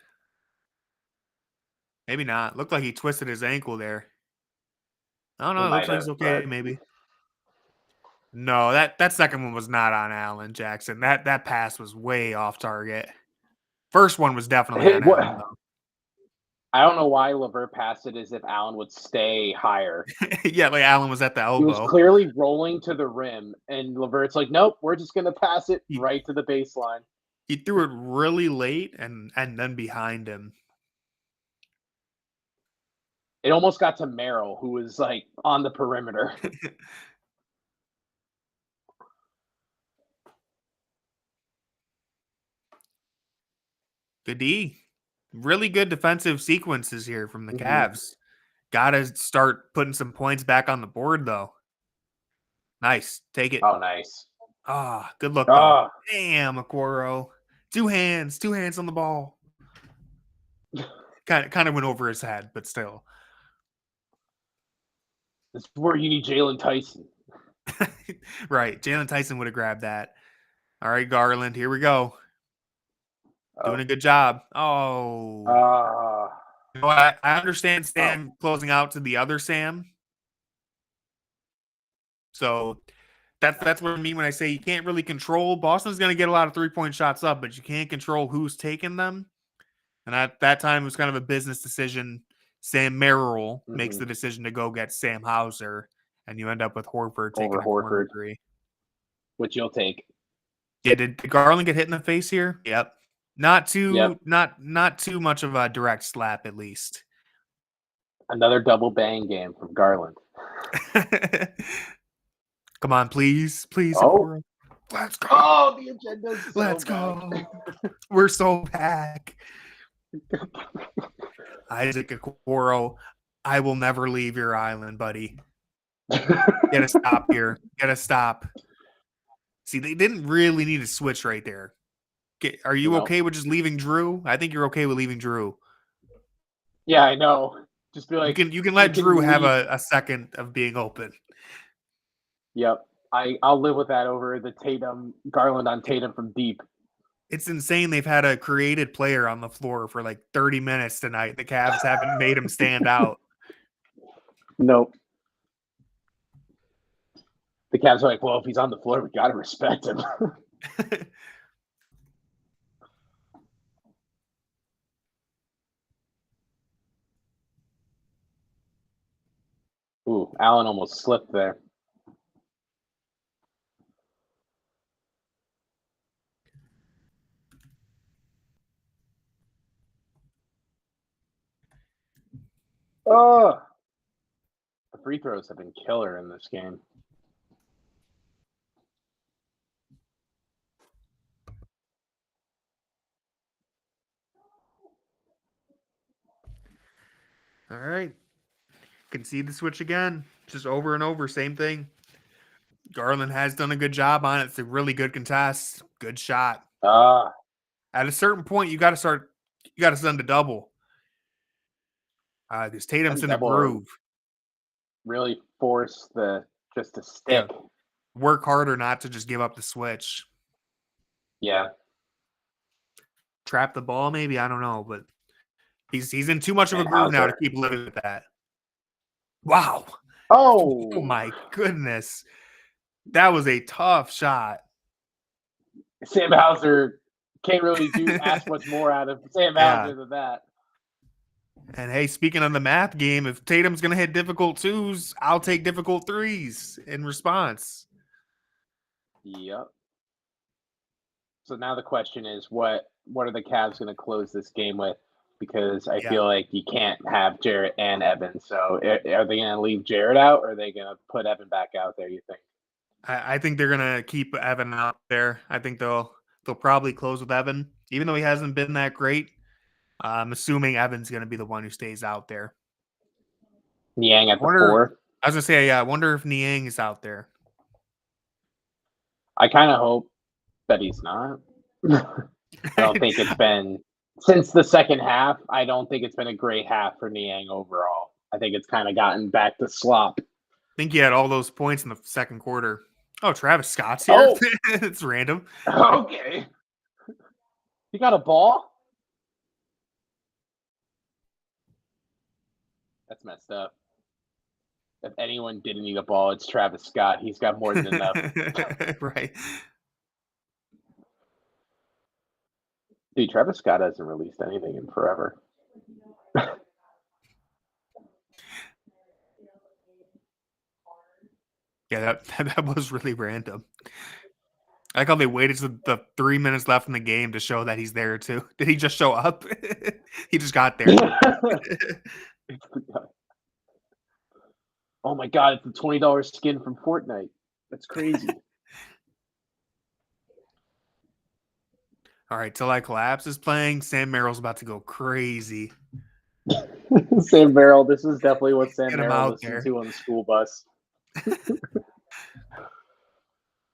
[SPEAKER 2] Maybe not. Looked like he twisted his ankle there. I don't know. It looks like he's okay, maybe. No, that second one was not on Allen Jackson. That pass was way off target. First one was definitely on Allen, though.
[SPEAKER 1] I don't know why LeVert passed it as if Allen would stay higher.
[SPEAKER 2] Yeah, like Allen was at the elbow.
[SPEAKER 1] He was clearly rolling to the rim, and LeVert's like, nope, we're just going to pass it right to the baseline.
[SPEAKER 2] He threw it really late and then behind him.
[SPEAKER 1] It almost got to Merrill, who was like on the perimeter.
[SPEAKER 2] Good D. Really good defensive sequences here from the Cavs. Got to start putting some points back on the board, though. Nice. Take it.
[SPEAKER 1] Oh, nice.
[SPEAKER 2] Good look, though. Damn, Okoro. Two hands on the ball. Kind of went over his head, but still.
[SPEAKER 1] This is where you need Jalen Tyson.
[SPEAKER 2] Right. Jalen Tyson would have grabbed that. All right, Garland. Here we go. Doing a good job. I understand Sam closing out to the other Sam. So that's what I mean when I say you can't really control. Boston's going to get a lot of three-point shots up, but you can't control who's taking them. And at that time, it was kind of a business decision. Sam Merrill makes the decision to go get Sam Hauser, and you end up with Horford taking a corner three.
[SPEAKER 1] Which you'll take.
[SPEAKER 2] Yeah, did Garland get hit in the face here? Yep. Not too much of a direct slap, at least.
[SPEAKER 1] Another double bang game from Garland.
[SPEAKER 2] Come on, please.
[SPEAKER 1] Oh.
[SPEAKER 2] Let's go.
[SPEAKER 1] Oh, the agenda's so
[SPEAKER 2] Let's go. We're so back. Isaac Okoro, I will never leave your island, buddy. Gotta stop here. Gotta stop. See, they didn't really need a switch right there. Are you okay with just leaving Drew? I think you're okay with leaving Drew.
[SPEAKER 1] Yeah, I know. Just be like
[SPEAKER 2] you can let Drew have a second of being open.
[SPEAKER 1] Yep. I'll live with that over the Garland on Tatum from deep.
[SPEAKER 2] It's insane they've had a created player on the floor for like 30 minutes tonight. The Cavs haven't made him stand out.
[SPEAKER 1] Nope. The Cavs are like, well, if he's on the floor, we got to respect him. Ooh, Allen almost slipped there. Oh, the free throws have been killer in this game.
[SPEAKER 2] All right. Concede the switch again. Just over and over. Same thing. Garland has done a good job on it. It's a really good contest. Good shot. At a certain point, you got to send a double. Because Tatum's in a groove.
[SPEAKER 1] Really force to stick.
[SPEAKER 2] Yeah. Work harder not to just give up the switch.
[SPEAKER 1] Yeah.
[SPEAKER 2] Trap the ball, maybe. I don't know, but he's in too much of a groove now to keep living with that. Wow.
[SPEAKER 1] Oh
[SPEAKER 2] my goodness. That was a tough shot.
[SPEAKER 1] Sam Hauser can't really ask much more out of Sam Hauser than that.
[SPEAKER 2] And hey, speaking of the math game, if Tatum's going to hit difficult twos, I'll take difficult threes in response.
[SPEAKER 1] Yep. So now the question is, what are the Cavs going to close this game with? Because I feel like you can't have Jarrett and Evan. So are they going to leave Jarrett out, or are they going to put Evan back out there, you think?
[SPEAKER 2] I think they're going to keep Evan out there. I think they'll probably close with Evan, even though he hasn't been that great. I'm assuming Evan's going to be the one who stays out there.
[SPEAKER 1] Niang at the 4.
[SPEAKER 2] I was going to say, yeah, I wonder if Niang is out there.
[SPEAKER 1] I kind of hope that he's not. I don't think it's been since the second half. I don't think it's been a great half for Niang overall. I think it's kind of gotten back to slop.
[SPEAKER 2] I think he had all those points in the second quarter. Oh, Travis Scott's here.
[SPEAKER 1] Oh.
[SPEAKER 2] It's random.
[SPEAKER 1] Okay. You got a ball? That's messed up. If anyone didn't need a ball, it's Travis Scott. He's got more than enough.
[SPEAKER 2] Right.
[SPEAKER 1] Dude, Travis Scott hasn't released anything in forever.
[SPEAKER 2] Yeah, that was really random. I like how they waited to the 3 minutes left in the game to show that he's there too. Did he just show up? He just got there.
[SPEAKER 1] Oh my god, it's a $20 skin from Fortnite. That's crazy.
[SPEAKER 2] All right, till I collapse is playing. Sam Merrill's about to go crazy.
[SPEAKER 1] Sam Merrill, this is definitely what Sam Merrill listened
[SPEAKER 2] there.
[SPEAKER 1] to on the school bus.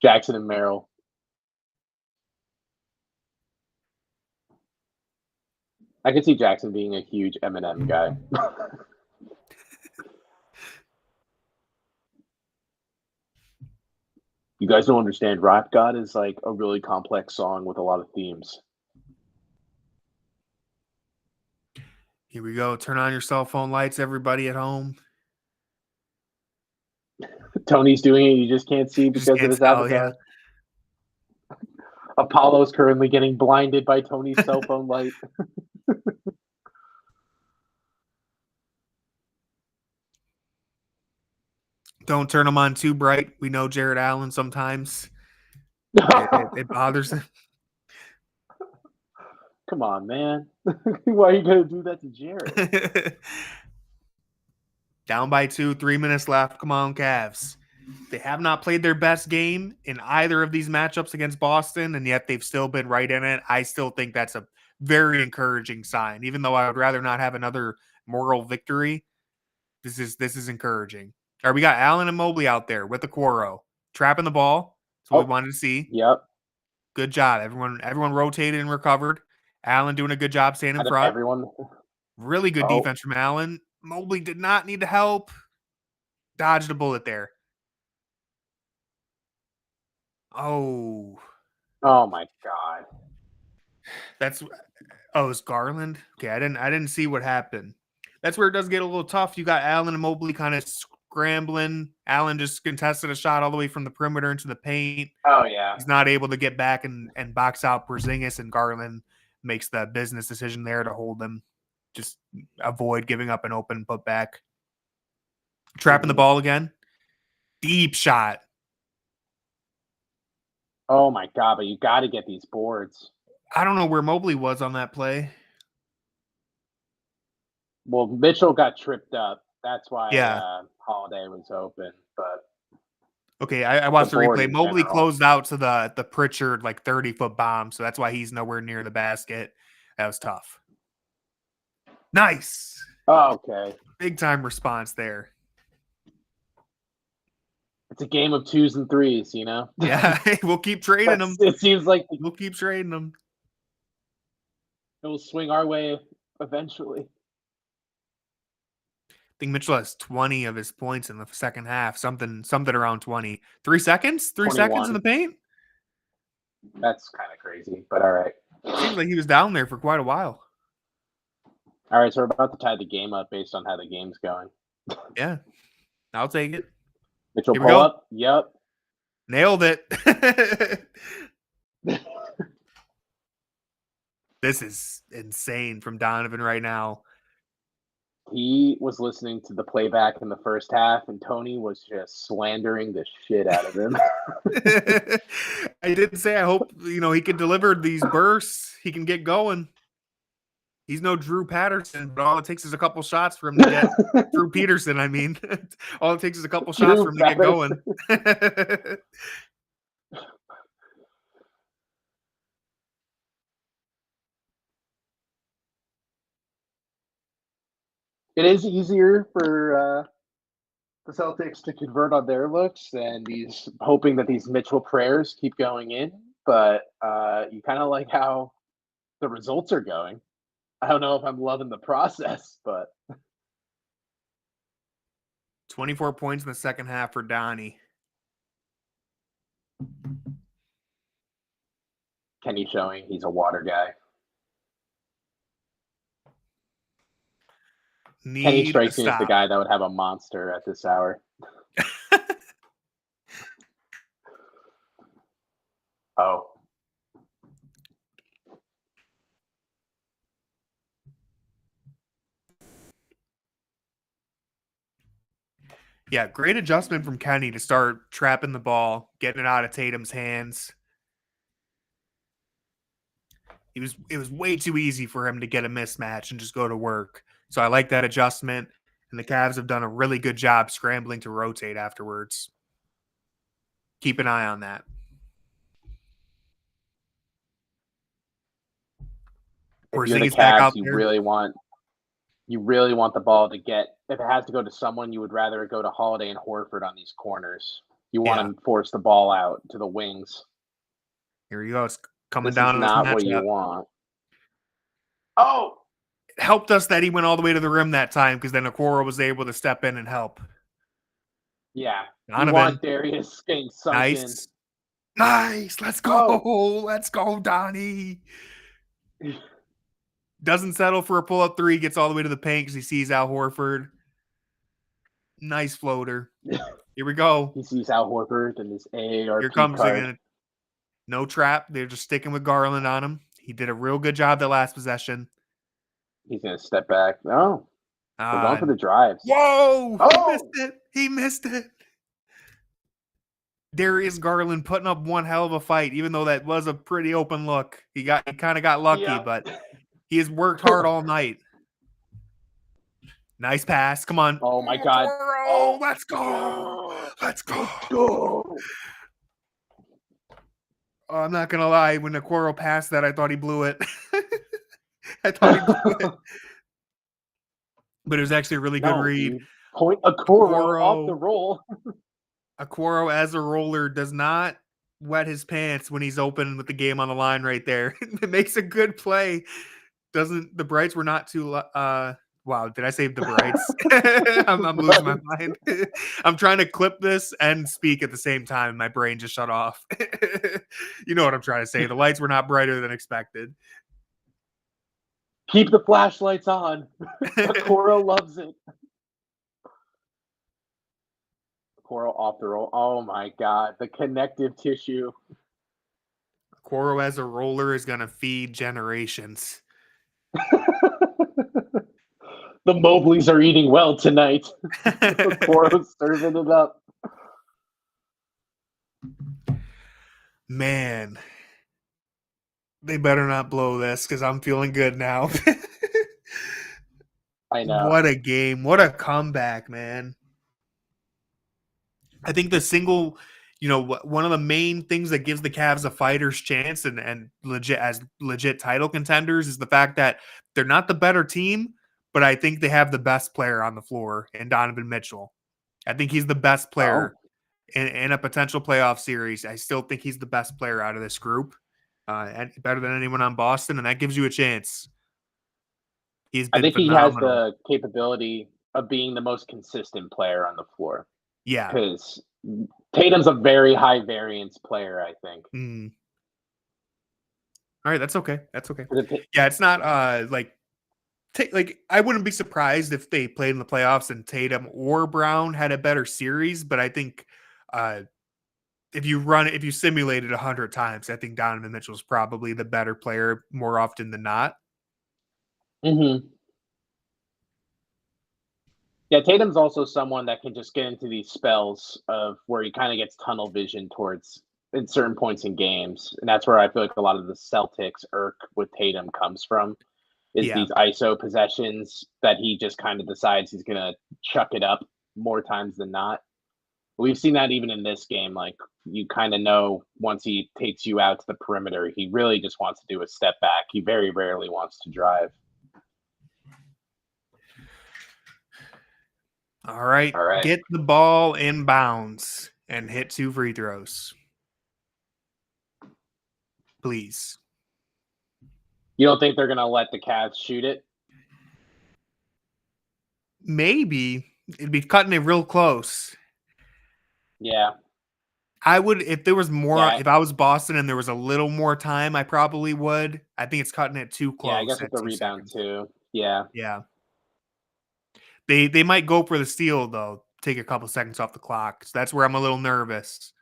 [SPEAKER 1] Jackson and Merrill. I could see Jackson being a huge Eminem guy. You guys don't understand. Rap God is like a really complex song with a lot of themes.
[SPEAKER 2] Here we go. Turn on your cell phone lights, everybody at home.
[SPEAKER 1] Tony's doing it. You just can't see because of his avatar. Yeah. Apollo's currently getting blinded by Tony's cell phone light.
[SPEAKER 2] Don't turn them on too bright. We know Jared Allen sometimes. It bothers him.
[SPEAKER 1] Come on, man. Why are you going to do that to Jared?
[SPEAKER 2] Down by 2, 3 minutes left. Come on, Cavs. They have not played their best game in either of these matchups against Boston, and yet they've still been right in it. I still think that's a very encouraging sign, even though I would rather not have another moral victory. This is encouraging. All right, we got Allen and Mobley out there with the Quoro. Trapping the ball. That's what we wanted to see.
[SPEAKER 1] Yep.
[SPEAKER 2] Good job. Everyone rotated and recovered. Allen doing a good job staying in front. Really good defense from Allen. Mobley did not need to help. Dodged a bullet there. Oh
[SPEAKER 1] my God.
[SPEAKER 2] It's Garland. Okay, I didn't see what happened. That's where it does get a little tough. You got Allen and Mobley kind of scrambling. Allen just contested a shot all the way from the perimeter into the paint.
[SPEAKER 1] Oh yeah.
[SPEAKER 2] He's not able to get back and box out Porzingis, and Garland makes the business decision there to hold him. Just avoid giving up an open putback. Trapping the ball again. Deep shot.
[SPEAKER 1] Oh my God, but you got to get these boards.
[SPEAKER 2] I don't know where Mobley was on that play.
[SPEAKER 1] Well, Mitchell got tripped up. That's why Holiday was open. But
[SPEAKER 2] okay, I watched the replay. Mobley closed out to the Pritchard 30-foot bomb, so that's why he's nowhere near the basket. That was tough. Nice.
[SPEAKER 1] Oh, okay.
[SPEAKER 2] Big time response there.
[SPEAKER 1] It's a game of 2s and 3s, you know?
[SPEAKER 2] Yeah, we'll keep trading them.
[SPEAKER 1] It seems like
[SPEAKER 2] we'll keep trading them.
[SPEAKER 1] It will swing our way eventually.
[SPEAKER 2] I think Mitchell has 20 of his points in the second half. Something around 20. 3 seconds? 3 seconds in the paint?
[SPEAKER 1] That's kind of crazy, but all right.
[SPEAKER 2] Seems like he was down there for quite a while.
[SPEAKER 1] All right, so we're about to tie the game up based on how the game's going.
[SPEAKER 2] Yeah, I'll take it.
[SPEAKER 1] Mitchell pull up. Yep.
[SPEAKER 2] Nailed it. This is insane from Donovan right now.
[SPEAKER 1] He was listening to the playback in the first half, and Tony was just slandering the shit out of him.
[SPEAKER 2] I did say I hope he can deliver these bursts. He can get going. He's no Drew Patterson, but all it takes is a couple shots for him to get Drew Peterson. I mean, all it takes is a couple shots for him to get going.
[SPEAKER 1] It is easier for the Celtics to convert on their looks and hoping that these Mitchell prayers keep going in, but you kind of like how the results are going. I don't know if I'm loving the process, but
[SPEAKER 2] 24 points in the second half for Donnie.
[SPEAKER 1] Kenny showing he's a water guy. Kenny strikes me as the guy that would have a monster at this hour. Oh.
[SPEAKER 2] Yeah, great adjustment from Kenny to start trapping the ball, getting it out of Tatum's hands. It was way too easy for him to get a mismatch and just go to work. So I like that adjustment, and the Cavs have done a really good job scrambling to rotate afterwards. Keep an eye on that.
[SPEAKER 1] If you're the Cavs, you really want the ball to get. If it has to go to someone, you would rather it go to Holiday and Horford on these corners. You want to force the ball out to the wings.
[SPEAKER 2] Here he goes, coming
[SPEAKER 1] this
[SPEAKER 2] down.
[SPEAKER 1] Is not what you want. Oh,
[SPEAKER 2] it helped us that he went all the way to the rim that time because then Okoro was able to step in and help.
[SPEAKER 1] Yeah, you want Darius getting sunk in.
[SPEAKER 2] Nice. Let's go. Oh. Let's go, Donnie. Doesn't settle for a pull-up three, gets all the way to the paint because he sees Al Horford. Nice floater. Here we go.
[SPEAKER 1] He sees Al Horford and his AARP
[SPEAKER 2] Here comes
[SPEAKER 1] card.
[SPEAKER 2] Again. No trap. They're just sticking with Garland on him. He did a real good job that last possession.
[SPEAKER 1] He's going to step back. Oh, we're going for the drives.
[SPEAKER 2] Whoa! Oh! He missed it. Darius Garland putting up one hell of a fight, even though that was a pretty open look. He kind of got lucky, but he has worked hard all night. Nice pass. Come on.
[SPEAKER 1] Oh, my God.
[SPEAKER 2] Oh, let's go. Let's go.
[SPEAKER 1] Go.
[SPEAKER 2] Oh, I'm not going to lie. When Okoro passed that, I thought he blew it. I thought he blew it. But it was actually a really good read.
[SPEAKER 1] Point Okoro off the roll.
[SPEAKER 2] Okoro as a roller does not wet his pants when he's open with the game on the line right there. It makes a good play. The Brights were not too wow, did I say the Brights? I'm losing my mind. I'm trying to clip this and speak at the same time. My brain just shut off. You know what I'm trying to say. The lights were not brighter than expected.
[SPEAKER 1] Keep the flashlights on. Okoro loves it. Okoro off the roll. Oh my God, the connective tissue.
[SPEAKER 2] Okoro as a roller is going to feed generations.
[SPEAKER 1] The Mobleys are eating well tonight. Okoro's serving it up.
[SPEAKER 2] Man, they better not blow this because I'm feeling good now.
[SPEAKER 1] I know.
[SPEAKER 2] What a game. What a comeback, man. I think one of the main things that gives the Cavs a fighter's chance and legit title contenders is the fact that they're not the better team, but I think they have the best player on the floor in Donovan Mitchell. I think he's the best player in a potential playoff series. I still think he's the best player out of this group, and better than anyone on Boston, and that gives you a chance.
[SPEAKER 1] I think he has the capability of being the most consistent player on the floor.
[SPEAKER 2] Yeah.
[SPEAKER 1] Because Tatum's a very high variance player, I think.
[SPEAKER 2] Mm. All right, that's okay. Yeah, it's not I wouldn't be surprised if they played in the playoffs and Tatum or Brown had a better series, but I think if you simulate it 100 times, I think Donovan Mitchell is probably the better player more often than not.
[SPEAKER 1] Mm-hmm. Yeah, Tatum's also someone that can just get into these spells of where he kind of gets tunnel vision towards in certain points in games, and that's where I feel like a lot of the Celtics irk with Tatum comes from. Is
[SPEAKER 2] Yeah.
[SPEAKER 1] these ISO possessions that he just kind of decides he's gonna chuck it up more times than not. We've seen that even in this game. Like you kind of know once he takes you out to the perimeter, he really just wants to do a step back. He very rarely wants to drive.
[SPEAKER 2] All right. Get the ball in bounds and hit 2 free throws. Please.
[SPEAKER 1] You don't think they're going to let the Cavs shoot it?
[SPEAKER 2] Maybe. It'd be cutting it real close.
[SPEAKER 1] Yeah.
[SPEAKER 2] I would, if there was more, if I was Boston and there was a little more time, I probably would. I think it's cutting it too close.
[SPEAKER 1] Yeah, I guess it's a rebound too. Yeah.
[SPEAKER 2] Yeah. They might go for the steal, though. Take a couple seconds off the clock. So that's where I'm a little nervous.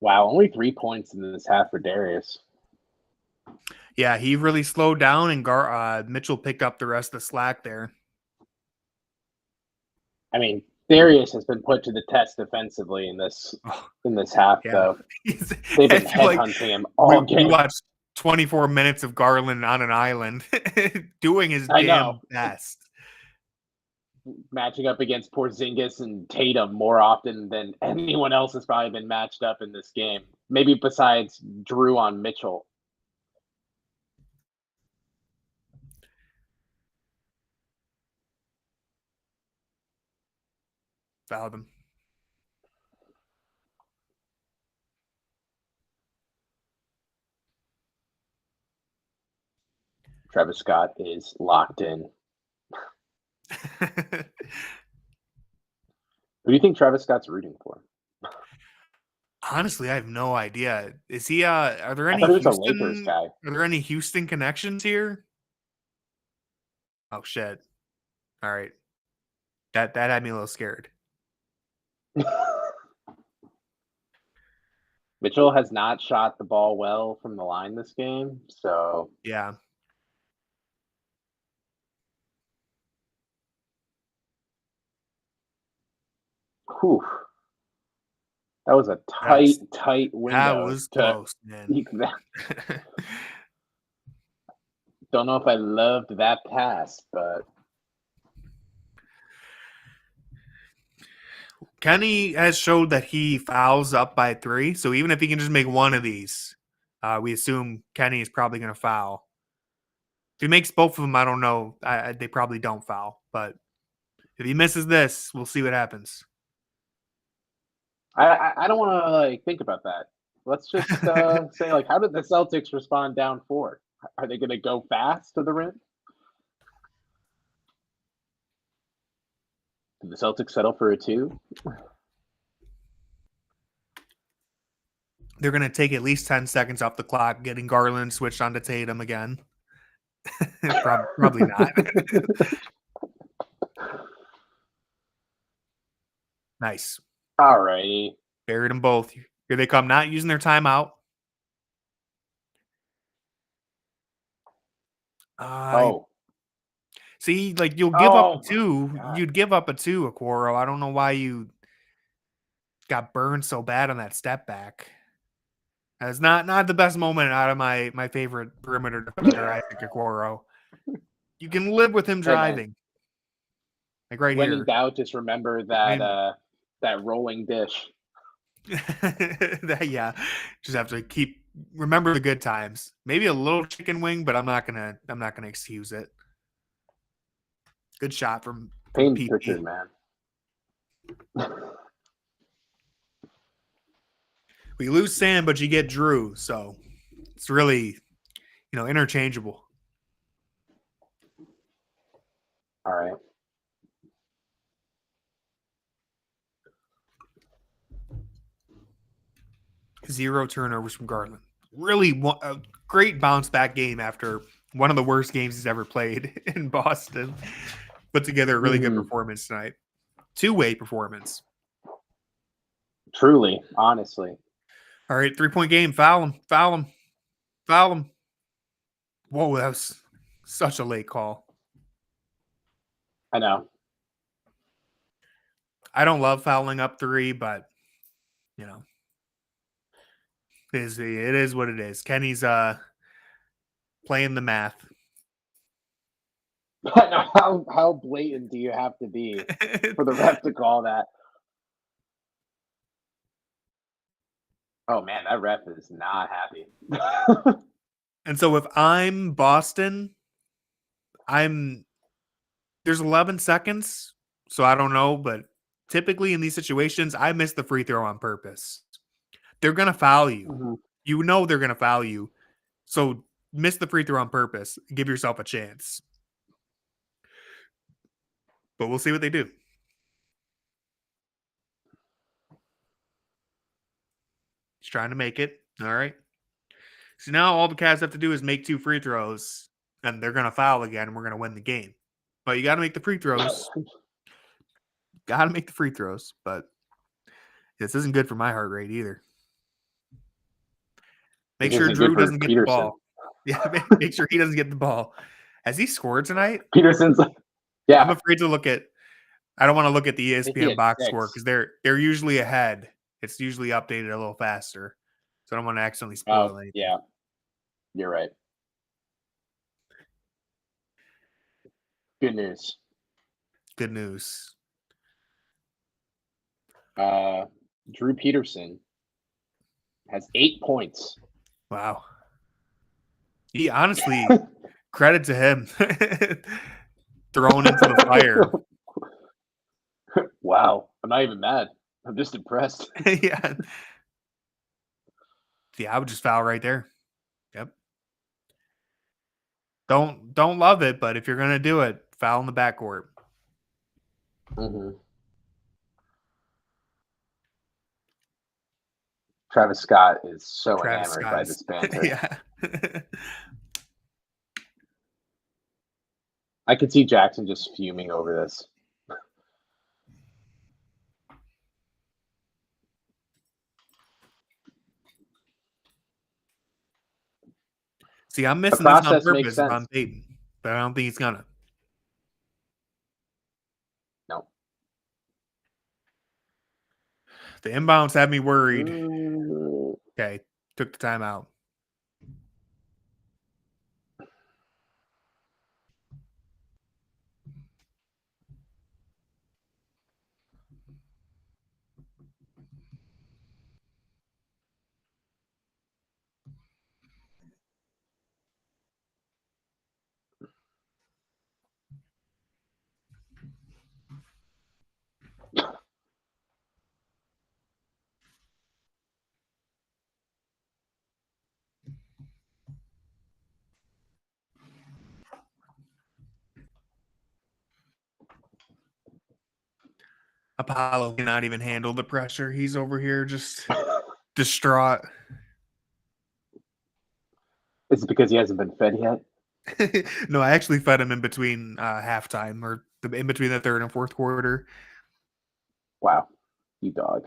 [SPEAKER 1] Wow, only 3 points in this half for Darius.
[SPEAKER 2] Yeah, he really slowed down, and Mitchell picked up the rest of the slack there.
[SPEAKER 1] I mean, Darius has been put to the test defensively in this half, though. They've been headhunting him all game.
[SPEAKER 2] We watched 24 minutes of Garland on an island doing his damn best.
[SPEAKER 1] Matching up against Porzingis and Tatum more often than anyone else has probably been matched up in this game. Maybe besides Drew on Mitchell.
[SPEAKER 2] Fouled him.
[SPEAKER 1] Travis Scott is locked in. Who do you think Travis Scott's rooting for?
[SPEAKER 2] Honestly, I have no idea. Is he? Are there any
[SPEAKER 1] Lakers guy.
[SPEAKER 2] Are there any Houston connections here? Oh shit! All right, that had me a little scared.
[SPEAKER 1] Mitchell has not shot the ball well from the line this game, so
[SPEAKER 2] yeah.
[SPEAKER 1] Whew. That was a tight window.
[SPEAKER 2] That was close, man.
[SPEAKER 1] Don't know if I loved that pass, but
[SPEAKER 2] Kenny has showed that he fouls up by 3. So even if he can just make one of these, we assume Kenny is probably going to foul. If he makes both of them, I don't know. They probably don't foul. But if he misses this, we'll see what happens.
[SPEAKER 1] I don't want to think about that. Let's just say how did the Celtics respond down 4? Are they going to go fast to the rim? Did the Celtics settle for a 2?
[SPEAKER 2] They're going to take at least 10 seconds off the clock, getting Garland switched onto Tatum again. Probably not. Nice.
[SPEAKER 1] All righty.
[SPEAKER 2] Buried them both. Here they come, not using their timeout. See, you'll give up a 2. God. You'd give up a 2, Okoro. I don't know why you got burned so bad on that step back. It's not the best moment out of my favorite perimeter defender, I think, Okoro. You can live with him driving. Right
[SPEAKER 1] when
[SPEAKER 2] here.
[SPEAKER 1] In doubt, just remember that that rolling dish.
[SPEAKER 2] Yeah. Just have to remember the good times. Maybe a little chicken wing, but I'm not gonna excuse it. Good shot from
[SPEAKER 1] Paint picture, man.
[SPEAKER 2] We lose Sam, but you get Drew, so it's really, interchangeable.
[SPEAKER 1] All right.
[SPEAKER 2] Zero turnovers from Garland. Really a great bounce back game after one of the worst games he's ever played in Boston. Put together a really good performance tonight. Two-way performance.
[SPEAKER 1] Truly, honestly.
[SPEAKER 2] All right, 3-point game. Foul him. Foul him. Foul him. Whoa, that was such a late call.
[SPEAKER 1] I know.
[SPEAKER 2] I don't love fouling up three, but, you know, it is what it is. Kenny's playing the math.
[SPEAKER 1] How blatant do you have to be for the ref to call that? Oh, man, that ref is not happy.
[SPEAKER 2] And so if I'm Boston, there's 11 seconds, so I don't know, but typically in these situations, I miss the free throw on purpose. They're going to foul you.
[SPEAKER 1] Mm-hmm.
[SPEAKER 2] You know they're going to foul you. So miss the free throw on purpose. Give yourself a chance. But we'll see what they do. He's trying to make it. All right. So now all the Cavs have to do is make 2 free throws, and they're going to foul again, and we're going to win the game. But you got to make the free throws. Got to make the free throws. But this isn't good for my heart rate either. Make sure Drew doesn't get the ball. Yeah, make sure he doesn't get the ball. Has he scored tonight?
[SPEAKER 1] Peterson's yeah.
[SPEAKER 2] I'm afraid to look at – I don't want to look at the ESPN box score because they're usually ahead. It's usually updated a little faster. So I don't want to accidentally spoil anything.
[SPEAKER 1] Yeah, you're right. Good news.
[SPEAKER 2] Good news.
[SPEAKER 1] Drew Peterson has 8 points.
[SPEAKER 2] Wow. He honestly, credit to him. Thrown into the fire.
[SPEAKER 1] Wow. I'm not even mad. I'm just impressed.
[SPEAKER 2] Yeah. Yeah, I would just foul right there. Yep. Don't love it, but if you're gonna do it, foul in the backcourt.
[SPEAKER 1] Mm-hmm. Travis Scott is so enamored by this banter.
[SPEAKER 2] Yeah.
[SPEAKER 1] I could see Jackson just fuming over this.
[SPEAKER 2] See, I'm missing this on purpose if I'm Peyton, but I don't think he's gonna.
[SPEAKER 1] No.
[SPEAKER 2] The inbounds have me worried. Okay, took the timeout. Apollo cannot even handle the pressure. He's over here just distraught.
[SPEAKER 1] Is it because he hasn't been fed yet?
[SPEAKER 2] No, I actually fed him in between halftime or in between the third and fourth quarter.
[SPEAKER 1] Wow. You dog.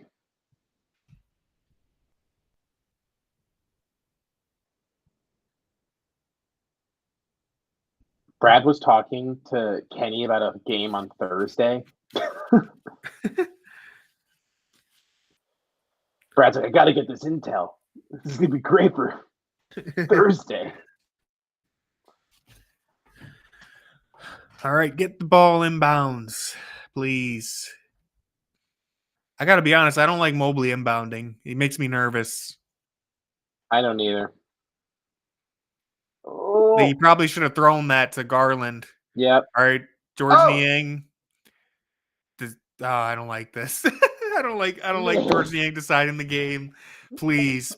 [SPEAKER 1] Brad was talking to Kenny about a game on Thursday. Brad's like, I got to get this intel. This is going to be great for Thursday.
[SPEAKER 2] All right, get the ball inbounds, please. I got to be honest, I don't like Mobley inbounding. He makes me nervous.
[SPEAKER 1] I don't either.
[SPEAKER 2] Oh. He probably should have thrown that to Garland.
[SPEAKER 1] Yep.
[SPEAKER 2] All right, George Niang. I don't like this. I don't like George Niang deciding the game. Please.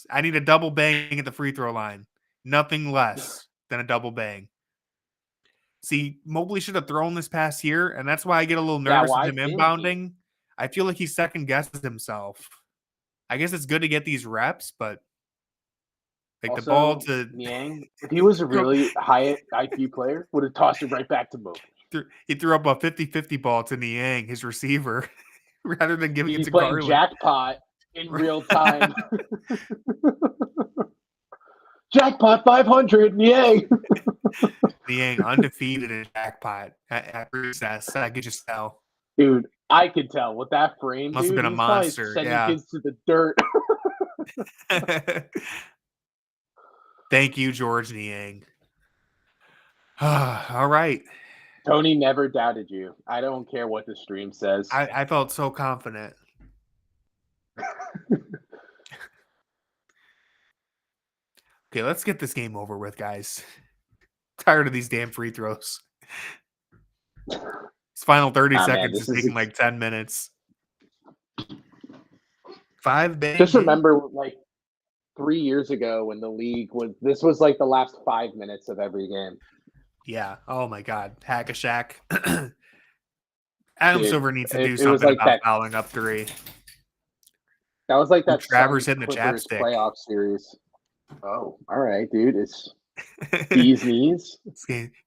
[SPEAKER 2] I need a double bang at the free throw line. Nothing less than a double bang. See, Mobley should have thrown this past year, and that's why I get a little nervous with him inbounding. I feel like he second guesses himself. I guess it's good to get these reps, but like
[SPEAKER 1] also,
[SPEAKER 2] the ball to
[SPEAKER 1] Niang, if he was a really high IQ player, would have tossed it right back to Mobley.
[SPEAKER 2] He threw up a 50-50 ball to Niang, his receiver, rather than giving it to
[SPEAKER 1] playing
[SPEAKER 2] Garland.
[SPEAKER 1] Jackpot in real time. Jackpot 500, Niang.
[SPEAKER 2] Niang undefeated in Jackpot at recess. I could just tell.
[SPEAKER 1] Dude, I could tell with that frame.
[SPEAKER 2] Must have been a monster.
[SPEAKER 1] Sending kids to the dirt.
[SPEAKER 2] Thank you, George Niang. All right.
[SPEAKER 1] Tony never doubted you. I don't care what the stream says.
[SPEAKER 2] I felt so confident. Okay, let's get this game over with, guys. Tired of these damn free throws. This final 30 seconds is taking like 10 minutes. 5 bang.
[SPEAKER 1] Just remember, like 3 years ago when the league this was like the last 5 minutes of every game.
[SPEAKER 2] Yeah. Oh my God. Hack a Shack. Adam Silver needs to do something like about fouling up 3.
[SPEAKER 1] That was like that
[SPEAKER 2] Travers hitting the chapstick
[SPEAKER 1] playoff series. Oh, all right, dude. It's these knees.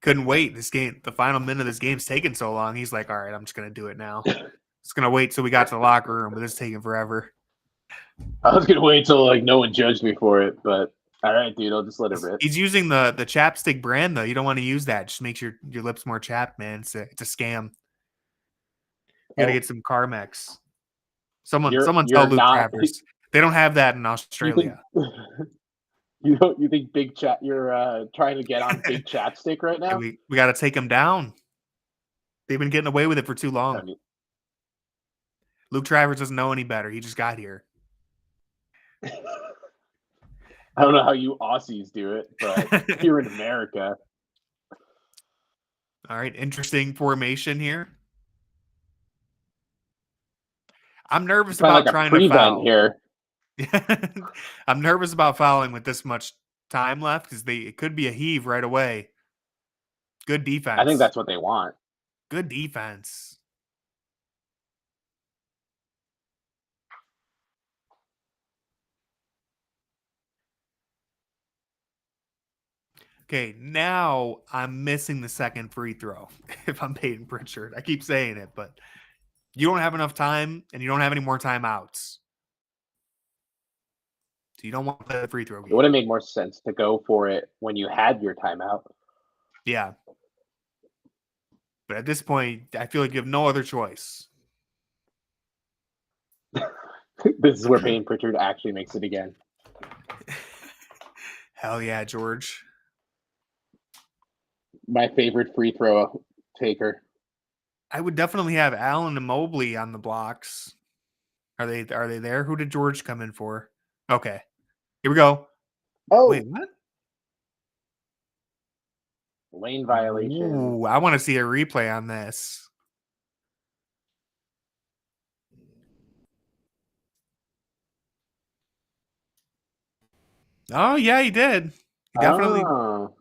[SPEAKER 2] Couldn't wait. This game, the final minute of this game's taking so long. He's like, all right, I'm just gonna do it now. Just gonna wait till we got to the locker room, but it's taking forever.
[SPEAKER 1] I was gonna wait till like no one judged me for it, but all right, dude, I'll just let it rip.
[SPEAKER 2] He's using the chapstick brand though. You don't want to use that. It just makes your lips more chapped, man. It's a scam. You gotta get some Carmex. Someone tell Luke Travers. They don't have that in Australia.
[SPEAKER 1] You think Big Chat? You're trying to get on Big Chapstick right now?
[SPEAKER 2] We got to take them down. They've been getting away with it for too long. Luke Travers doesn't know any better. He just got here.
[SPEAKER 1] I don't know how you Aussies do it, but here in America.
[SPEAKER 2] All right, interesting formation here. I'm nervous about trying to foul
[SPEAKER 1] here.
[SPEAKER 2] I'm nervous about fouling with this much time left because it could be a heave right away. Good defense.
[SPEAKER 1] I think that's what they want.
[SPEAKER 2] Good defense. Okay, now I'm missing the second free throw if I'm Peyton Pritchard. I keep saying it, but you don't have enough time and you don't have any more timeouts. So you don't want to play the free throw game.
[SPEAKER 1] It would have made more sense to go for it when you had your timeout.
[SPEAKER 2] Yeah. But at this point, I feel like you have no other choice.
[SPEAKER 1] This is where Peyton Pritchard actually makes it again.
[SPEAKER 2] Hell yeah, George.
[SPEAKER 1] My favorite free throw taker.
[SPEAKER 2] I would definitely have Allen and Mobley on the blocks. Are they there? Who did George come in for? Okay. Here we go.
[SPEAKER 1] Oh.
[SPEAKER 2] Wait, what?
[SPEAKER 1] Lane violation.
[SPEAKER 2] Ooh, I want to see a replay on this. Oh, yeah, he did. He definitely.
[SPEAKER 1] Oh.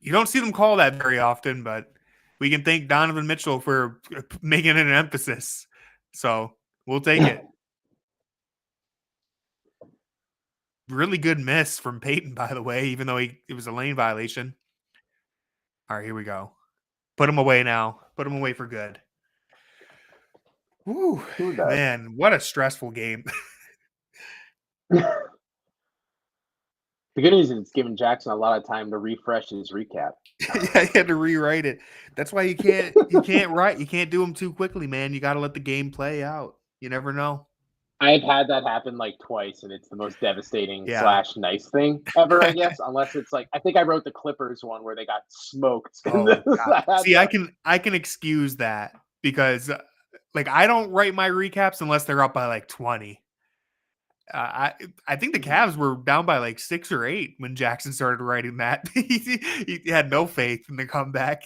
[SPEAKER 2] You don't see them call that very often, but we can thank Donovan Mitchell for making it an emphasis. So we'll take it. Really good miss from Peyton, by the way, even though it was a lane violation. All right, here we go. Put him away now. Put him away for good. Woo, man, what a stressful game.
[SPEAKER 1] The good news is it's giving Jackson a lot of time to refresh his recap.
[SPEAKER 2] Yeah, he had to rewrite it. That's why you can't do them too quickly, man. You got to let the game play out. You never know.
[SPEAKER 1] I've had that happen like twice, and it's the most devastating / nice thing ever, I guess. Unless it's like, I think I wrote the Clippers one where they got smoked.
[SPEAKER 2] Oh, see, I can excuse that because like I don't write my recaps unless they're up by like 20. I think the Cavs were down by like 6 or 8 when Jackson started writing that. He had no faith in the comeback.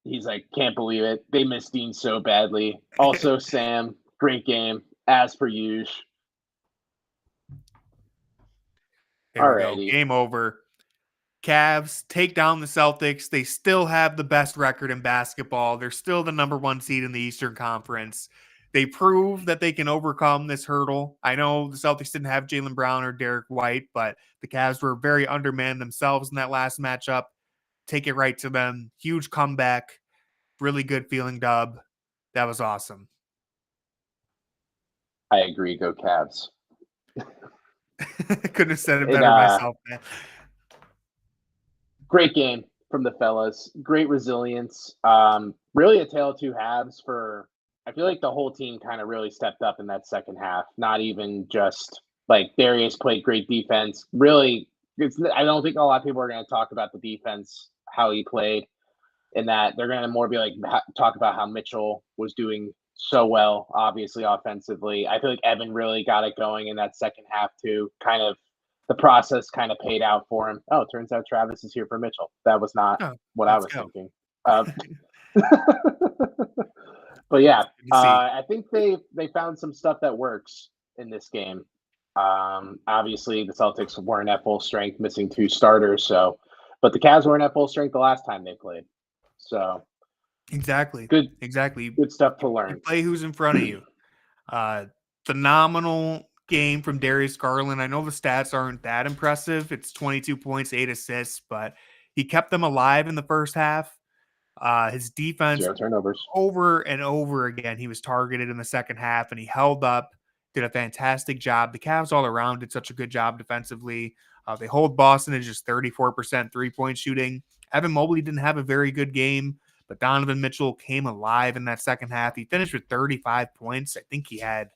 [SPEAKER 1] He's like, can't believe it. They missed Dean so badly. Also, Sam, great game. As per usual.
[SPEAKER 2] All right. Game over. Cavs take down the Celtics. They still have the best record in basketball. They're still the number 1 seed in the Eastern Conference. They prove that they can overcome this hurdle. I know the Celtics didn't have Jaylen Brown or Derek White, but the Cavs were very undermanned themselves in that last matchup. Take it right to them. Huge comeback. Really good feeling dub. That was awesome.
[SPEAKER 1] I agree. Go Cavs.
[SPEAKER 2] Couldn't have said it better myself, man.
[SPEAKER 1] Great game from the fellas. Great resilience. Really a tale of two halves for I feel like the whole team kind of really stepped up in that second half. Not even just like Darius played great defense. Really, I don't think a lot of people are going to talk about the defense, how he played, in that they're going to more be like talk about how Mitchell was doing so well, obviously offensively. I feel like Evan really got it going in that second half too. Kind of the process kind of paid out for him. Oh, it turns out Travis is here for Mitchell. That was not what I was thinking. But yeah, I think they found some stuff that works in this game. Obviously, the Celtics weren't at full strength, missing 2 starters. But the Cavs weren't at full strength the last time they played. So
[SPEAKER 2] exactly,
[SPEAKER 1] good stuff to learn.
[SPEAKER 2] You play who's in front of you. Phenomenal game from Darius Garland. I know the stats aren't that impressive. It's 22 points, 8 assists, but he kept them alive in the first half. His defense,
[SPEAKER 1] 0 turnovers.
[SPEAKER 2] Over and over again, he was targeted in the second half, and he held up, did a fantastic job. The Cavs all around did such a good job defensively. They hold Boston at just 34% three-point shooting. Evan Mobley didn't have a very good game, but Donovan Mitchell came alive in that second half. He finished with 35 points. I think he had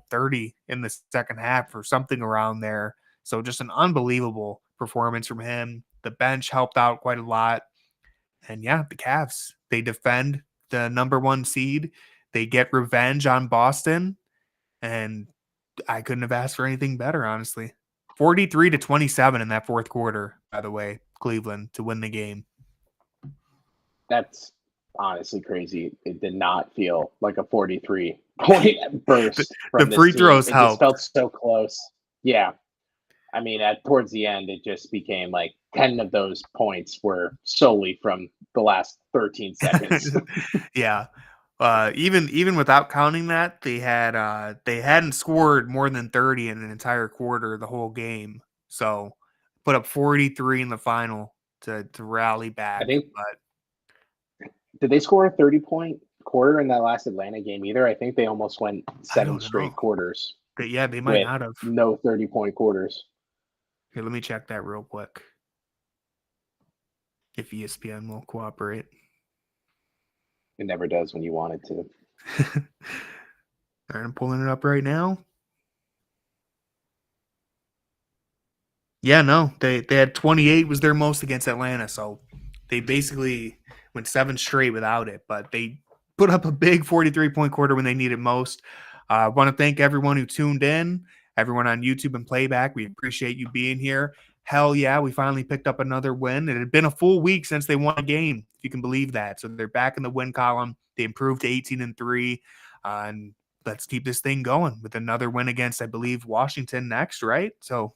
[SPEAKER 2] 30 in the second half or something around there. So just an unbelievable performance from him. The bench helped out quite a lot. And yeah, the Cavs, they defend the number 1 seed. They get revenge on Boston. And I couldn't have asked for anything better, honestly. 43-27 in that fourth quarter, by the way, Cleveland to win the game.
[SPEAKER 1] That's honestly crazy. It did not feel like a 43-point burst.
[SPEAKER 2] The free throws helped.
[SPEAKER 1] It just felt so close. Yeah. I mean, towards the end, it just became like 10 of those points were solely from the last 13 seconds.
[SPEAKER 2] Yeah. Even without counting that, they hadn't scored more than 30 in an entire quarter the whole game. So put up 43 in the final to rally back.
[SPEAKER 1] Did they score a 30-point quarter in that last Atlanta game either? I think they almost went 7 straight quarters.
[SPEAKER 2] But yeah, they might not have.
[SPEAKER 1] No 30-point quarters.
[SPEAKER 2] Here, let me check that real quick. If ESPN will cooperate.
[SPEAKER 1] It never does when you want it to.
[SPEAKER 2] All right, I'm pulling it up right now. Yeah, no, they had 28 was their most against Atlanta, so they basically went 7 straight without it, but they put up a big 43-point quarter when they needed most. I want to thank everyone who tuned in, everyone on YouTube and playback. We appreciate you being here. Hell yeah, we finally picked up another win. It had been a full week since they won a game, if you can believe that. So they're back in the win column. They improved to 18-3, and let's keep this thing going with another win against, I believe, Washington next, right? So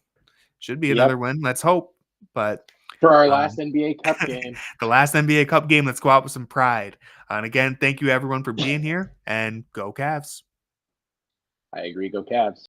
[SPEAKER 2] should be another win. Let's hope. But
[SPEAKER 1] for our last NBA Cup game.
[SPEAKER 2] The last NBA Cup game, let's go out with some pride. And again, thank you everyone for being here, and go Cavs.
[SPEAKER 1] I agree, go Cavs.